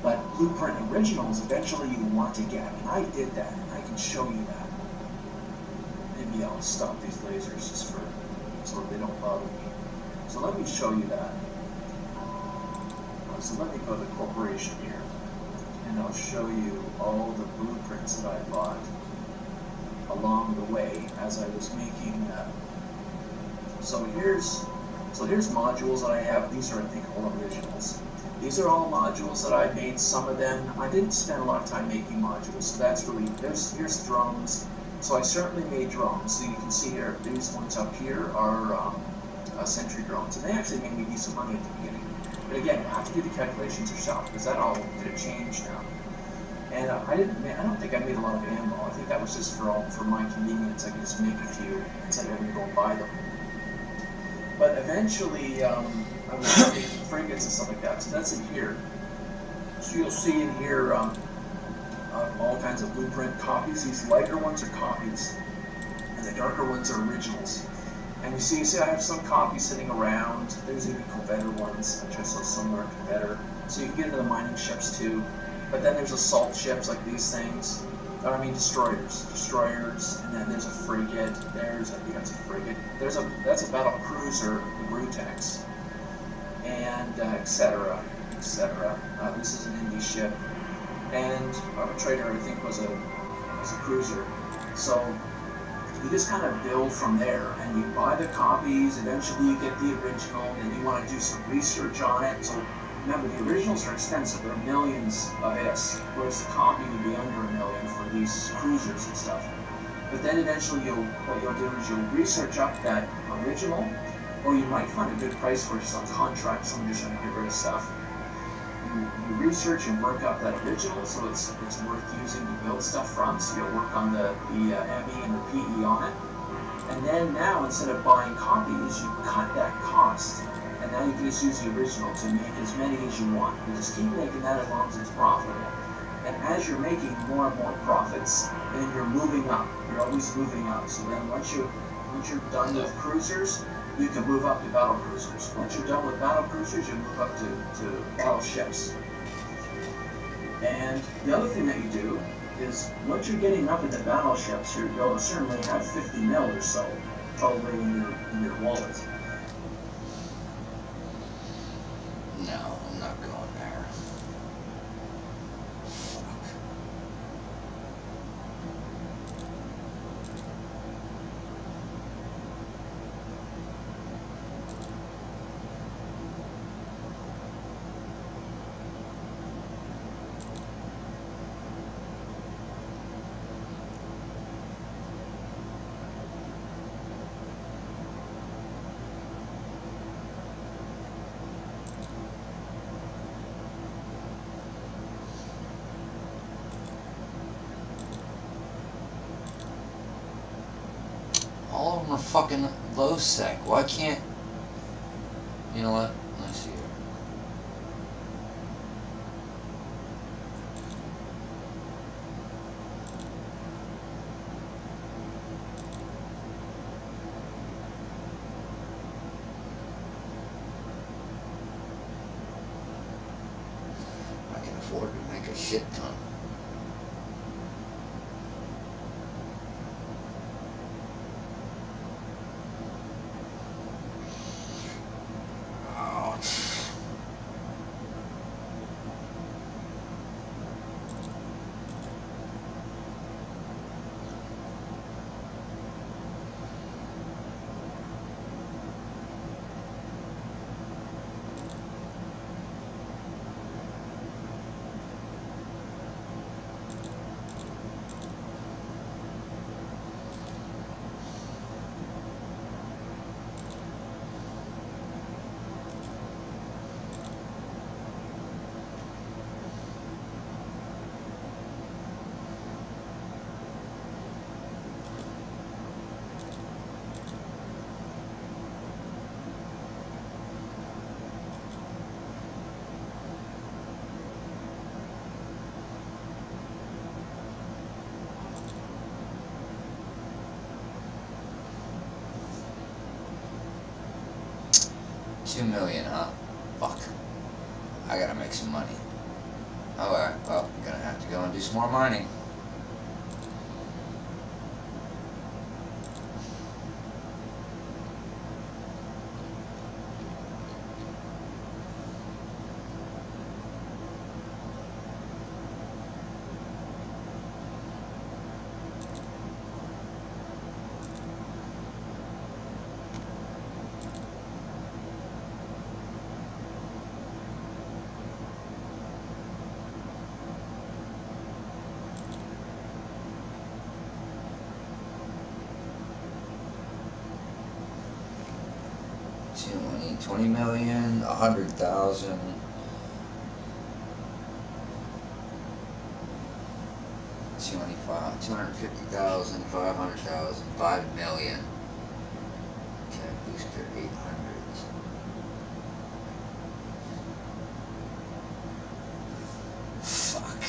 But blueprint originals, eventually you want to get. And I did that, and I can show you that. Maybe I'll stop these lasers just so they don't bother me. So let me show you that. So let me go to the corporation here, and I'll show you all the blueprints that I bought along the way as I was making. So here's modules that I have. These are, I think, all originals. These are all modules that I made. Some of them I didn't spend a lot of time making modules. So that's really here's drones. So I certainly made drones. So you can see here, these ones up here are sentry drones, and they actually made me decent money at the beginning. But again, you have to do the calculations yourself, because that all could have changed now. And I don't think I made a lot of ammo. I think that was just for my convenience. I could just make a few instead of having to go and buy them. But eventually, I was making frigates and stuff like that. So that's in here. So you'll see in here all kinds of blueprint copies. These lighter ones are copies, and the darker ones are originals. And you see I have some copies sitting around. There's even better ones, which I saw somewhere better. So you can get into the mining ships too. But then there's assault ships like these things. Destroyers, and then there's a frigate. I think that's a frigate. That's a battle cruiser, the Brutex, and etc. This is an Indie ship, and Arbitrator, I think, was a cruiser. So you just kind of build from there, and you buy the copies. Eventually, you get the original, and you want to do some research on it. So remember, the originals are expensive. They're millions of ISK, whereas the copy would be under $1 million for these cruisers and stuff. But then eventually what you'll do is you'll research up that original, or you might find a good price for just on contract, someone just trying to get rid of stuff. You research and work up that original, so it's worth using to build stuff from, so you'll work on the ME and the PE on it. And then now, instead of buying copies, you cut that cost, and now you can just use the original to make as many as you want. You just keep making that as long as it's profitable. And as you're making more and more profits, then you're moving up. You're always moving up. So then once you're done with cruisers, you can move up to battle cruisers. Once you're done with battle cruisers, you move up to battleships. And the other thing that you do is, once you're getting up into battleships, you'll certainly have 50 mil or so, probably in your wallet. No, I'm not going there. Fuck. All of them are fucking low sec. Why can't... You know what? Let's see here. I can afford to make a shit ton. $2 million, huh? Fuck. I gotta make some money. Alright, well, I'm gonna have to go and do some more mining. $20 million, 100,000. $250,000, 500,000, 5 million. Okay, booster 800. Fuck.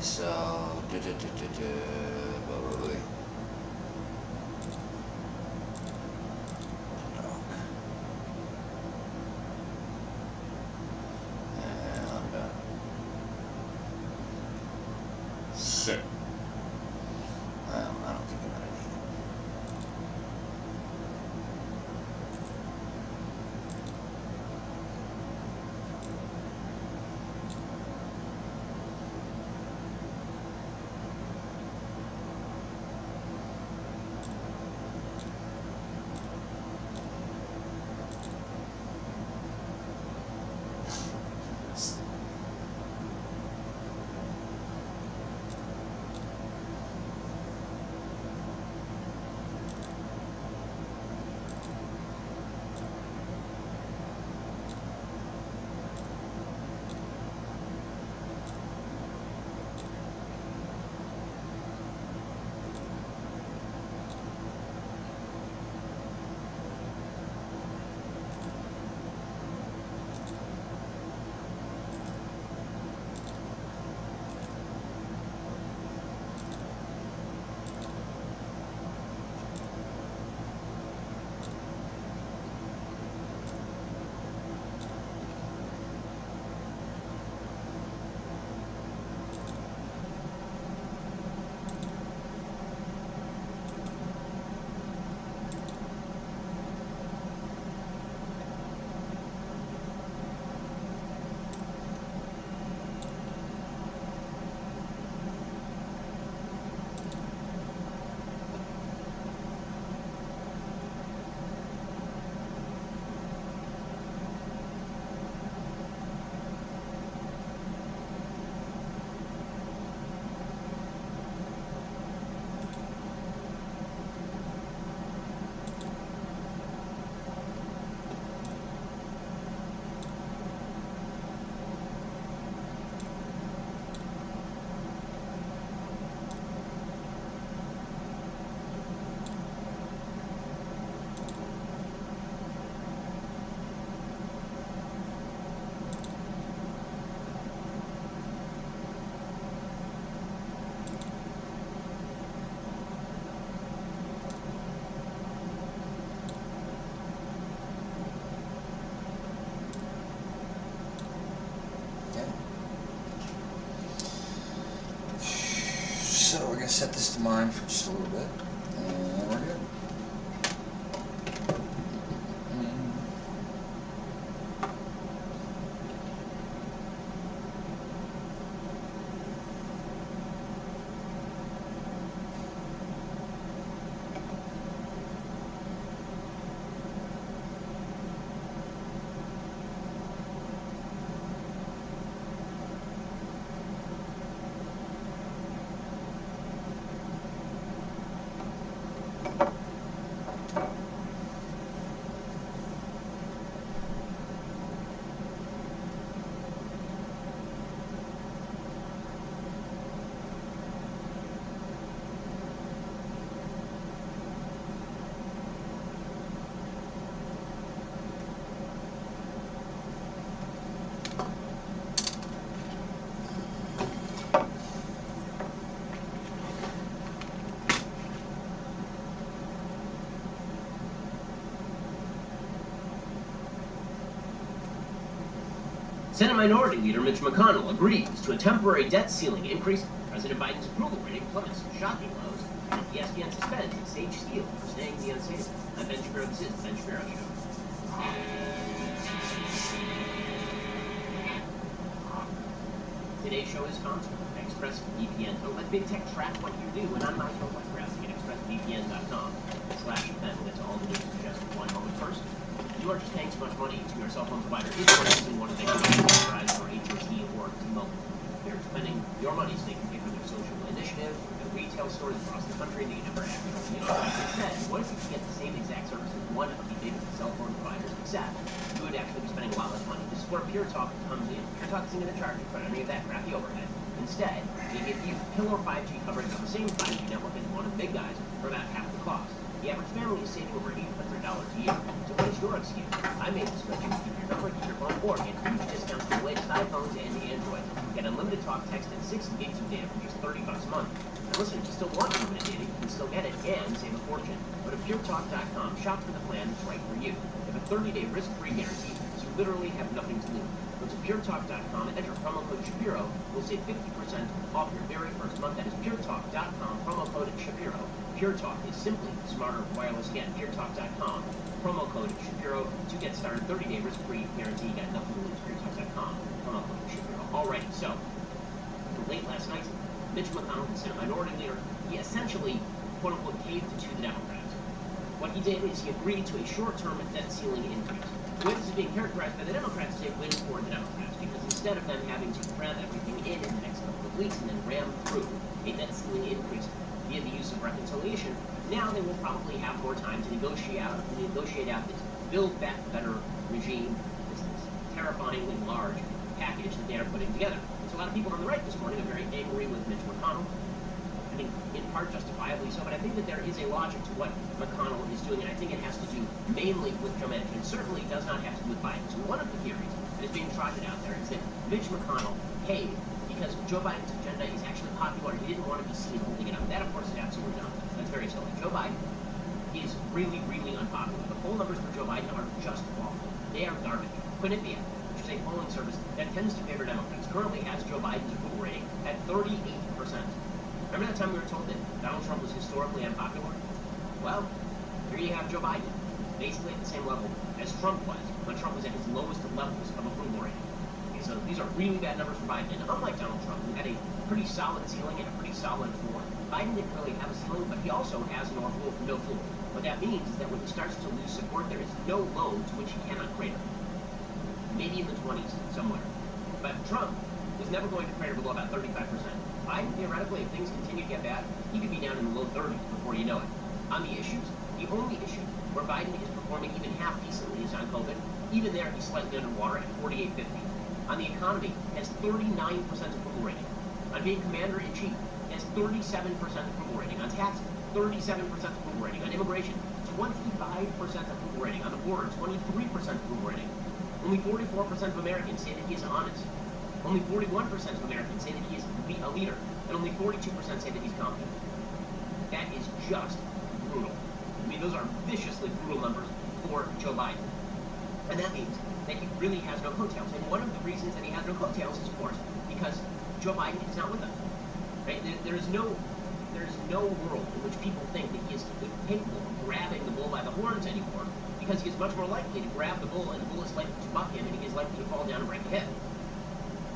so... Shit. I don't think I'm gonna need it. So we're gonna set this to mine for just a little bit, and we're good. Senate Minority Leader Mitch McConnell agrees to a temporary debt ceiling increase. President Biden's approval rating plummets to shocking lows. And ESPN suspends Sage Steele for saying the unsayable. I'm Ben Shapiro. This is the Ben Shapiro Show. Today's show is sponsored by ExpressVPN. Don't let big tech track what you do. And on my show, web browsing at expressvpn.com/Ben. We'll get to all the news in just one moment first. You are just paying too much money to your cell phone provider if you are using one of their Verizon or AT&T or T-Mobile. They're spending your money so they can pay for their social initiative, their retail stores across the country, and you never actually utilize it. Instead, what if you could get the same exact service as one of the big cell phone providers, except you would actually be spending a lot less money. This is where Pure Talk comes in. Pure Talk isn't going to charge you for any of that crappy overhead. Instead, they give you killer 5G coverage on the same 5G network as one of the big guys for about half the cost. The average family is saving over $800 a year. So what is your excuse? I made the switch. Keep your number, keep your phone, or get huge discounts for the latest iPhones and the Android. Get unlimited talk, text, and 60 gigs of data for just $30 a month. And listen, if you still want unlimited data, you can still get it and save a fortune. Go to puretalk.com, shop for the plan that's right for you. They have a 30-day risk-free guarantee, so you literally have nothing to lose. Go to puretalk.com and enter promo code Shapiro. You'll save 50% off your very first month. That is puretalk.com, promo code Shapiro. Pure Talk is simply smarter wireless. Again, puretalk.com, promo code Shapiro to get started. 30-day risk-free guarantee. You got nothing to lose. Puretalk.com, promo code Shapiro. Alrighty, so late last night, Mitch McConnell, the Senate Minority Leader, he essentially, quote-unquote, caved to the Democrats. What he did is he agreed to a short-term debt ceiling increase. The way this is being characterized by the Democrats is a win for the Democrats, because instead of them having to cram everything in the next couple of weeks and then ram through a debt ceiling increase via the use of reconciliation, now they will probably have more time to negotiate out this Build Back Better regime, this terrifyingly large package that they are putting together. So a lot of people on the right this morning are very angry with Mitch McConnell. I think in part justifiably so, but I think that there is a logic to what McConnell is doing, and I think it has to do mainly with Joe Manchin, and certainly does not have to do with Biden. So one of the theories that is being trotted out there is that Mitch McConnell paid because Joe Biden's agenda is actually popular, and he didn't want to be seen holding it up. That, of course, is absolutely not. That's very silly. Joe Biden is really, really unpopular. The poll numbers for Joe Biden are just awful. They are garbage. Quinnipiac, which is a polling service that tends to favor Democrats, currently has Joe Biden's approval rating at 38%. Remember that time we were told that Donald Trump was historically unpopular? Well, here you have Joe Biden, basically at the same level as Trump was, when Trump was at his lowest levels of approval rating. Okay, so these are really bad numbers for Biden. And unlike Donald Trump, who had a pretty solid ceiling and a pretty solid floor, Biden didn't really have a ceiling, but he also has no floor. What that means is that when he starts to lose support, there is no low to which he cannot crater. Maybe in the 20s, somewhere. But Trump was never going to crater below about 35%. Biden, theoretically, if things continue to get bad, he could be down in the low 30s before you know it. On the issues, the only issue where Biden is performing even half decently is on COVID. Even there, he's slightly underwater at 48.50. On the economy, he has 39% approval rating. On being commander-in-chief, he has 37% approval rating. On taxes, 37% approval rating. On immigration, 25% approval rating. On the border, 23% approval rating. Only 44% of Americans say that he is honest. Only 41% of Americans say that he is a leader, and only 42% say that he's competent. That is just brutal. I mean, those are viciously brutal numbers for Joe Biden. And that means that he really has no coattails. And one of the reasons that he has no coattails is, of course, because Joe Biden is not with them. Right? There is no world in which people think that he is capable of grabbing the bull by the horns anymore, because he is much more likely to grab the bull, and the bull is likely to buck him, and he is likely to fall down and break a hip.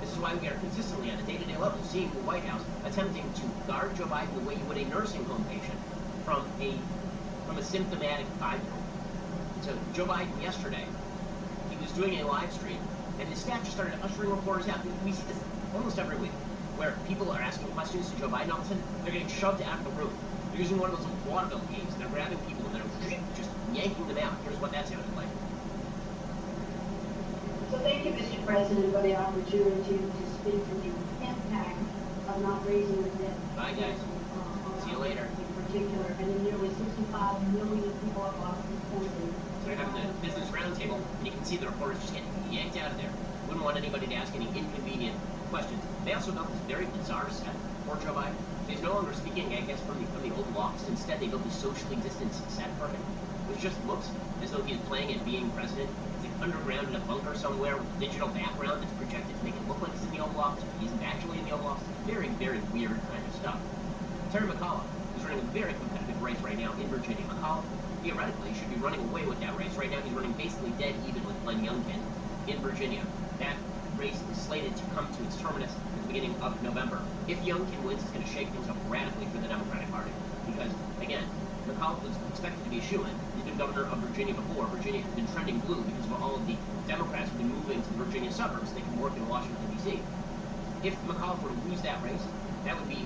This is why we are consistently, on a day-to-day level, seeing the White House attempting to guard Joe Biden the way you would a nursing home patient from a symptomatic 5-year-old. So Joe Biden yesterday, he was doing a live stream, and his staff just started ushering reporters out. We see this almost every week, where people are asking questions to Joe Biden, all of a sudden they're getting shoved out of the room. They're using one of those little vaudeville games, and they're grabbing people and they're just yanking them out. Here's what that sounded like. So thank you, Mr. President, for the opportunity to speak to the impact of not raising the debt. Bye, guys. See you later. In particular, and the nearly 65 million people across this country. So they're having the business roundtable, and you can see the reporters just getting yanked out of there. Wouldn't want anybody to ask any inconvenient questions. They also built this very bizarre set for Joe Biden. He's no longer speaking, I guess, from the old lofts. Instead, they built this socially distanced set for him, which just looks as though he's playing at being president. It's like underground in a bunker somewhere with a digital background that's projected to make it look like he's in the Oval Office, but he's actually in the Oval Office. It's very, very weird kind of stuff. Terry McAuliffe is running a very competitive race right now in Virginia. McAuliffe, theoretically, should be running away with that race. Right now, he's running basically dead even with Glenn Youngkin in Virginia. That race is slated to come to its terminus at the beginning of November. If Youngkin wins, it's going to shake things up radically for the Democratic Party. Because, again, McAuliffe was expected to be a shoo-in. He's been governor of Virginia before. Virginia has been trending blue because of all of the Democrats who've been moving to the Virginia suburbs. They can work in Washington, D.C. If McAuliffe were to lose that race, that would be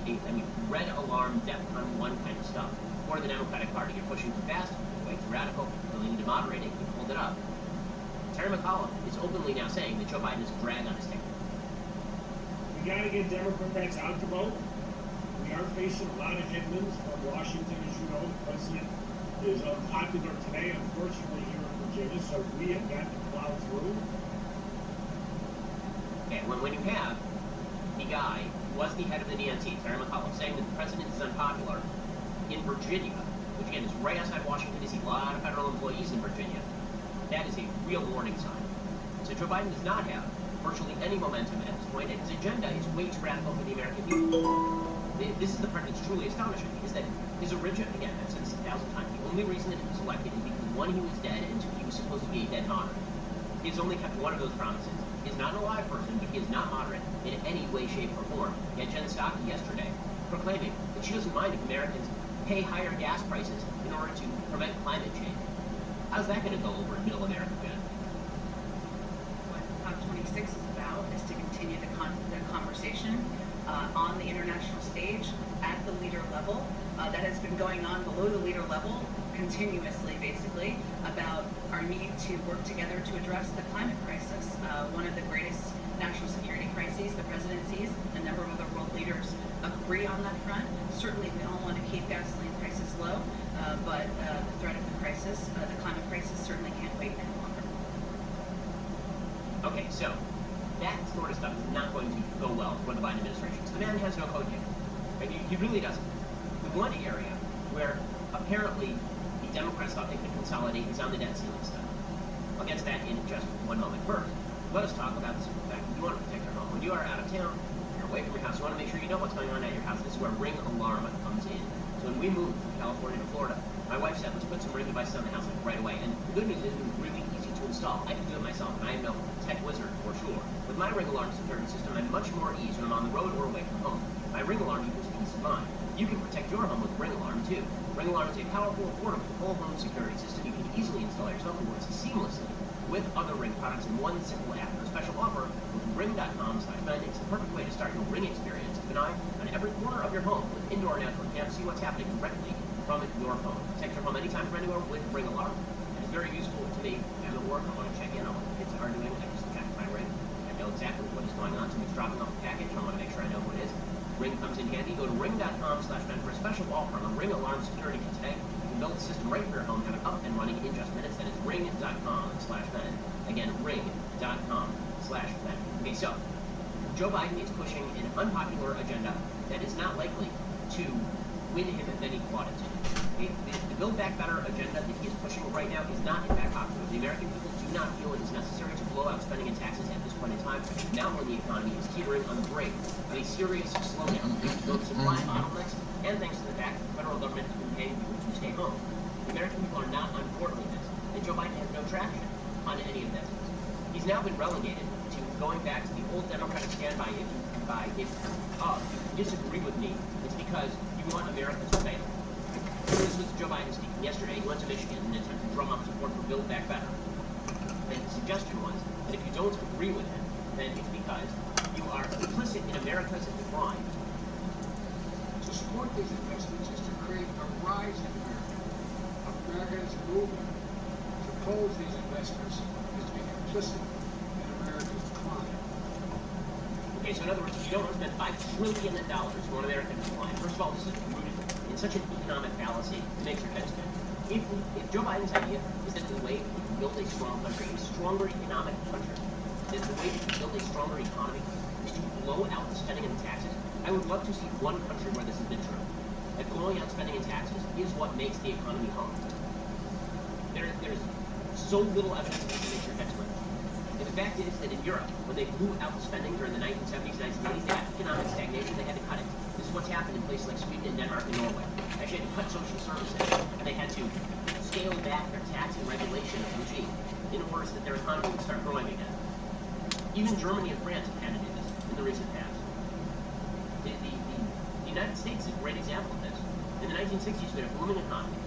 red alarm, DEFCON 1 kind of stuff for the Democratic Party. You're pushing too fast, way too radical, you're leaning to moderating, you hold it up. Terry McAuliffe is openly now saying that Joe Biden is a drag on his ticket. We got to get Democrats out to vote. We are facing a lot of headwinds from Washington, as you know. The president is unpopular today, unfortunately, here in Virginia, so we have got to plow through. Okay, when you have guy who was the head of the DNC, Terry McAuliffe, saying that the president is unpopular in Virginia, which again is right outside Washington, D.C., a lot of federal employees in Virginia, that is a real warning sign. So Joe Biden does not have virtually any momentum at this point, and his agenda is way too radical for the American people. This is the part that's truly astonishing, is that his origin, again, I've said this 1,000 times, the only reason that he was elected is because, one, he was dead, and two, he was supposed to be a dead moderate. He has only kept one of those promises. He is not an alive person, but he is not moderate in any way, shape, or form. Yet Jen Psaki yesterday proclaiming that she doesn't mind if Americans pay higher gas prices in order to prevent climate change. How's that going to go over in middle America, Jen? What COP26 is about is to continue the conversation on the international stage at the leader level that has been going on below the leader level continuously, basically, about our need to work together to address the climate crisis, one of the greatest national security crises the president sees. A number of other world leaders agree on that front. Certainly, we all want to keep gasoline prices low, but the threat of the crisis, the climate crisis, certainly can't wait any longer. Okay, so that sort of stuff is not going to go well for the Biden administration. So the man has no code yet. Right? He really doesn't. The one area where apparently the Democrats thought they could consolidate is on the debt ceiling stuff. I'll get to that in just one moment. First, let us talk about the simple fact that you want to protect your home. When you are out of town, you're away from your house, you want to make sure you know what's going on at your house. This is where Ring Alarm comes in. So when we moved from California to Florida, my wife said, let's put some Ring devices on the house right away. And the good news is it was really easy to install. I can do it myself, and I am no tech wizard for sure. With my Ring Alarm security system, I'm much more ease when I'm on the road or away from home. My Ring Alarm equals peace of mind. You can protect your home with Ring Alarm too. Ring Alarm is a powerful, affordable, whole home security system you can easily install yourself and works seamlessly with other Ring products in one simple app. For a special offer with ring.com/men, it's the perfect way to start your Ring experience. Keep an eye on every corner of your home with indoor and outdoor cams. See what's happening directly from your phone. Protect your home anytime from anywhere with Ring Alarm. It is very useful to me. I'm at work. I want to check in on what the kids are doing. I just check my Ring. I know exactly what is going on. Somebody's dropping off a package. I want to make sure I know what it is. Ring comes in handy. Go to ring.com/men for a special offer on a Ring Alarm security kit today. You can build the system right for your home, have it up and running in just minutes. That is ring.com/men. Again, ring.com/men. Okay, so Joe Biden is pushing an unpopular agenda that is not likely to win him many plaudits. The Build Back Better agenda that he is pushing right now is not in fact popular. The American people do not feel it is necessary to blow out spending and taxes at this point in time, now when the economy is teetering on the brink of a serious slowdown due to both supply bottlenecks and thanks to the fact that the federal government has been paying people to stay home. The American people are not on board with this, and Joe Biden has no traction on any of this. He's now been relegated to going back to the old Democratic standby. If you disagree with me, it's because you want America to fail. This was Joe Biden speaking yesterday. He went to Michigan in an attempt to drum up support for Build Back Better. And the suggestion was that if you don't agree with him, then it's because you are complicit in America's decline. To support these investments is to create a rise in America. America's movement to oppose these investments is to be complicit in America's decline. Okay, so in other words, if you don't spend $5 trillion, you want America to decline. First of all, this is rooted in such an economic fallacy, it makes your head spin. If Joe Biden's idea is that the way we can build a strong country, a stronger economic country, that the way we can build a stronger economy is to blow out the spending and the taxes, I would love to see one country where this has been true. That blowing out spending and taxes is what makes the economy hum. There's so little evidence that this makes your head spin. And the fact is that in Europe, when they blew out the spending during the 1970s, 1980s, they had economic stagnation, they had to cut it. This is what's happened in places like Sweden and Denmark and Norway. They actually had to cut social services, and they had to scale back their tax and regulation regime in order so that their economy would start growing again. Even Germany and France have had to do this in the recent past. The United States is a great example of this. In the 1960s, we had a booming economy.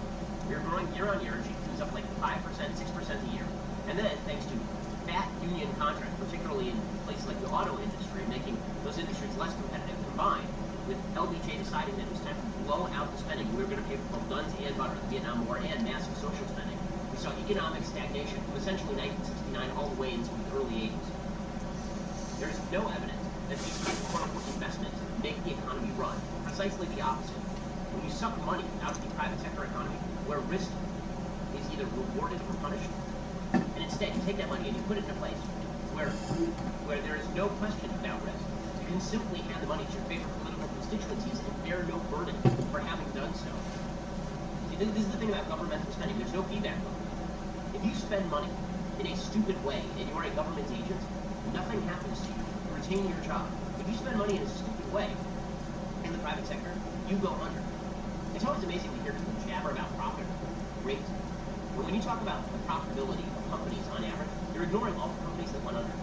We were growing year on year, GDP was up like 5%, 6% a year. And then, thanks to fat union contracts, particularly in places like the auto industry, making those industries less competitive, combined with LBJ deciding that it was time to blow out the spending. We were going to pay for both guns and butter, the Vietnam War, and massive social spending. We saw economic stagnation from essentially 1969 all the way into the early 80s. There is no evidence that these quote-unquote investments make the economy run. Precisely the opposite. When you suck money out of the private sector economy, where risk is either rewarded or punished, and instead you take that money and you put it in a place where there is no question about risk. You can simply hand the money to your favorite political constituencies and bear no burden for having done so. See, this is the thing about governmental spending. There's no feedback loop. If you spend money in a stupid way and you're a government agent, nothing happens to you. You retain your job. If you spend money in a stupid way in the private sector, you go under. It's always amazing to hear people jabber about profit rate. But when you talk about the profitability of companies on average, you're ignoring all the companies that went under.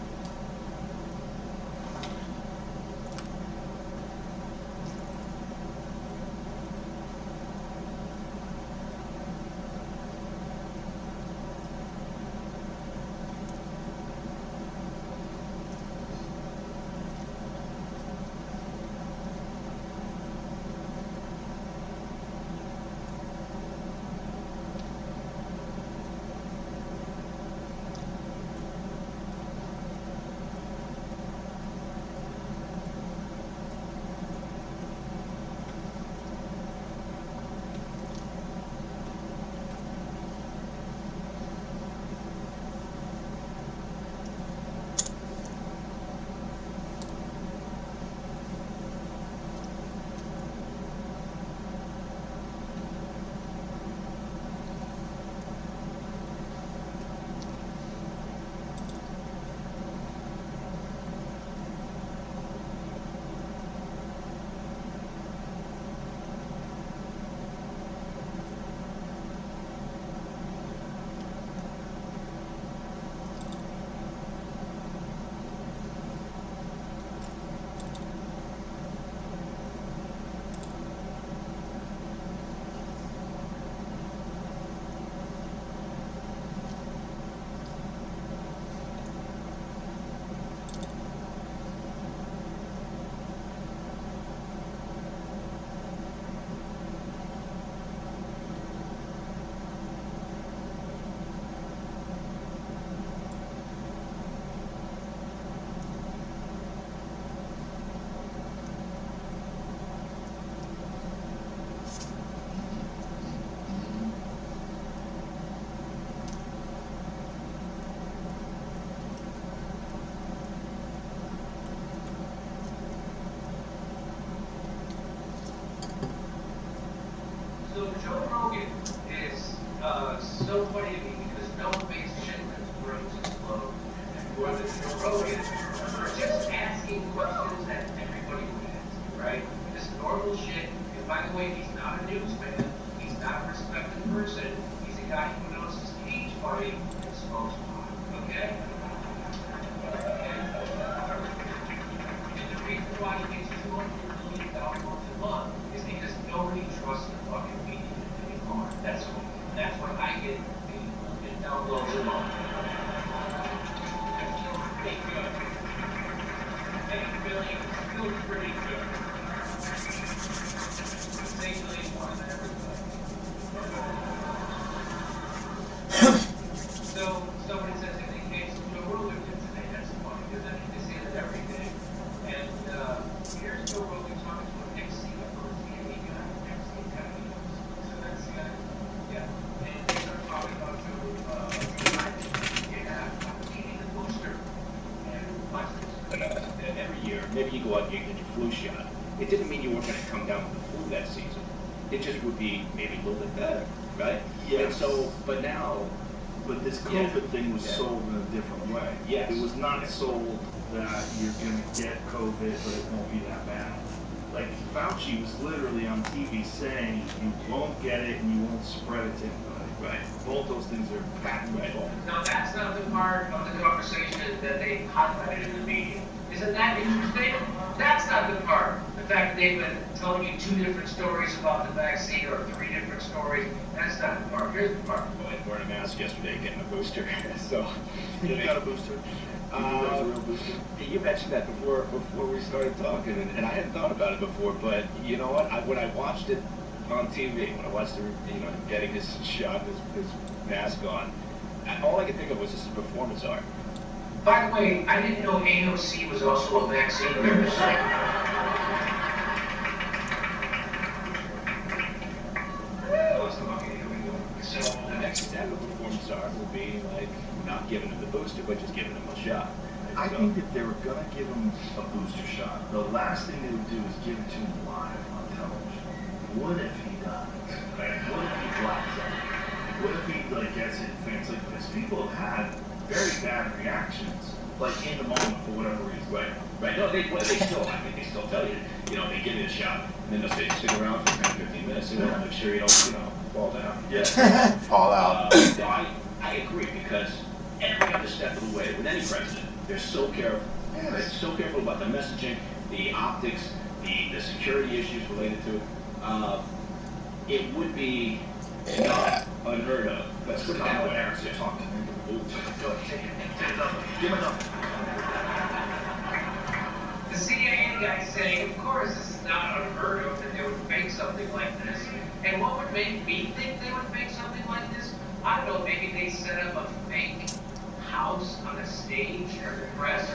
So Joe Rogan is so funny to me because no one makes shit that's gross and slow. Whether Joe Rogan are just asking questions that everybody would ask, right? Just normal shit. And by the way, he's not a newsman. He's not a respected person. He's a guy who knows his cage fighting and smokes pot. Okay? And the reason why he makes $200 million a month is because nobody trusts the fucking media anymore. That's what I get the downloads a month. Pretty good. $8 billion is still pretty good. $8 billion more than everybody. So somebody says if they came to Joe Rogan today, that's funny because I mean they say that every day. And here's Joe Rogan talking to an ex-CFO TV guy, ex-executive. So that's yeah. And they start talking about Joe Biden. Yeah, I'm eating the booster. And watch this. Every year, maybe you go out and you get your flu shot. It didn't mean you weren't going to come down with the flu that season. It just would be maybe a little bit better, right? Yes. And so, but now, But this COVID thing was sold in a different way. Yes. It was not sold that you're gonna get COVID, but it won't be that bad. Like Fauci was literally on TV saying you won't get it and you won't spread it to anybody. Right. Both those things are patently false. Now that's not the part of the conversation that they highlighted in the media. Isn't that interesting? That's not the part. The fact that they've been telling you 2 different stories about the vaccine or 3 different stories, that's not the part. Here's the part. well, I wearing a mask yesterday, getting a booster. So, You got a booster? You think that was a real booster? You mentioned that before we started talking, and I hadn't thought about it before. But you know what? When I watched it on TV, when I watched him getting his shot, his mask on, all I could think of was just his performance art. By the way, I didn't know AOC was also a vaccine nurse. So the next step of performance art will be like not giving him the booster, but just giving him a shot. I think that they were going to give him a booster shot. The last thing they would do is give it to him live on television. What if he dies? What if he blacks out? What if he gets it and things like this? People have had very bad reactions, in the moment for whatever reason. Right. No, they still, I think they still tell you, they give it a shot, and then they'll say stick around for 10, 15 minutes, and they'll make sure you don't, fall down. Yeah. Fall out. No, I agree, because every other step of the way, with any president, they're so careful. Yes. They're so careful about the messaging, the optics, the security issues related to it. It would be not unheard of. Let's put it that way. Talk to me. Go ahead, take it up. Give it up. The CIA guy saying, of course, this is not unheard of that they would fake something like this. And what would make me think they would fake something like this? I don't know, maybe they set up a fake house on a stage for the press.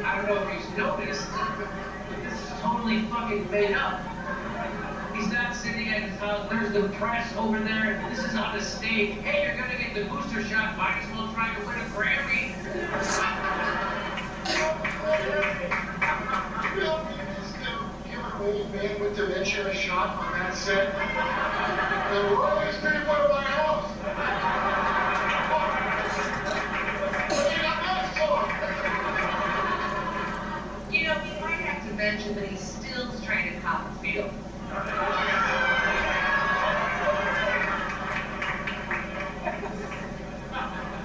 I don't know if he's noticed, but this is totally fucking made up. He's not sitting at his house, there's the press over there, this is on the stage. Hey, you're gonna get the booster shot, might as well try to win a Grammy. Old man with dementia a shot on that set. And we're always going to go to my house. What do you got next for? You know, we might have to mention that he's still trying to cop a feel.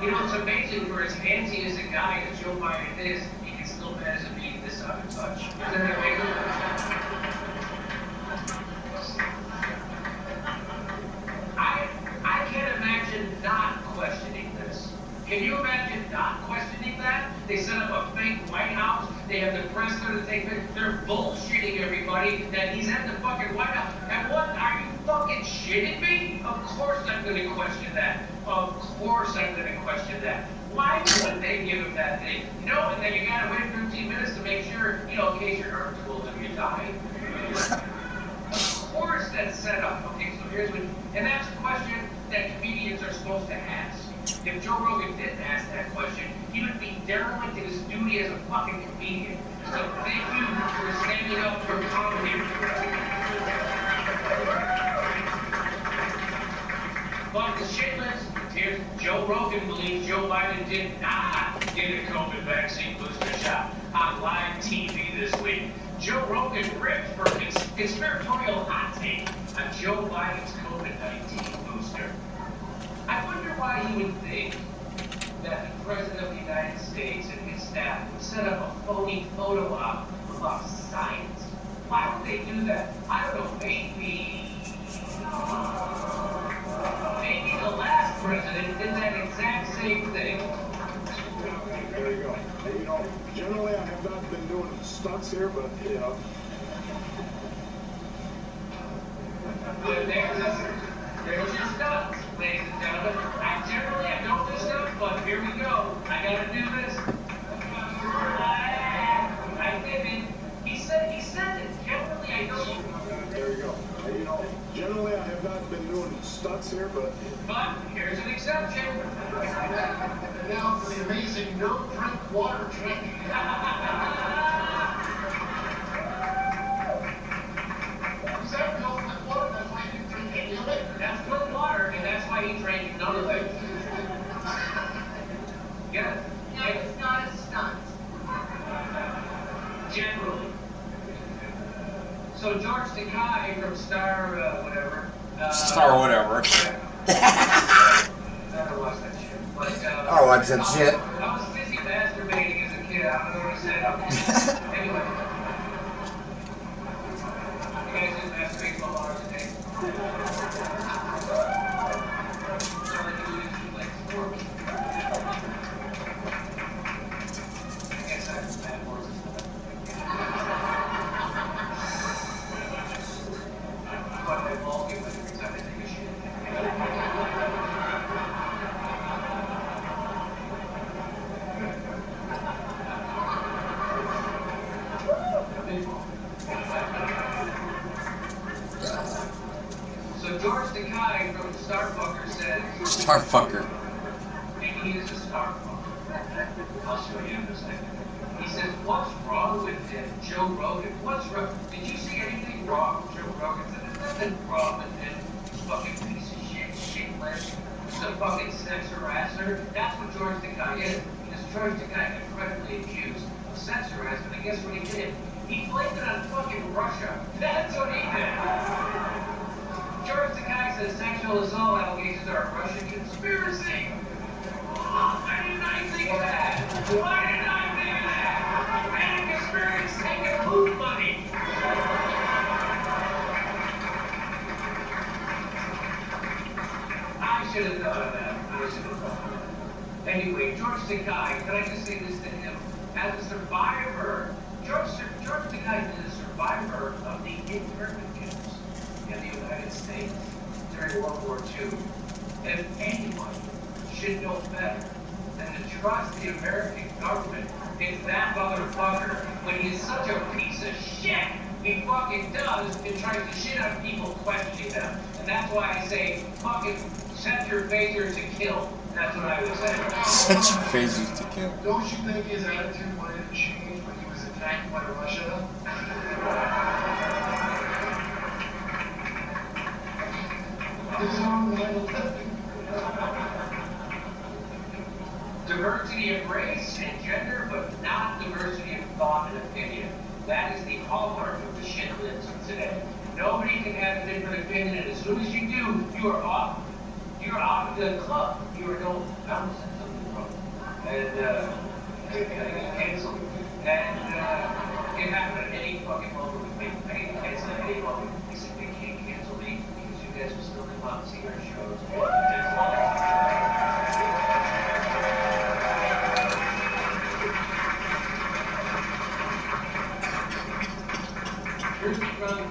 It's amazing for as handsy as a guy as Joe Biden is, he can still manage to be this out of touch. Isn't that amazing? I can't imagine not questioning this. Can you imagine not questioning that? They set up a fake White House. They have the press there to take it. They're bullshitting everybody that he's at the fucking White House. And what? Are you fucking shitting me? Of course I'm going to question that. Of course I'm going to question that. Why wouldn't they give him that thing? And then you got to wait 15 minutes to make sure, in case your arm tools and you die. Of course that's set up. Okay, so here's what, and that's a question that comedians are supposed to ask. If Joe Rogan didn't ask that question, he would be derelict in his duty as a fucking comedian. So thank you for standing up for comedy. Fuck the shitless. Here's Joe Rogan believes Joe Biden did not get a COVID vaccine booster shot on live TV this week. Joe Rogan ripped for conspiratorial hot take on Joe Biden's COVID-19 booster. I wonder why he would think that the President of the United States and his staff would set up a phony photo op about science. Why would they do that? I don't know, maybe the last president did that exact same thing. There you go. Hey, generally I have not been doing stunts here, but, There's your stunts, ladies and gentlemen. I don't do stunts, but here we go. I gotta do this. I did it. He said it. Generally, I don't. There you go. Hey, generally I have not been doing stunts here, but here's an exception. And now for the amazing no-drink water trick. Is that no drink water? That's why you drink any of it? That's good water, and that's why he drank none of it. Yeah. No, it's not a stunt. Generally. So George Takei from Star whatever. Star whatever. Never watched that shit. But, oh, watch that shit. I was busy masturbating as a kid. I don't know what I said. Anyway. You guys didn't masturbate 12 hours a day? So like you do like 4 weeks. I guess I have bad words and stuff. But my ball game every time I take a shit. So George Takei from Starfucker said... Starfucker. Maybe he is a starfucker. I'll show you in a second. He says, what's wrong with Joe Rogan? What's wrong? Did you see anything wrong with Joe Rogan? He said, there's nothing wrong with him. Fucking piece of shit, shitless. He's a fucking sex harasser. That's what George Takei is. Because George Takei got credibly accused of sex harassment. And guess what he did? He blamed it on fucking Russia. That's what he did. George Takei says sexual assault allegations are a Russian conspiracy. Why didn't I think of that? Why didn't I think of that? And a conspiracy taking food money. I should have thought of that. Anyway, George Takei, can I just say this to him? As a survivor, George Takei is a survivor of the internment camps in the United States during World War II. If anyone should know better than to trust the American government, it's that motherfucker when he's such a piece of shit. He fucking does and tries to shit on people questioning them. And that's why I say, fucking set your phaser to kill. That's what I would say. Set your phasers to kill. Don't you think his attitude might have changed when he was attacked by Russia? Diversity of race and gender, but not diversity of thought and opinion. That is the hallmark of the shitlets of today. Nobody can have a different opinion, and as soon as you do, you are off. You're out of the club. You are no bounce at something wrong. And you're gonna get canceled. And it happened at any fucking moment with me. I get canceled at any moment. They said they can't cancel me because you guys will still come out and see our shows. Here's the problem.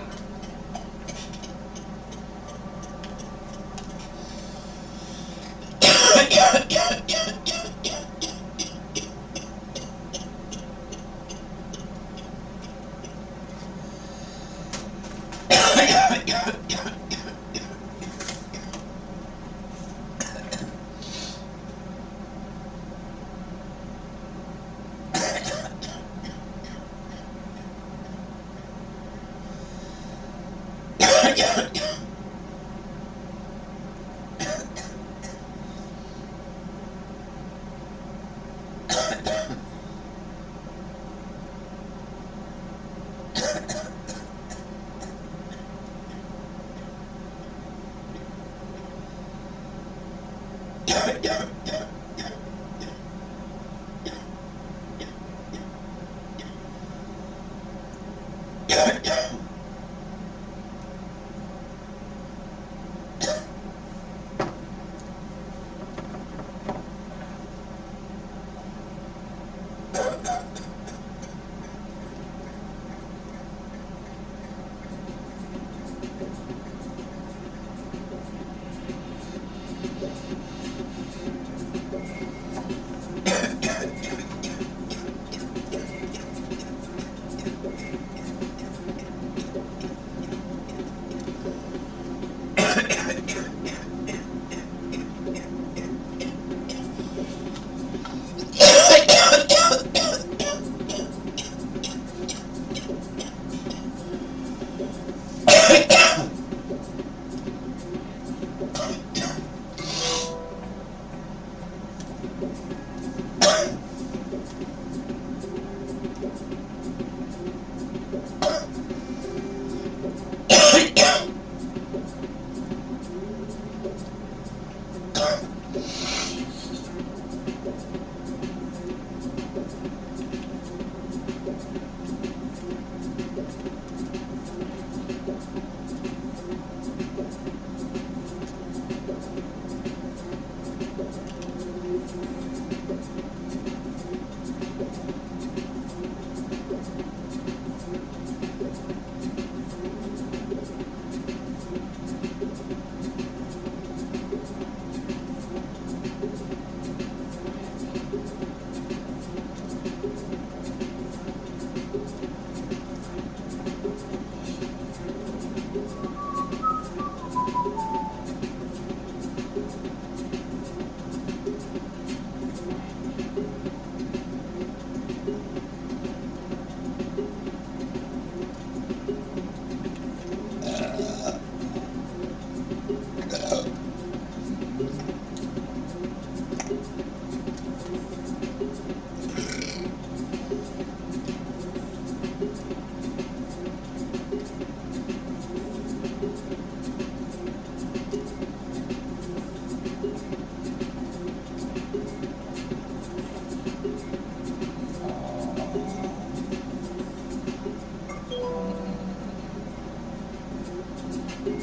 There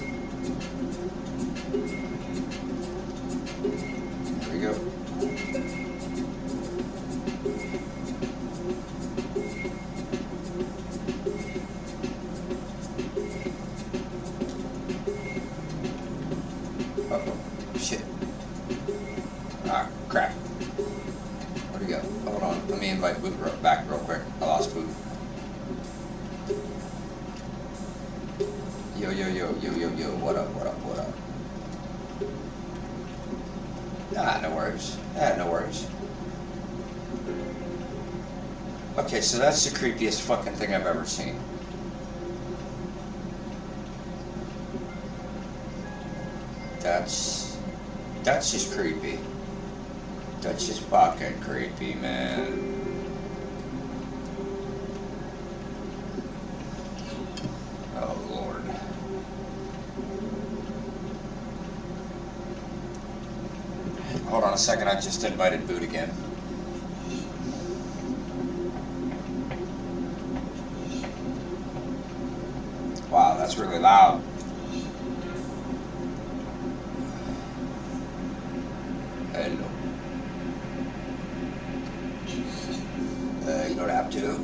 we go. Uh-oh. Shit. Ah, crap. Where'd he go? Hold on. Let me invite Boot back real quick. I lost Boot. Yo, yo, yo, yo, yo, yo. What up, what up, what up? Ah, no worries. Ah, no worries. Okay, so that's the creepiest fucking thing I've ever seen. That's just creepy. That's just fucking creepy, man. Oh, Lord. Hold on a second, I just invited Boot again. Wow, that's really loud. Hello. You don't have to.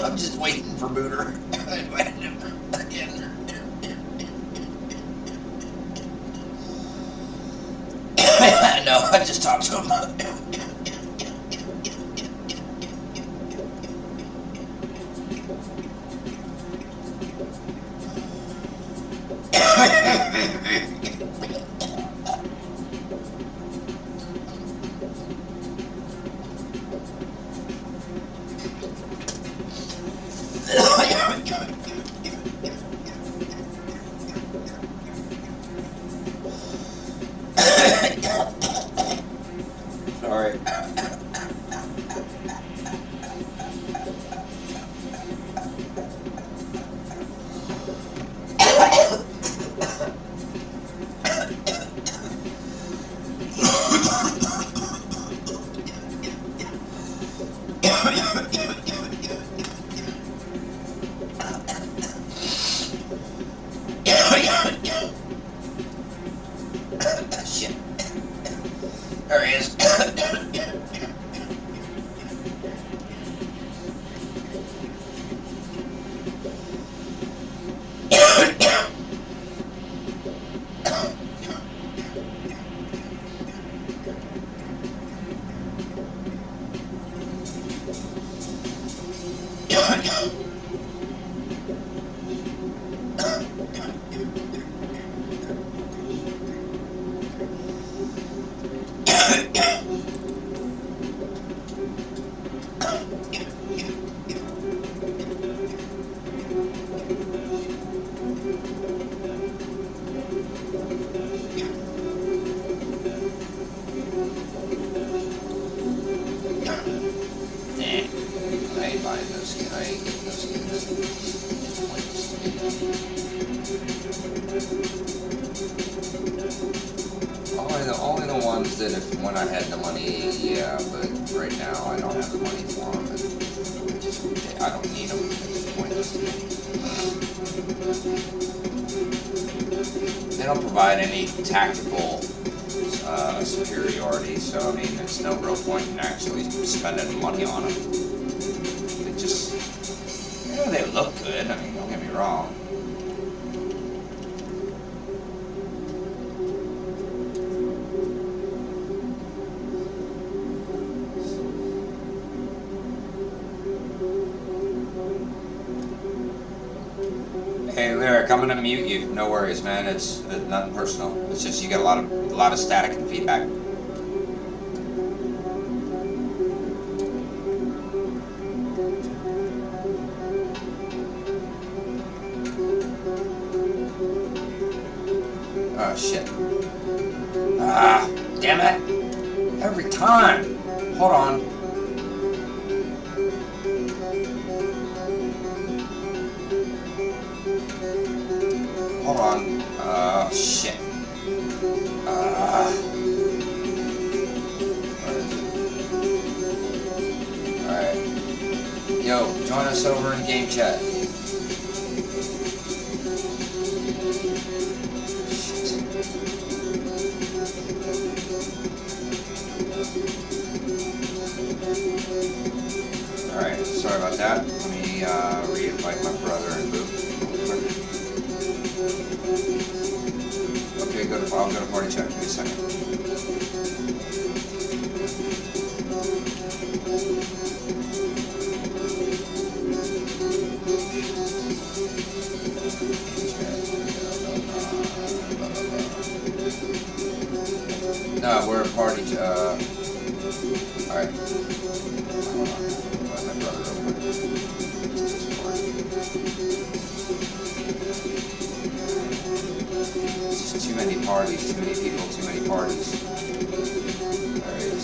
I'm just waiting for Booter. I invited him again. No, I just talked to him. Sorry. Shit. There he is. Only the ones that when I had the money, yeah, but right now I don't have the money for them. I don't need them. It's pointless to me. They don't provide any tactical superiority, so I mean, there's no real point in actually spending money on them. They just, you know, they look good. I mean, don't get me wrong. Hey, Lyric, I'm gonna mute you. No worries, man. It's nothing personal. It's just you get a lot of static and feedback. Oh shit! Ah, damn it! Every time. Hold on. Hold on. Shit. Alright. Yo, join us over in game chat. Alright, sorry about that. Let me re-invite my brother and Luke. Okay, I'll go to party chat. Give me a second. No, we're a party. Alright. Hold on. Let my brother real quick. It's just too many parties, too many people, too many parties. There it is.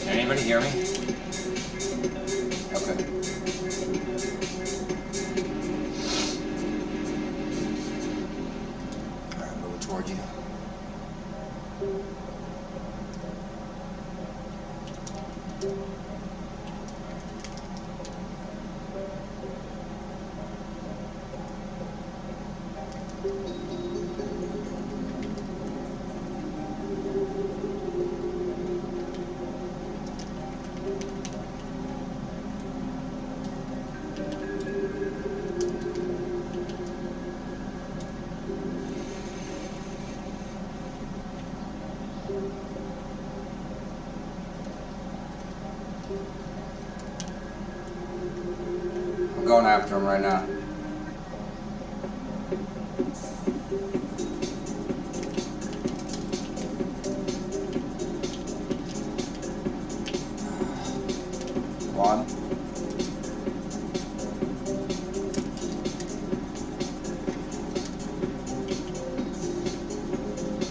Can anybody hear me? Okay. Alright, moving toward you. I'm going after him right now. One.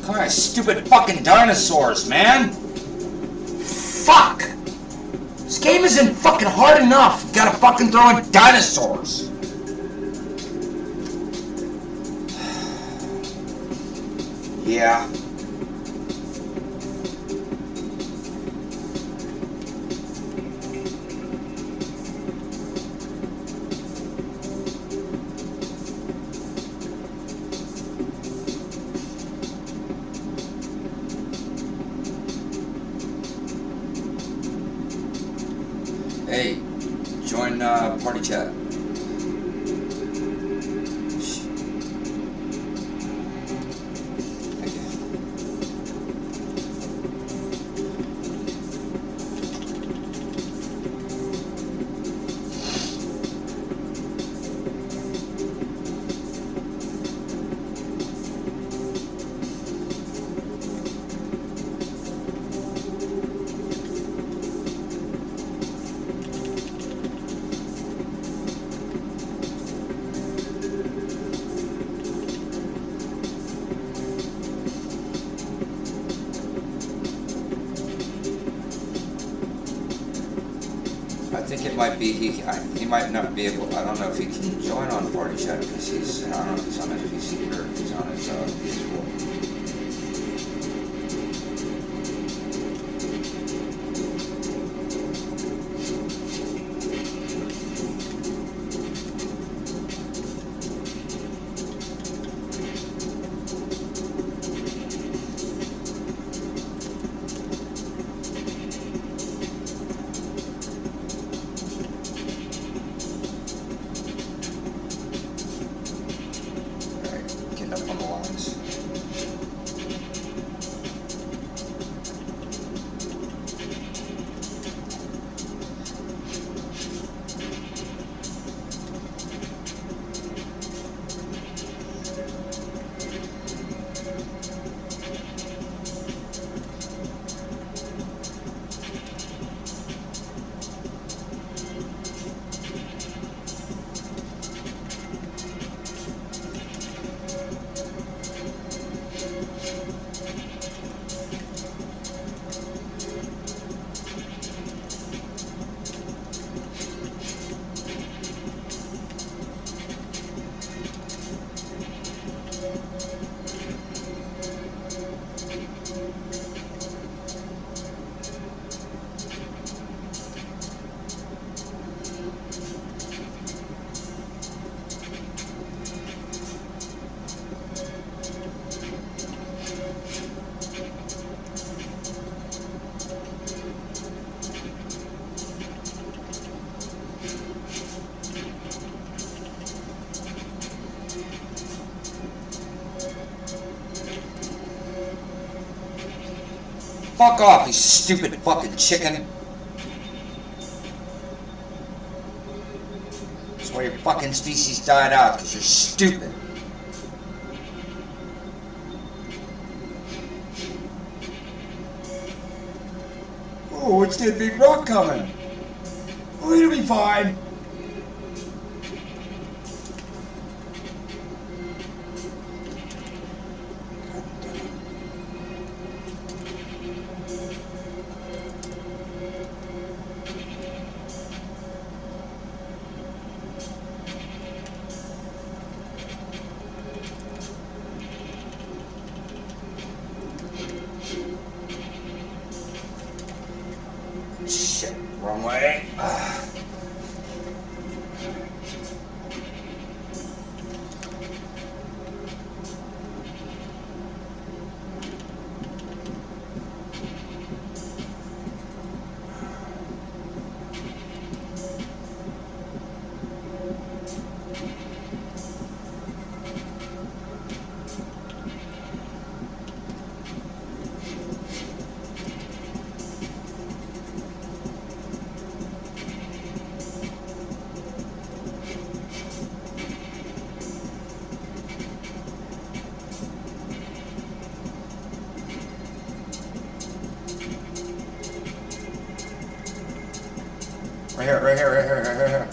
Come on, stupid fucking dinosaurs, man! Fuck! This game isn't fucking hard enough. You gotta fucking throw in dinosaurs. Yeah. Hey, join party chat. Thank you. I think it might be he might not be able. I don't know if he can join on party chat because he's. I don't know if he's on his PC or if he's on his PS4. Fuck off, you stupid fucking chicken. That's why your fucking species died out, because you're stupid. Oh, it's that big rock coming. Oh, it'll be fine. Shit, wrong way. Right here, right here, right here, right here.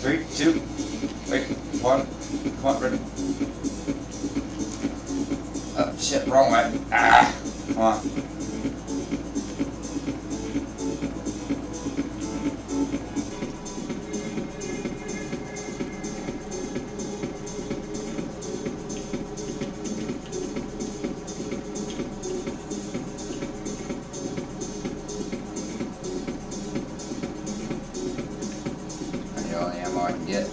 Three, two, wait, one, come on, ready. Oh, shit, wrong way. Ah, come on. All the ammo I can get.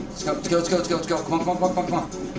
Let's go, let's go, let's go, let's go, let's go. Come on, come on, come on, come on, come on.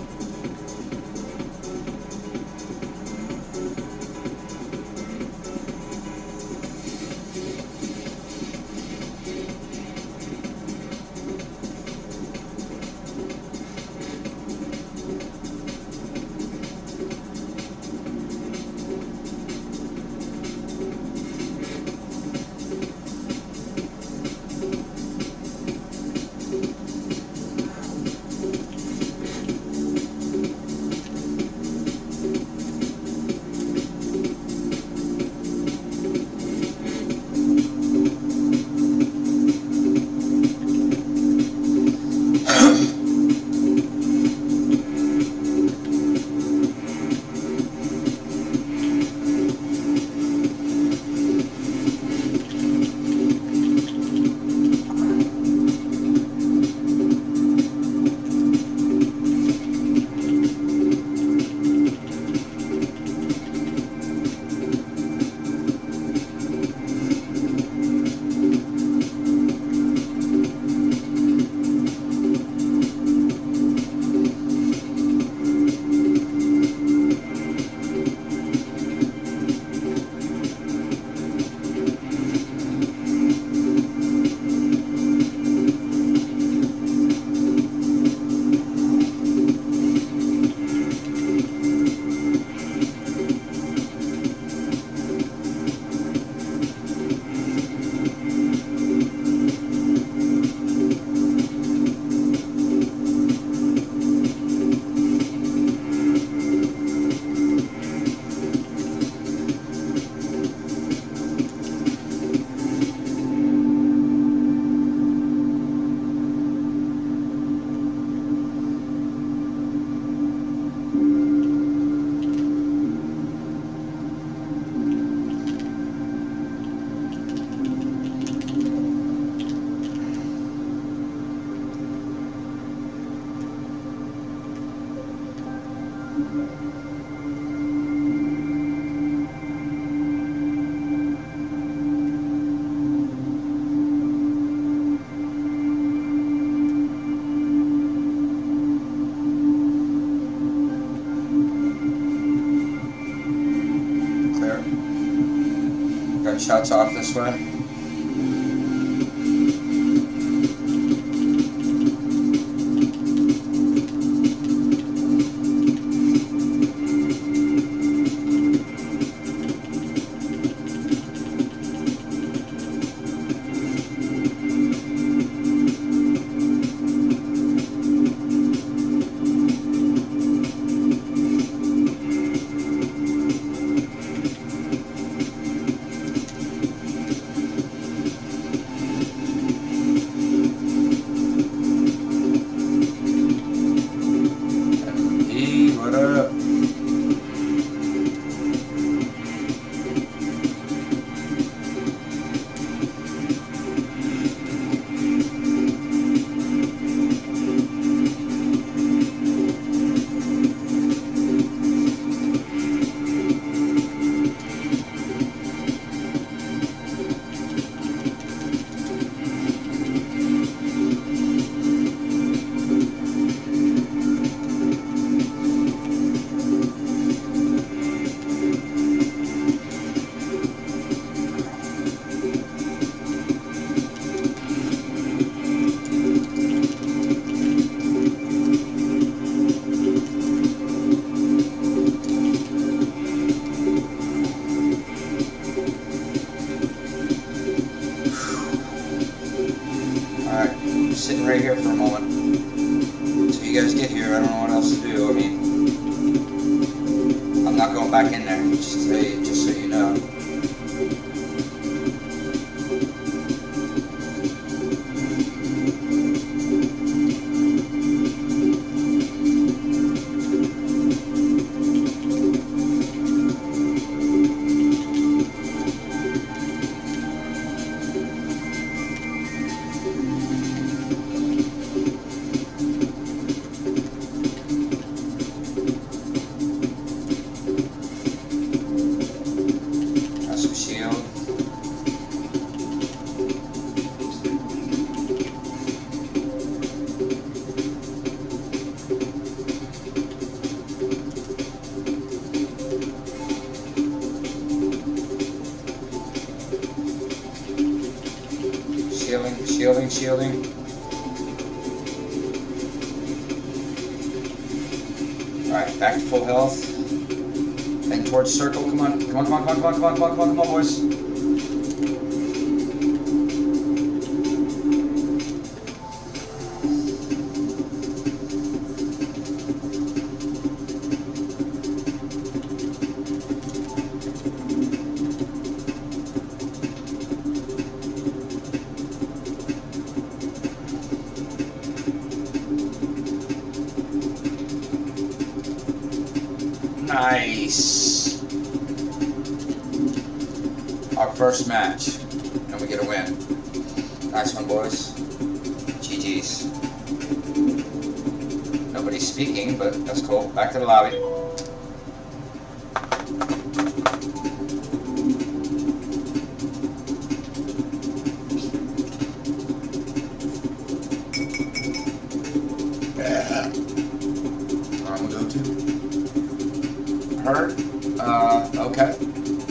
gunshots off this way. Sitting right here for a moment. Until you guys get here, I don't know what else to do. I mean, I'm not going back in there, just so you know. Shielding. Alright, back to full health. Heading towards circle. Come on, boys. Nice. Our first match, and we get a win. Nice one, boys. GG's. Nobody's speaking, but that's cool. Back to the lobby. Hurt? Okay.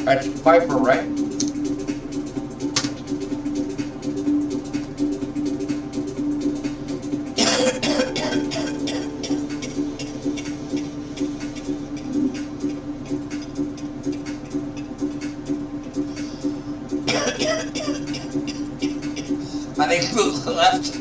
That's Piper, right? I think Blue left.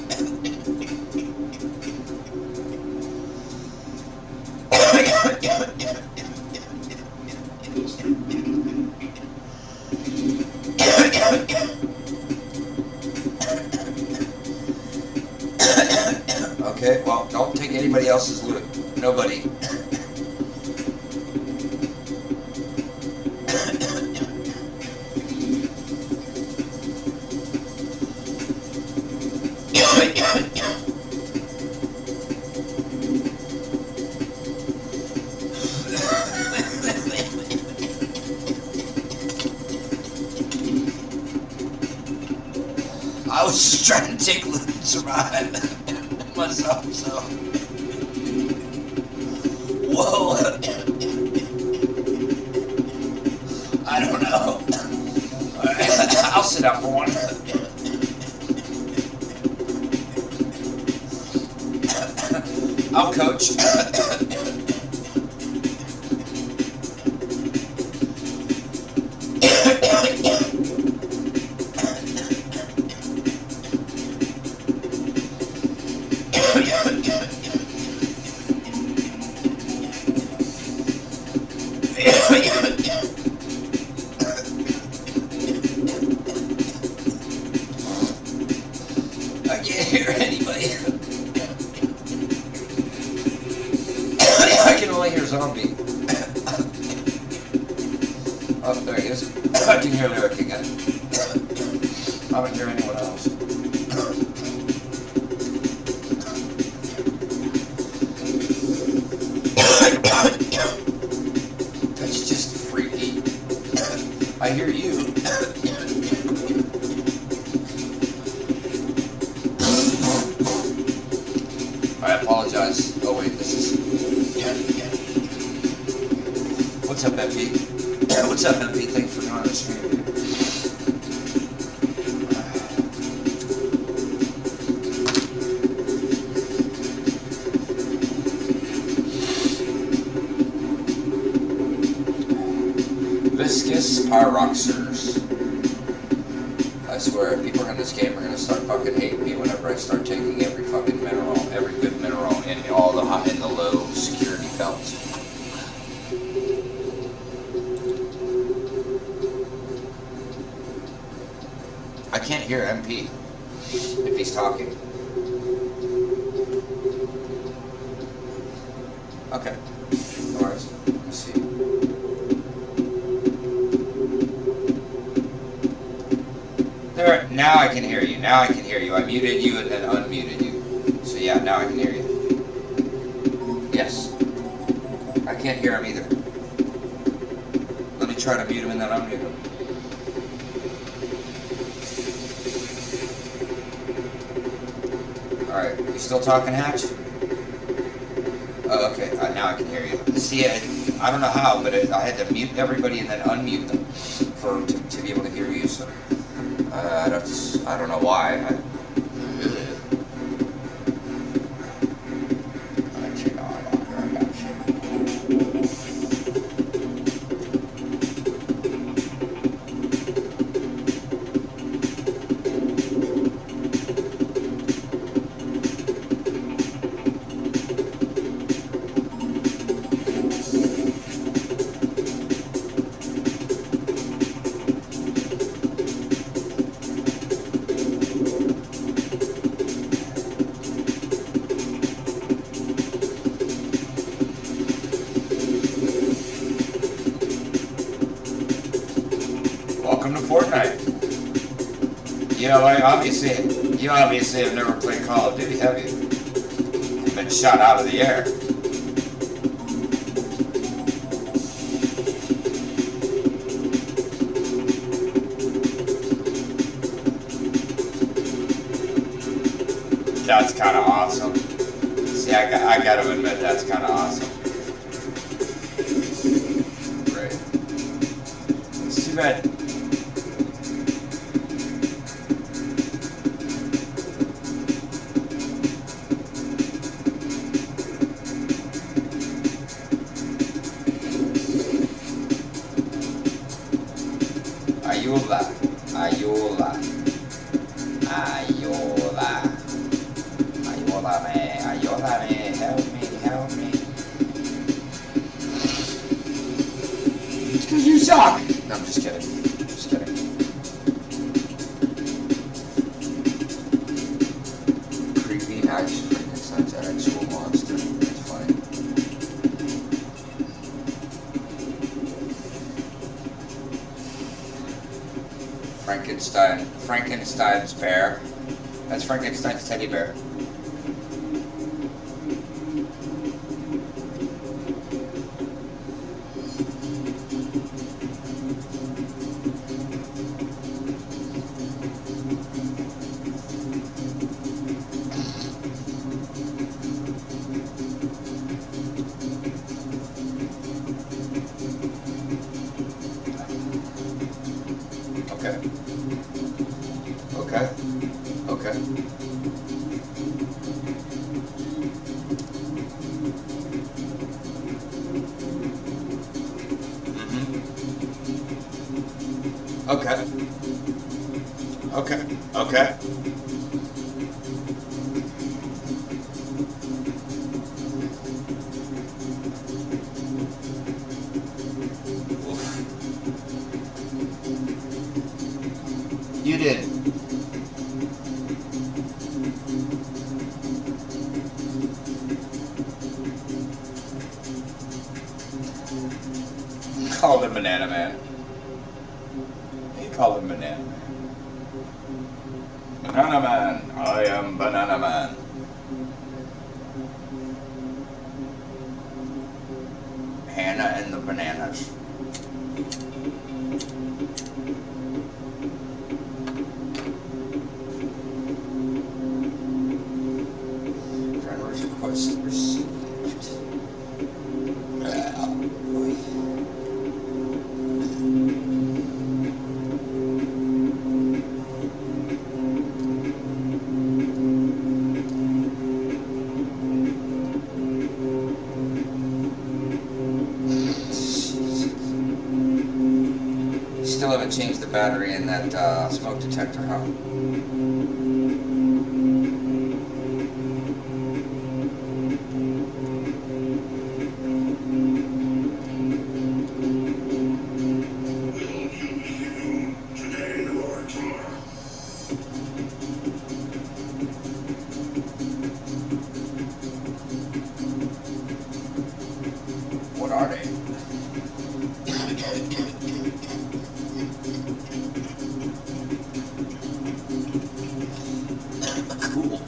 Okay, well, don't take anybody else's loot. Nobody. I was just trying to take loot and survive myself, so. Whoa. I don't know. Alright. Ouch. I can't hear anybody. I can only hear Zombie. Oh, there he is. I can hear Lyric again. I don't hear anyone else. That's just freaky. I hear you. I apologize. Oh wait, this is... What's up, MP? What's up, MP? Thanks for joining the stream. Viscous Pyroxers. I swear, people in this game are gonna start fucking hating me whenever I start taking every fucking mineral, every good mineral in all the high and the low security belts. I can't hear MP if he's talking. Okay, no worries. Let's see. There, now I can hear you. Now I can hear you. I muted you and then unmuted you. So yeah, now I can hear you. Yes. I can't hear him either. Let me try to mute him and then unmute him. Alright, you still talking, Hatch? Oh, okay. Now I can hear you. See, I don't know how, but I had to mute everybody and then unmute them to be able to hear you. So I don't know why. You obviously have never played Call of Duty, have you? You've been shot out of the air. That's kind of awesome. See, I got to admit, that's kind of awesome. Great. It's too bad. Frankenstein's bear. That's Frankenstein's teddy bear. Okay. Okay. Okay. You did. Called him Banana Man. He called him Banana Man. Banana Man. I am Banana Man. Hannah and the Bananas. Friend request received. Still haven't changed the battery in that smoke detector, huh? What are they? Cool.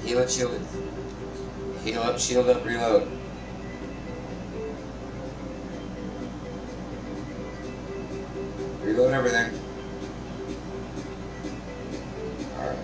Heal up, shield it. Heal up, shield up, reload. Reload everything. Alright.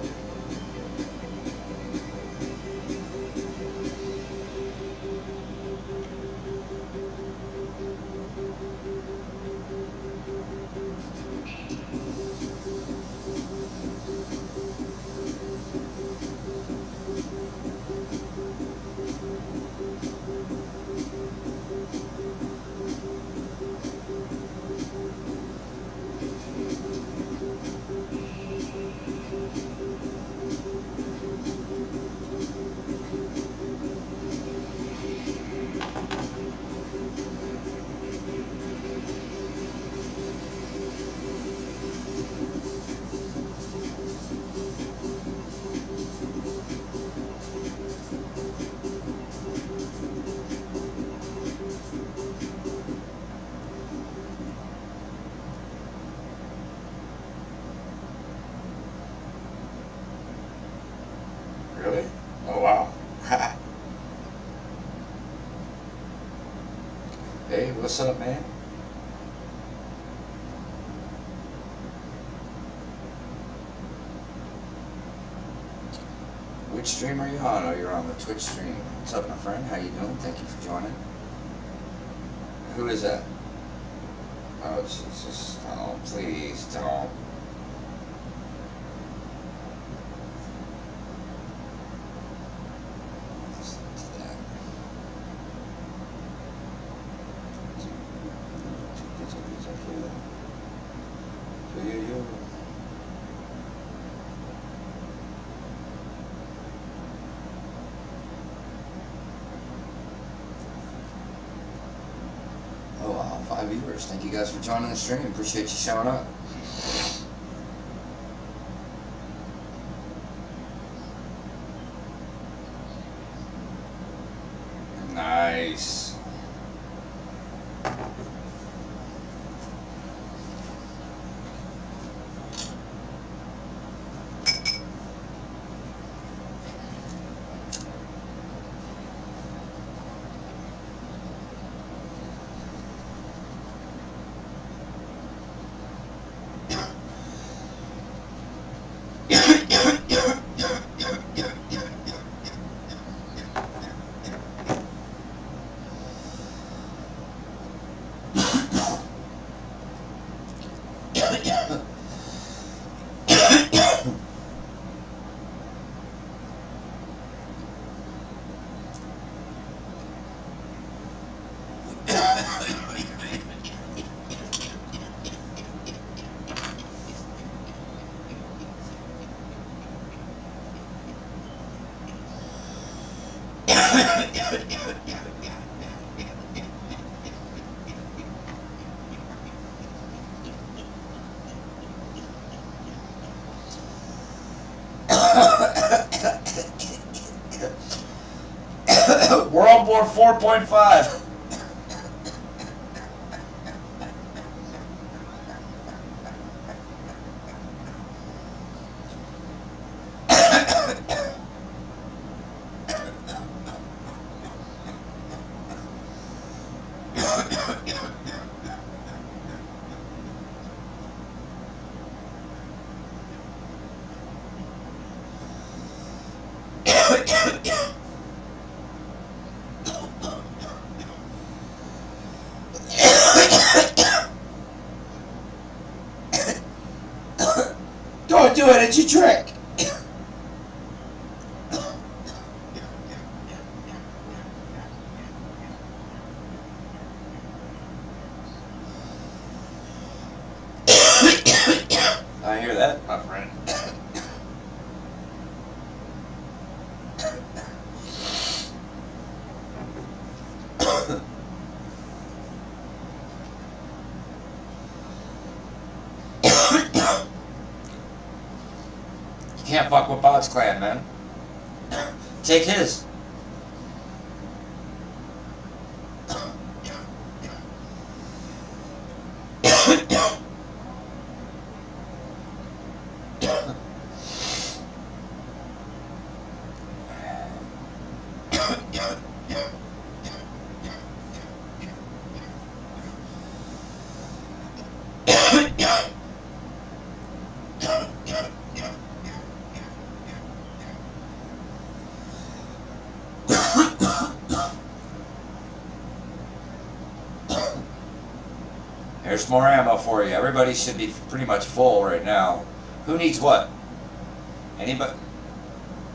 Hey, what's up, man? Which stream are you on? Oh, you're on the Twitch stream. What's up, my friend? How you doing? Thank you for joining. Who is that? Oh, Jesus. Oh, please don't. Oh wow, 5 viewers. Thank you guys for joining the stream. Appreciate you showing up. Nice. World War 4.5. Don't do it, it's your trick. I hear that, my friend. You can't fuck with BOTSS Clan, man. Take his. There's more ammo for you. Everybody should be pretty much full right now. Who needs what? Anybody?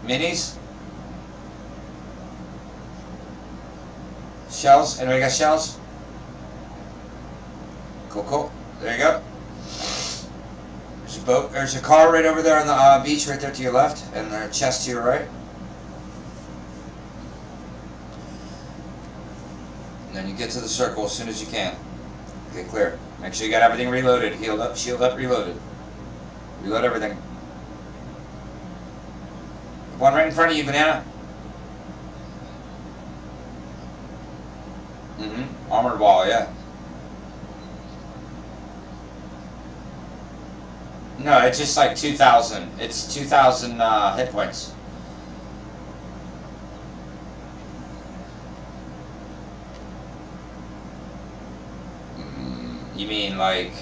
Minis? Shells? Anybody got shells? Cool, cool. There you go. There's a boat. There's a car right over there on the beach right there to your left, and a chest to your right. And then you get to the circle as soon as you can. Okay, clear. Make sure you got everything reloaded. Healed up, shield up, reloaded. Reload everything. One right in front of you, Banana. Armored wall, yeah. No, it's just like 2,000. It's 2,000 hit points. You mean like...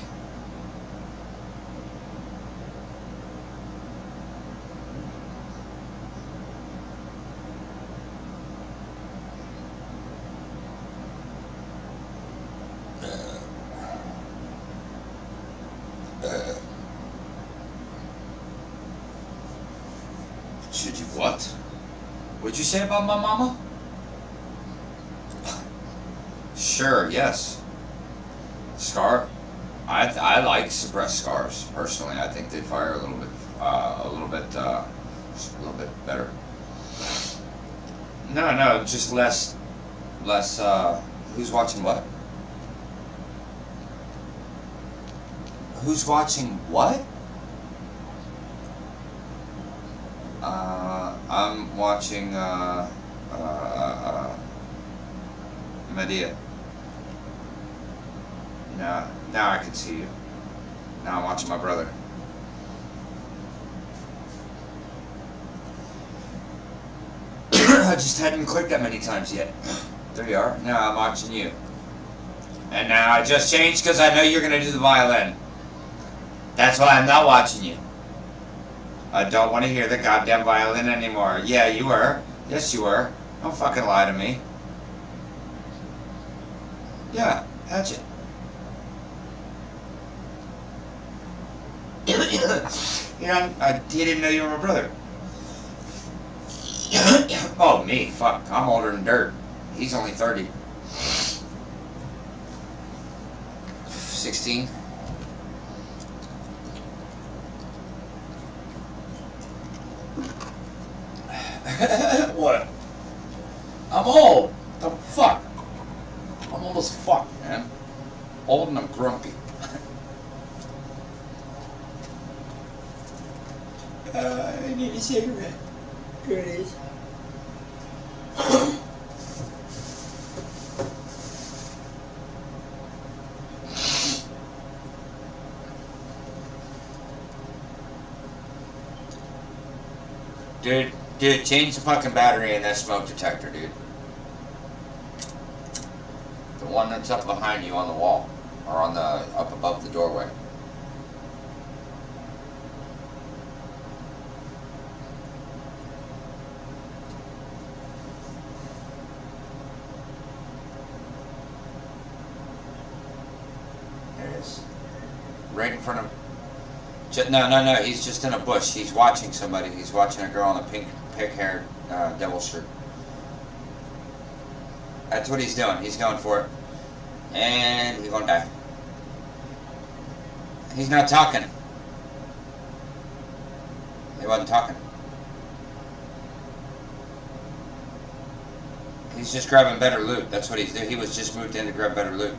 Should you what? What'd you say about my mama? Sure, yes. Scar? I like suppressed scars, personally. I think they fire a little bit better. No, just less, who's watching what? Who's watching what? I'm watching, Medea. Now I can see you. Now I'm watching my brother. I just hadn't clicked that many times yet. There you are. Now I'm watching you. And now I just changed because I know you're going to do the violin. That's why I'm not watching you. I don't want to hear the goddamn violin anymore. Yeah, you were. Yes, you were. Don't fucking lie to me. Yeah, hatchet. You know, he didn't know you were my brother. Oh, me, fuck. I'm older than dirt. He's only 30. 16. What? I'm old. The fuck? I'm old as fuck, man. Old and I'm grumpy. I need a cigarette. Here it is. Dude, change the fucking battery in that smoke detector, dude. The one that's up behind you on the wall, or on the up above the doorway. There it is. Right in front of. No, he's just in a bush. He's watching somebody. He's watching a girl in a pink-haired devil shirt. That's what he's doing. He's going for it. And he's gonna die. He's not talking. He wasn't talking. He's just grabbing better loot. That's what he's doing. He was just moved in to grab better loot.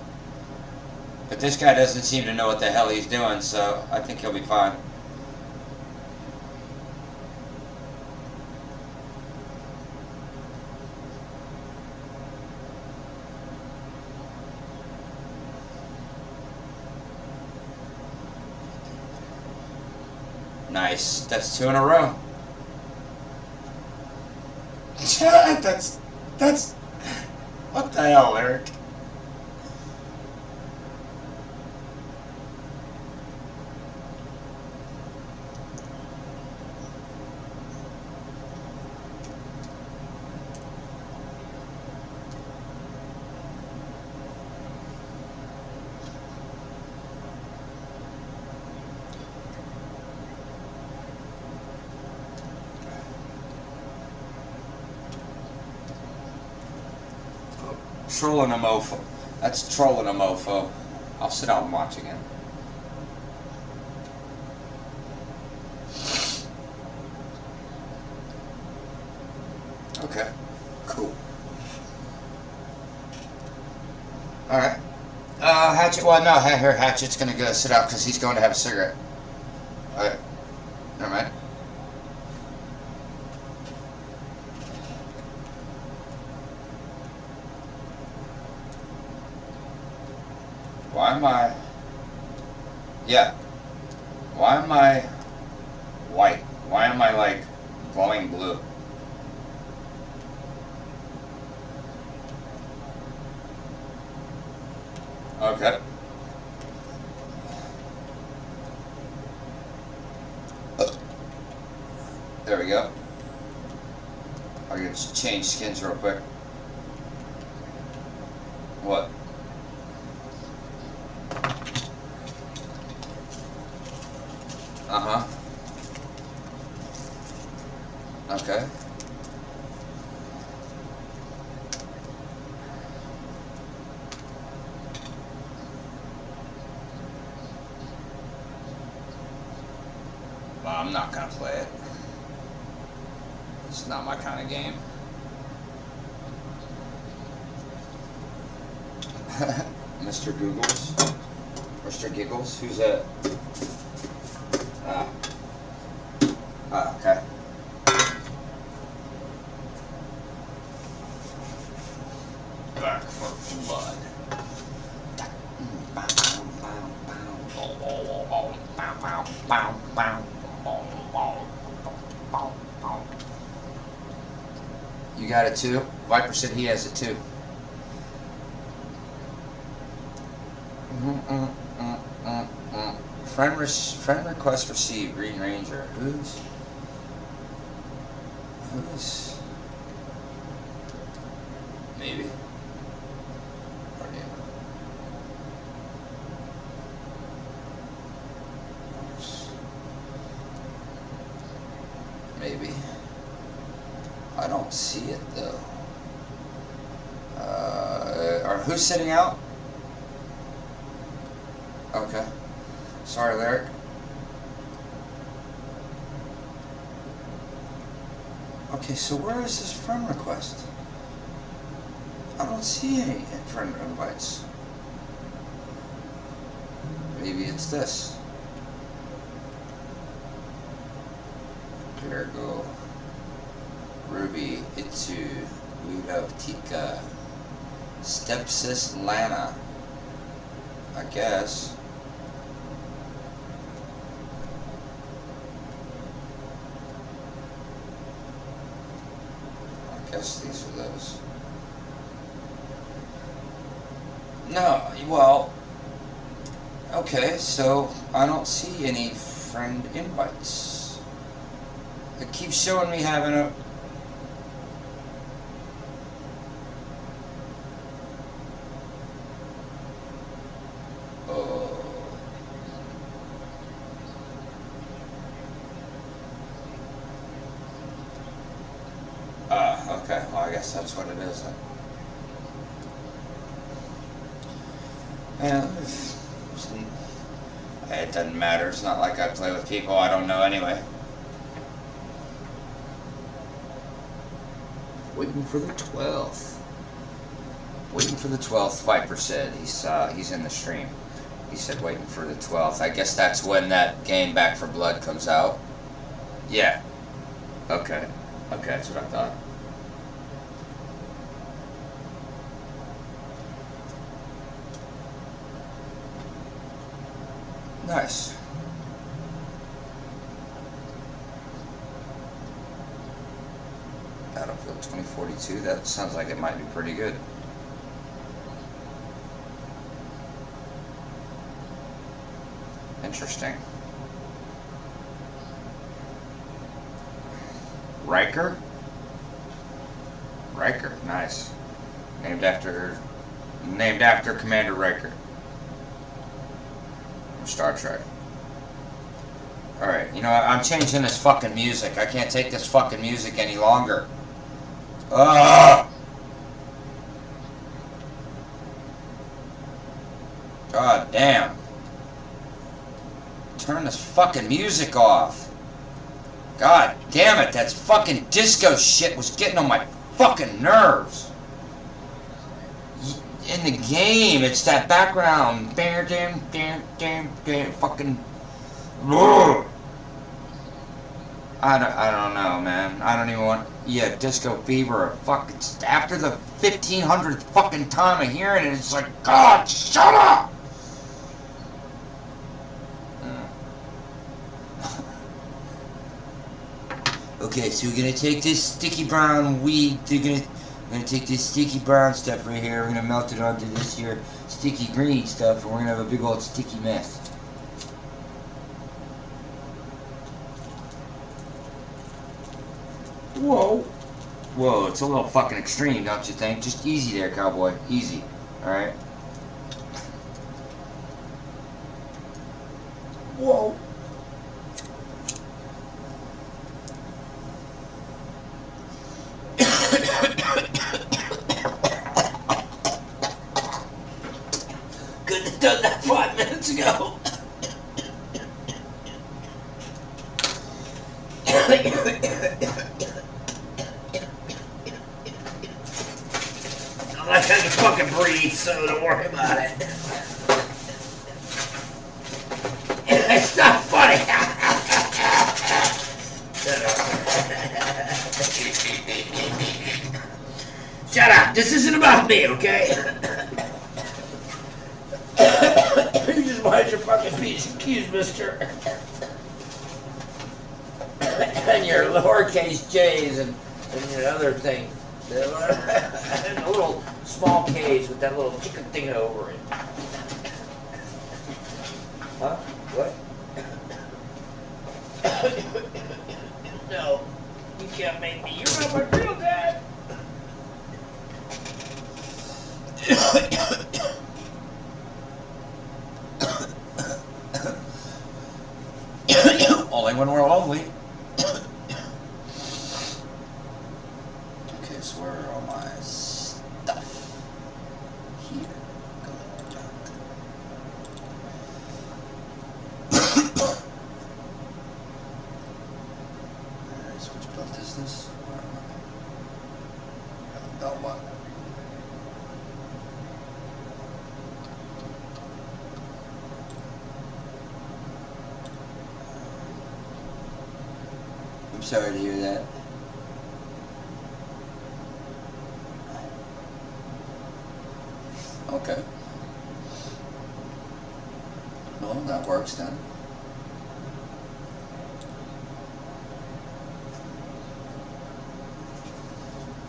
But this guy doesn't seem to know what the hell he's doing, so I think he'll be fine. Nice. That's 2 in a row. That's... What the hell, Eric? Trolling a mofo. That's trolling a mofo. I'll sit out and watch again. Okay. Cool. Alright. Hatchet, well, no, here, Hatchet's gonna go sit out because he's going to have a cigarette. Okay. Never mind. Why am I... Yeah. Why am I white? Why am I, like, glowing blue? Okay. we go. I can just change skins real quick. What? Uh-huh. Okay. Well, I'm not gonna play it. It's not my kind of game. Mr. Googles? Mr. Giggles? Who's that? Okay. Back for blood. You got it too? Viper said he has it too. Friend request received. Green Ranger. Who's? Maybe. Or yeah. Maybe. I don't see it though. Or who's sitting out? Okay. Sorry, Lyric. Okay, so where is this friend request? I don't see any friend invites. Maybe it's this. Virgo, Ruby, Itsu, We Love Tika, Stepsis Lana, I guess. These are those. No, well, okay, so I don't see any friend invites. It keeps showing me having a... Okay, well I guess that's what it is then. Yeah, it doesn't matter. It's not like I play with people I don't know anyway. Waiting for the 12th. Waiting for the 12th, Viper said. He's in the stream. He said waiting for the 12th. I guess that's when that game Back for Blood comes out. Yeah. Okay. Okay, that's what I thought. Nice. Battlefield 2042, that sounds like it might be pretty good. Interesting. Riker? Riker, nice. Named after Commander Riker. Star Trek. Alright, you know what? I'm changing this fucking music. I can't take this fucking music any longer. Ugh! God damn. Turn this fucking music off. God damn it, that fucking disco shit was getting on my fucking nerves. In the game, it's that background. Damn, fucking. Ugh. I don't know, man. I don't even want. Yeah, Disco Fever. Fucking after the 1500th fucking time of hearing it, it's like, God, shut up. Okay, so we're gonna take this sticky brown weed. We're gonna take this sticky brown stuff right here. We're gonna melt it onto this here sticky green stuff, and we're gonna have a big old sticky mess. Whoa. Whoa, it's a little fucking extreme, don't you think? Just easy there, cowboy. Easy. Alright? Whoa. Couldn't have done that 5 minutes ago. I had to fucking breathe, so don't worry about it. It's not funny. Shut up. This isn't about me, okay? You just wanted your fucking P's and Q's, mister. And your lowercase J's and your other thing. And a little small K's with that little chicken thing over it. Huh? What? No. You can't make me. You're not my real dad. Only when we're lonely. Okay, so where are all my stuff? Here. Go ahead, Alright, so which belt is this? Where am I? Belt what? I'm sorry to hear that. Okay. Well, that works then.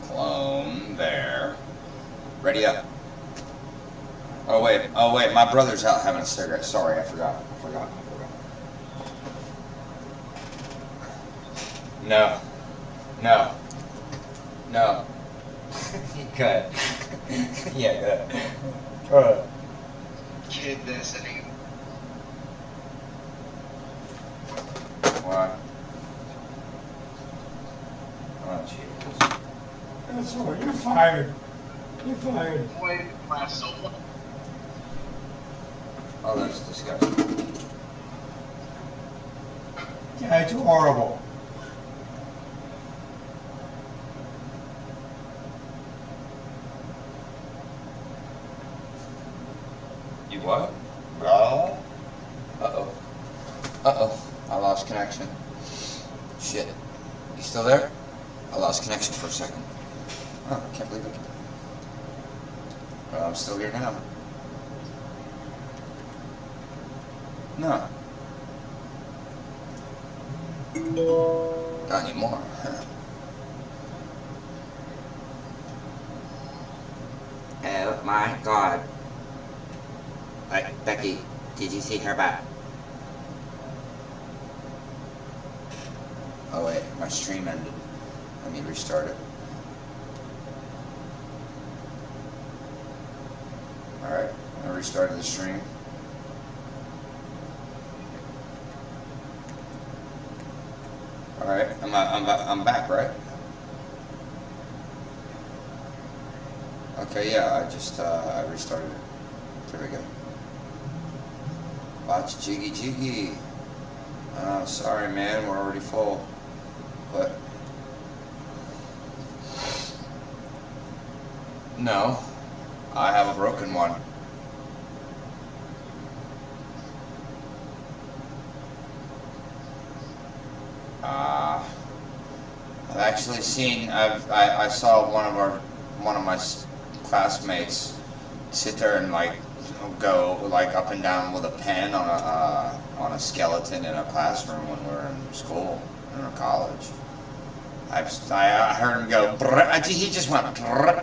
Clone there. Ready up. Oh wait, my brother's out having a cigarette. Sorry, I forgot. No. Good. Yeah, good. Kid this and What? Oh, Jesus. That's all. You're fired. You're fired. boy, my soul. Oh, that's disgusting. Yeah, it's horrible. You what? Uh-oh. I lost connection. Shit. You still there? I lost connection for a second. Oh, I can't believe it. Well, I'm still here now. No. Not anymore. Oh my God. Becky, did you see her back? Oh wait, my stream ended. Let me restart it. Alright, I restarted the stream. Alright, I'm back, right? Okay, yeah, I just I restarted it. There we go. Watch Jiggy. Oh, sorry man, we're already full. But no, I have a broken one. I've actually seen. I saw one of my classmates sit there and like go like up and down with a pen on a skeleton in a classroom when we were in school or college. I heard him go. He just went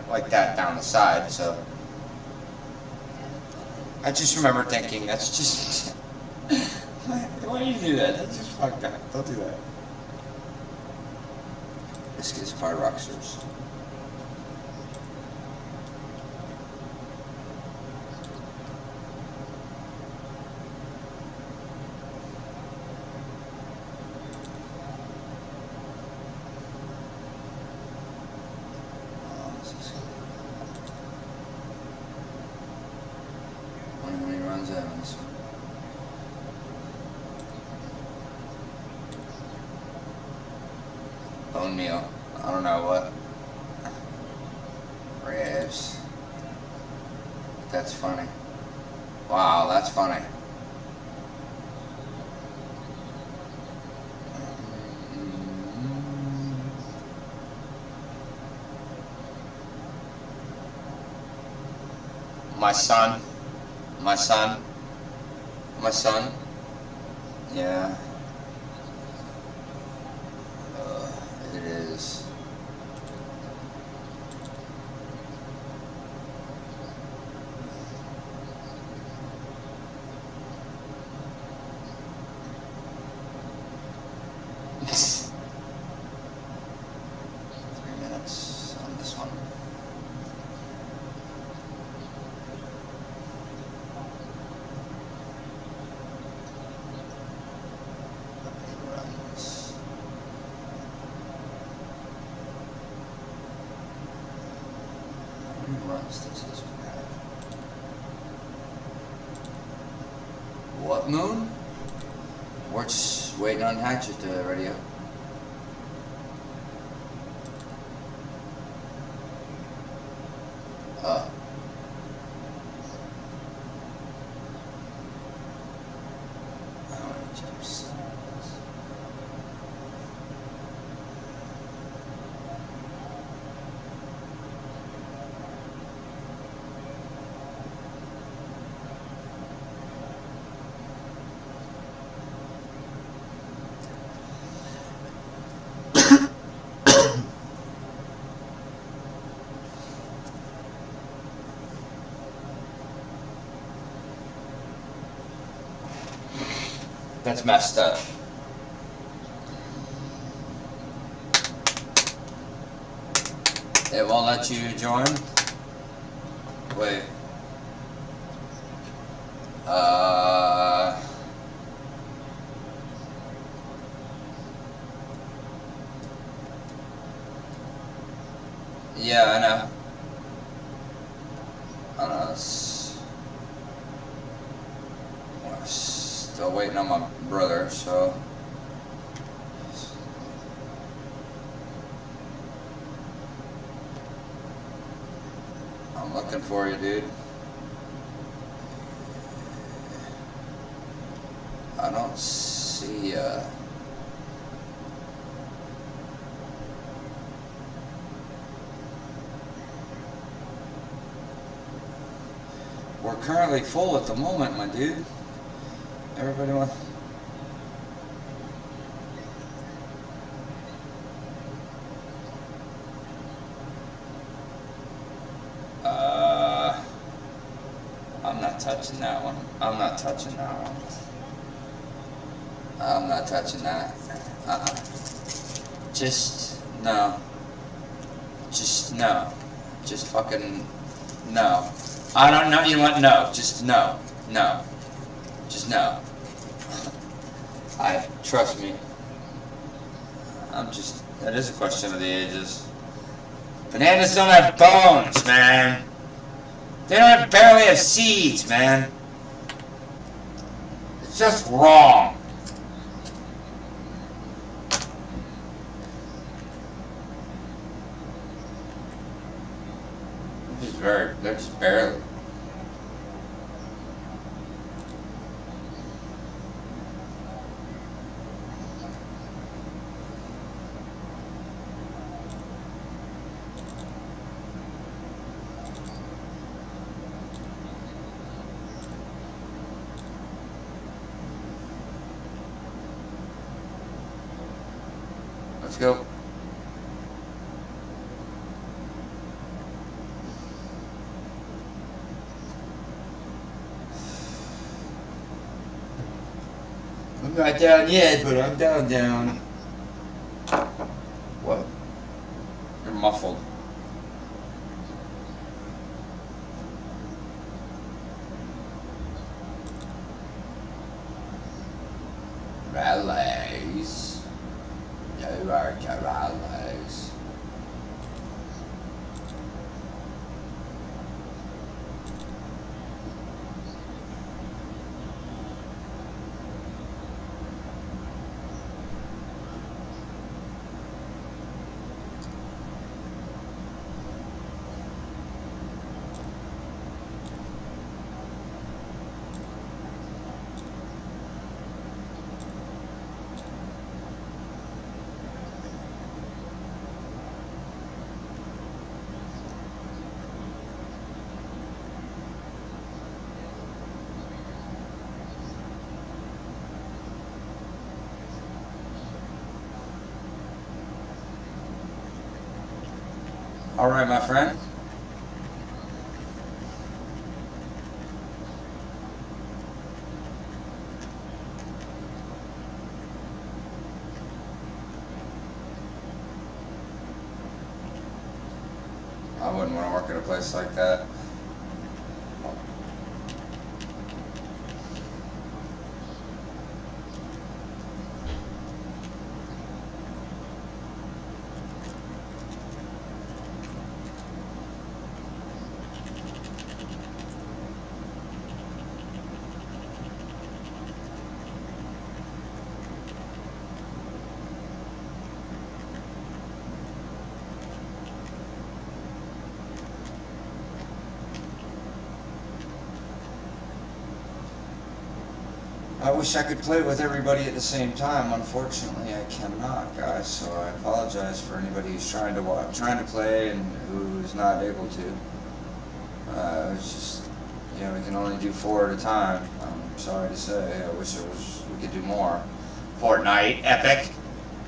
like that down the side. So I just remember thinking, that's just why do you do that? That's just fucked up. Don't do that. Biscuits Pie Rockstars. Wonder how many runs I have on this one. Bone meal. I don't know what. Ribs. That's funny. Wow, that's funny. My son. My son. My son. Yeah. It is. On this one. Runs. How many runs does this one have? What moon? We're just waiting on Hatchet to ready up. How many jumps? That's messed up. It won't let you join? Wait. Yeah, I know. I know. I'm still waiting on my brother, so. I'm looking for you, dude. I don't see We're currently full at the moment, my dude. Everybody want? I'm not touching that one. I'm not touching that one. I'm not touching that. Just no. Just no. Just fucking no. I don't know. You know what? No. Just no. No. Just no. Trust me. That is a question of the ages. Bananas don't have bones, man. They don't barely have seeds, man. It's just wrong. They're just barely. Let's go. I'm not down yet, but I'm down. What? rallies. You are the rallies. All right, my friend. I wouldn't want to work at a place like that. I wish I could play with everybody at the same time. Unfortunately, I cannot, guys. So I apologize for anybody who's trying to play and who's not able to. It's just, you know, we can only do 4 at a time. I'm sorry to say. I wish we could do more. Fortnite, Epic.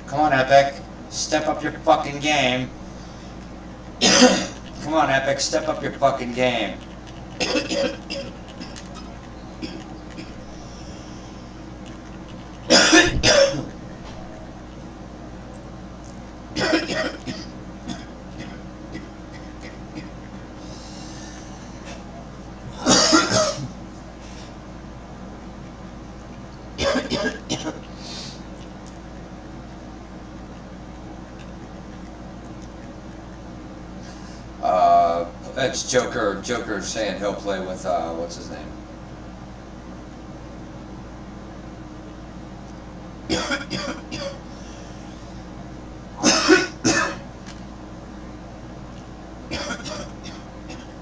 Come on, Epic. Step up your fucking game. Come on, Epic. Step up your fucking game. It's Joker. Joker's saying he'll play with what's his name?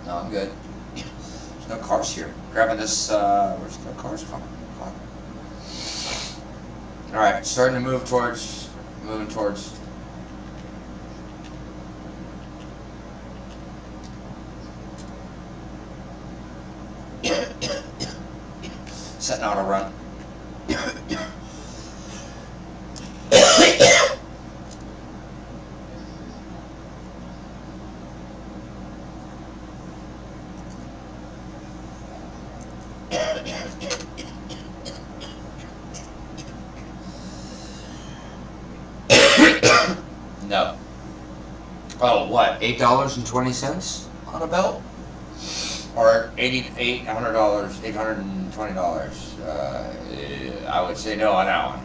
No, I'm good. There's no cars here. Grabbing this. Where's the cars from? All right, starting to move towards. Moving towards. Setting on a run. No. Oh, what? $8.20 on a belt? Or $820. I would say no on that one.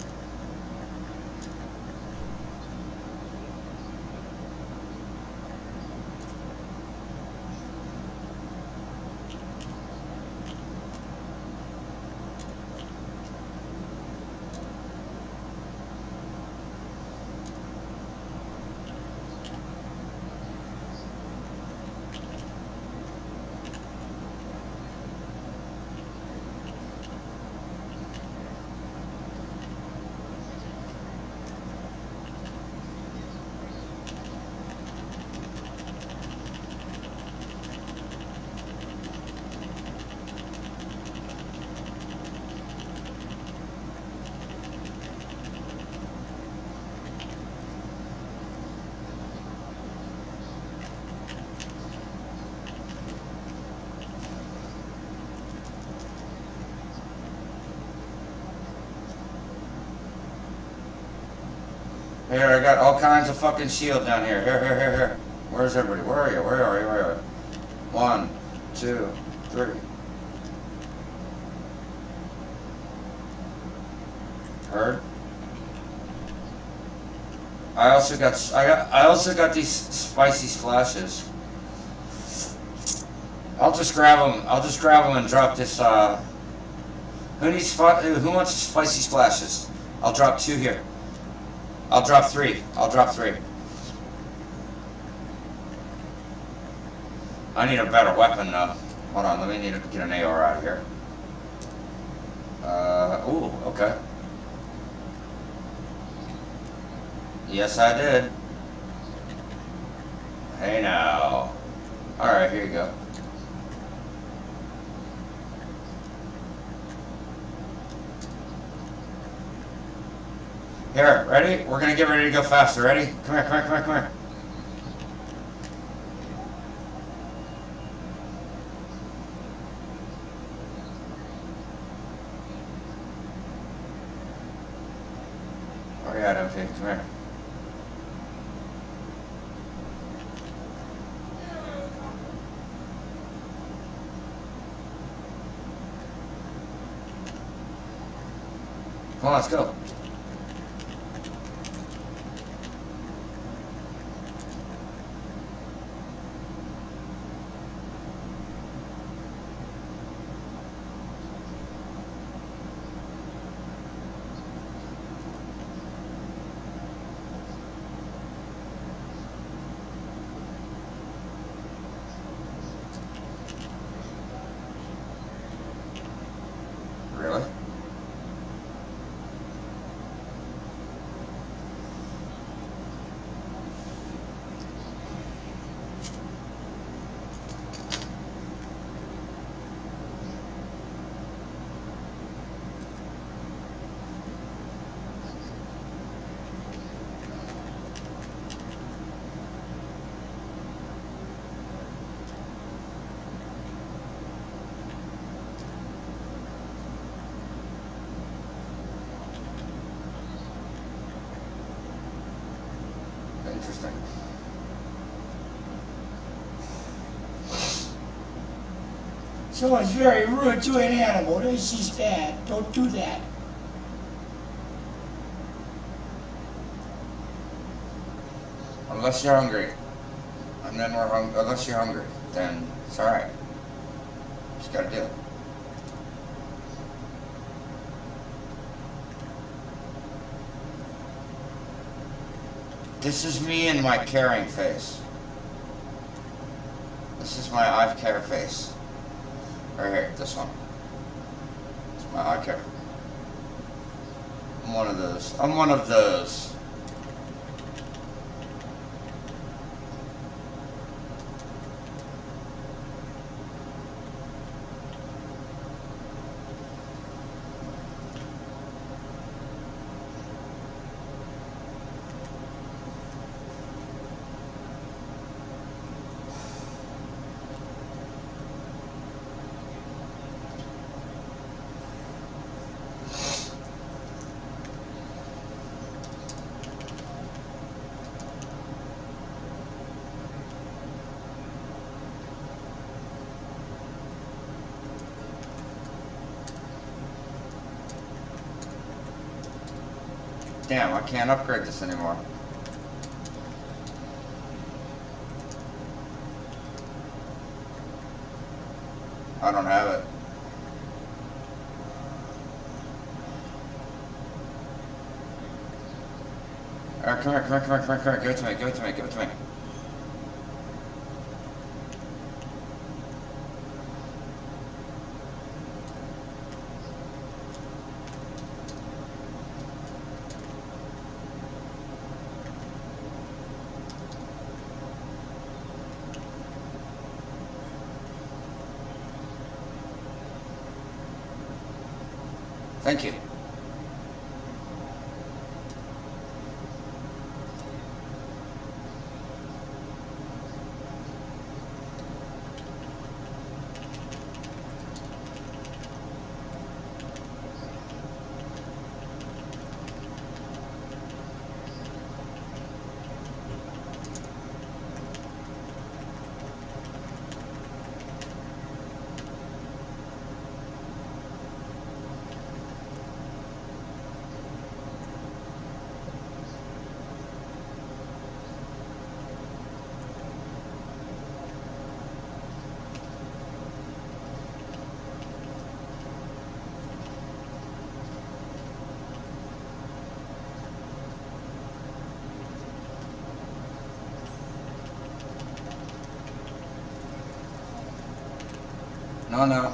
Here, I got all kinds of fucking shield down here. Here. Where's everybody? Where are you? Where are you? 1, 2, 3. Heard? I also got these spicy splashes. I'll just grab them and drop this. Who wants spicy splashes? I'll drop 2 here. I'll drop 3. I need a better weapon though. Hold on, let me need to get an AR out of here. Ooh, okay. Yes, I did. Hey now. Alright, here you go. Here, ready? We're gonna get ready to go faster. Ready? Come here. Where you at, MT? Come here. Come on, let's go. Really? Interesting. Someone's very rude to an animal. This is bad. Don't do that. Unless you're hungry. And then unless you're hungry, then it's alright. Just gotta do it. This is me in my caring face. This is my I care face. Right here, this one. It's my I care. I'm one of those. Damn, I can't upgrade this anymore. I don't have it. Alright, come here. Give it to me. Thank you. No, no.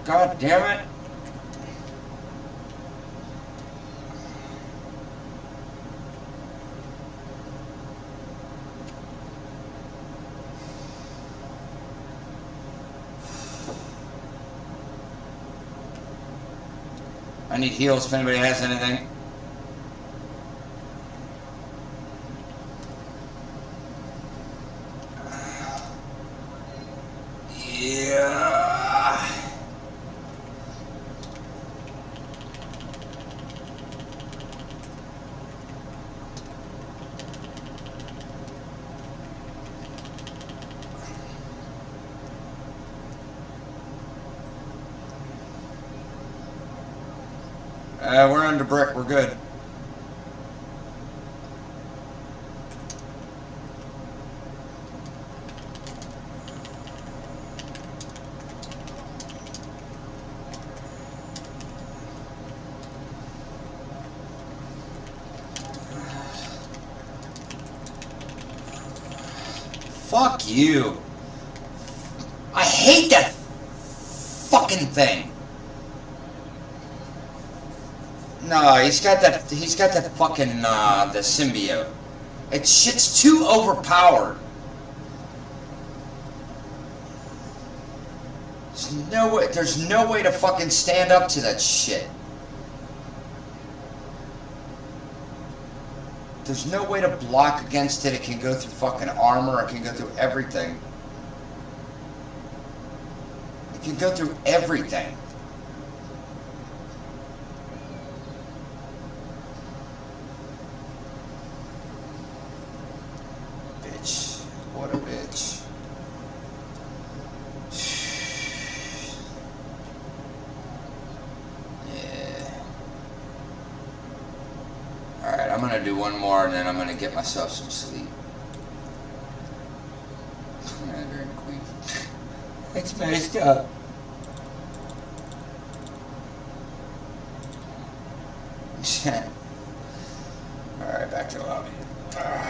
God damn it. I need heals if anybody has anything. Yeah. We're under brick. We're good. Fuck you. I hate that fucking thing. No, he's got that fucking, the symbiote. It shit's too overpowered. There's no way to fucking stand up to that shit. There's no way to block against it. It can go through fucking armor. It can go through everything. It can go through everything. Bitch. What a bitch. Alright, I'm gonna do one more and then I'm gonna get myself some sleep. It's messed up. Alright, back to the lobby.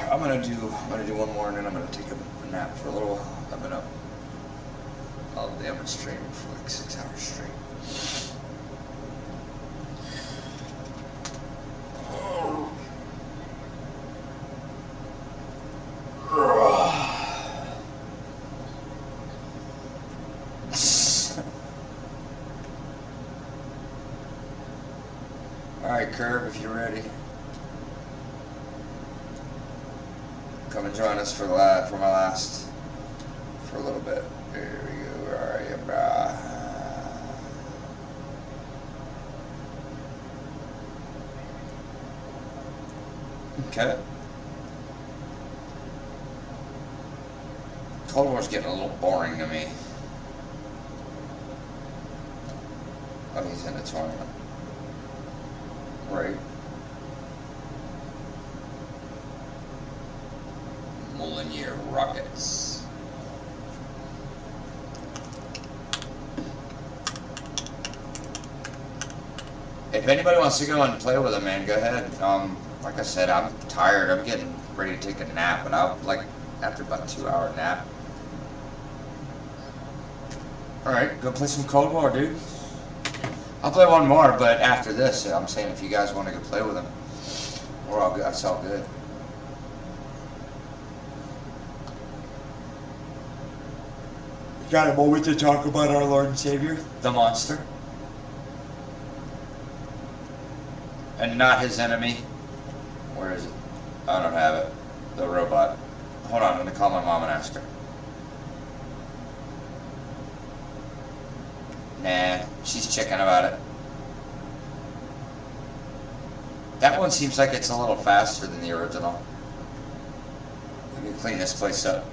I'm gonna do one more and then I'm gonna take a nap for a little while. I've been up all day. I've been streaming for like 6 hours straight. Alright, Curb, if you're ready. Come and join us for my last, for a little bit. Here we go. Where are you, brah? Okay. Cold War's getting a little boring to me. Oh, he's in the tournament. Right. Molyneux Rockets. If anybody wants to go and play with him, man, go ahead. Like I said, I'm tired. I'm getting ready to take a nap, but I'll, like, after about a 2-hour nap. Alright, go play some Cold War, dude. I'll play one more, but after this, I'm saying if you guys want to go play with him, we're all good. That's all good. Got a moment to talk about our Lord and Savior, the monster. and not his enemy. Where is it? I don't have it. The robot. Hold on, I'm gonna call my mom and ask her. Nah, she's checking about it. That one seems like it's a little faster than the original. Let me clean this place up.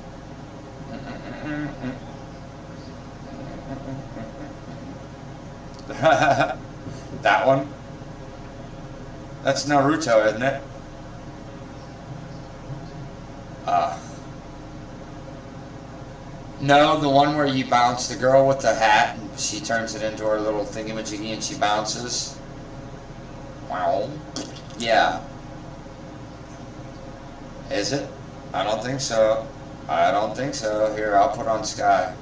That one? That's Naruto, isn't it? No, the one where you bounce the girl with the hat and she turns it into her little thingamajiggy and she bounces. Wow. Yeah. Is it? I don't think so. I don't think so. Here, I'll put on Sky.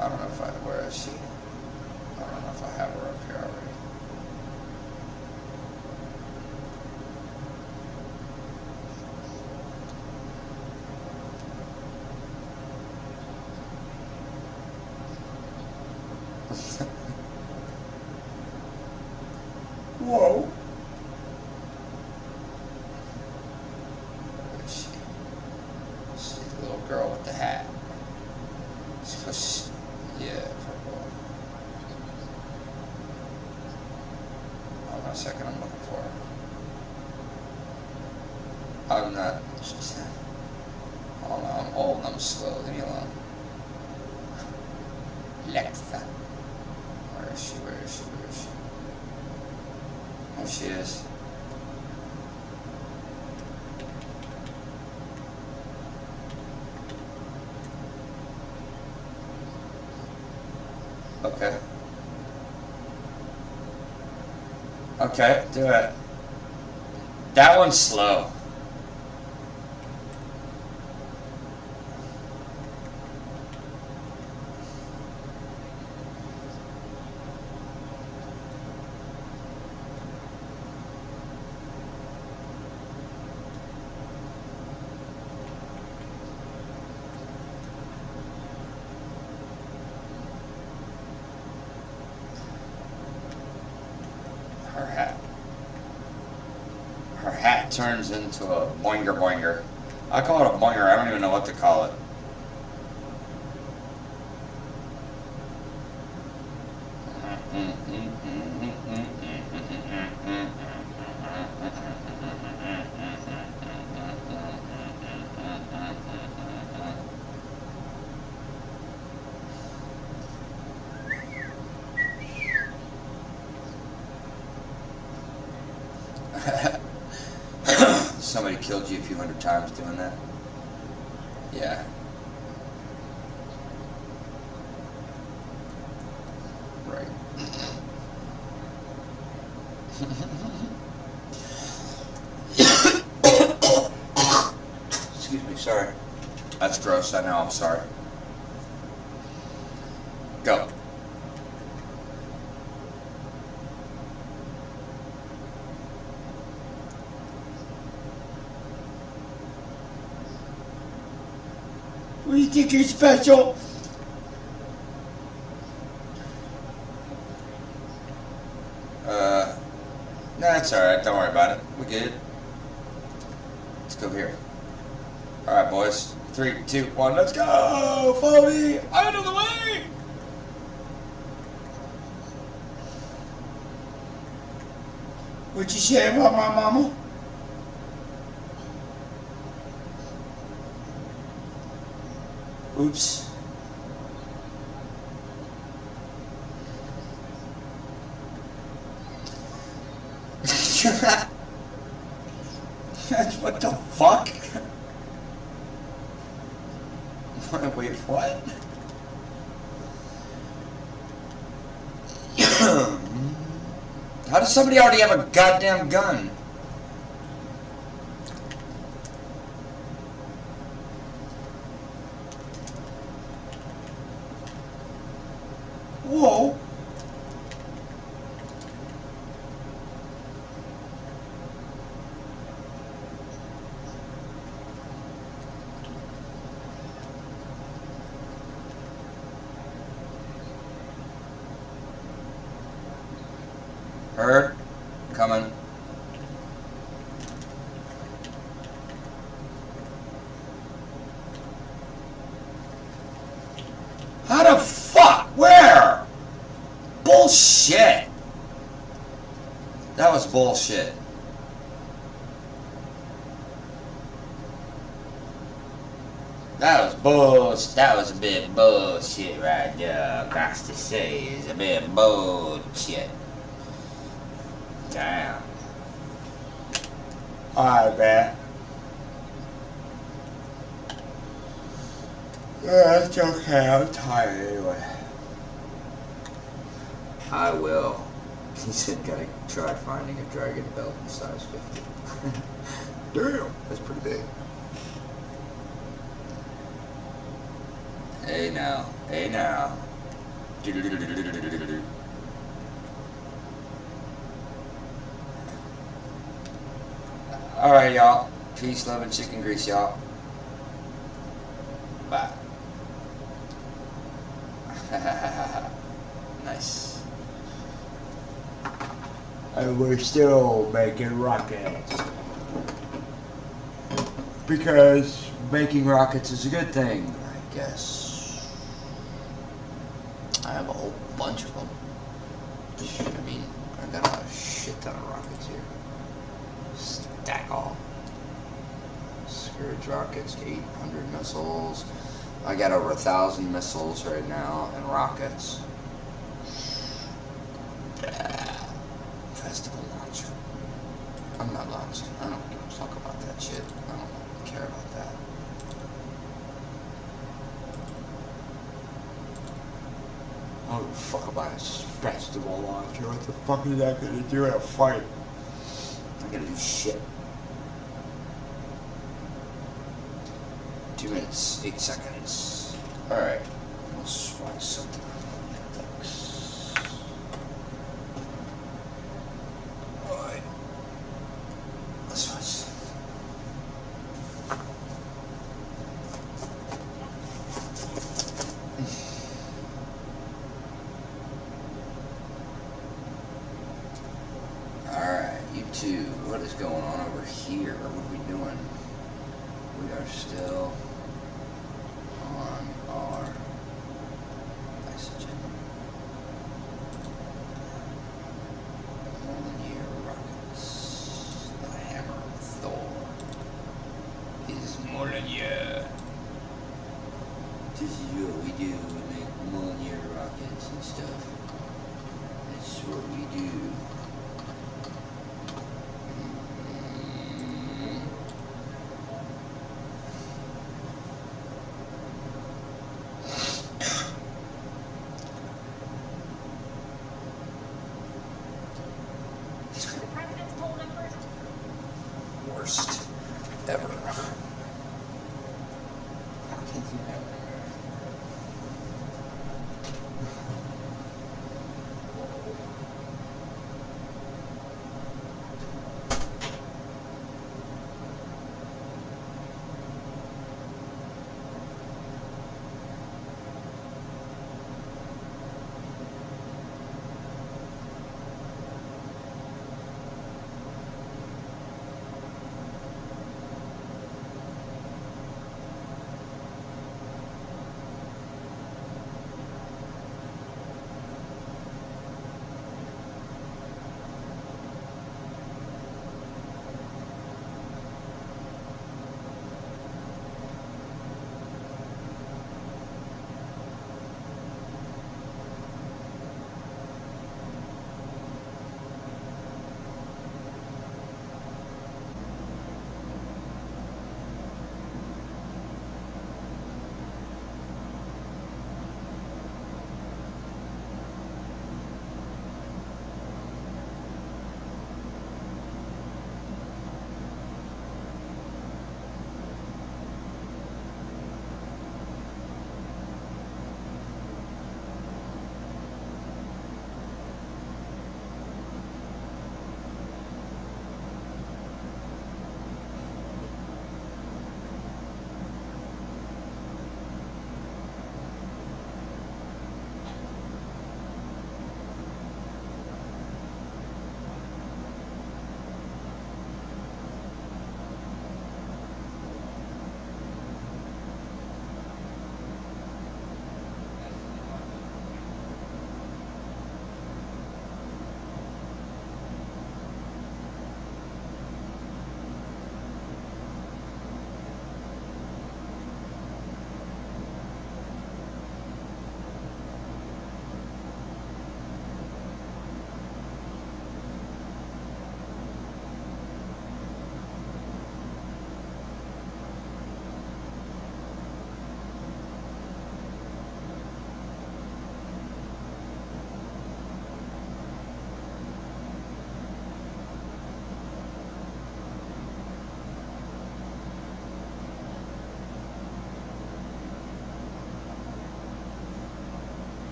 I don't know if where is she? I don't know if I have her up here already. Whoa. Where is she? She's the little girl with the hat. Yeah, purple. Hold on a second, I'm looking for her. I'm not. Hold on, I'm old and I'm slow. Leave me alone. Lexa. Where is she? Where is she? Where is she? There she is. Okay. Okay, do it. That one's slow. Her hat turns into a boinger boinger. I call it a boinger, I don't even know what to call it. Somebody killed you a few hundred times doing that? Yeah. Right. Excuse me, sorry. That's gross, I know, I'm sorry. Go. What do you think you're special? Nah, it's alright, don't worry about it. We're good. Let's go here. Alright, boys. 3, 2, 1, let's go! Follow me! Out of the way! What you say about my mama? Oops. What the fuck? Wait, what? How does somebody already have a goddamn gun? Whoa. Heard? Coming. How the fuck? Where? Bullshit. That was bullshit. That was bullshit. That was a bit bullshit right there. Across to say is a bit bullshit. Damn. Alright, man. Yeah, it's okay. I'm tired anyway. I will. He said, gotta try finding a dragon belt in size 50. Damn, that's pretty big. Hey now, hey now. Alright, y'all. Peace, love, and chicken grease, y'all. Bye. Nice. And we're still making rockets. Because making rockets is a good thing, I guess. I have a whole bunch of them. I mean, I got a shit ton of rockets here. Stack all. Scourge rockets, 800 missiles. I got over 1,000 missiles right now and rockets. Festival launcher. I'm not launched. I don't give a fuck about that shit. I don't care about that. I don't give a fuck about a festival launcher. What the fuck is that gonna do in a fight? I'm gonna do shit. 2 minutes, 8 seconds. Alright. Let's find something. Thanks. Alright. Let's find something. Alright, you two, what is going on over here? What are we doing? We are still on our messaging. Molyneux rockets. The hammer of Thor is Molyneux. This is what we do. We make Molyneux rockets and stuff. That's what we do. Worst ever. How can you ever?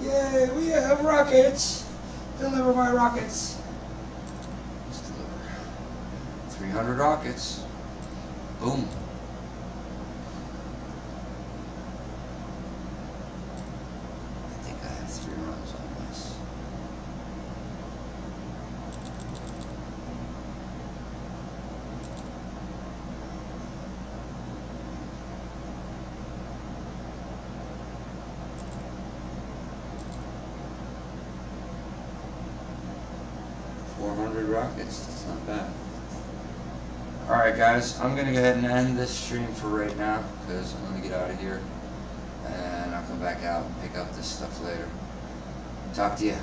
Yay, we have rockets. Deliver my rockets. Let's deliver 300 rockets. Boom. I think I have 3 runs on this. Rockets, that's not bad. Alright guys, I'm gonna go ahead and end this stream for right now because I'm gonna get out of here and I'll come back out and pick up this stuff later. Talk to you.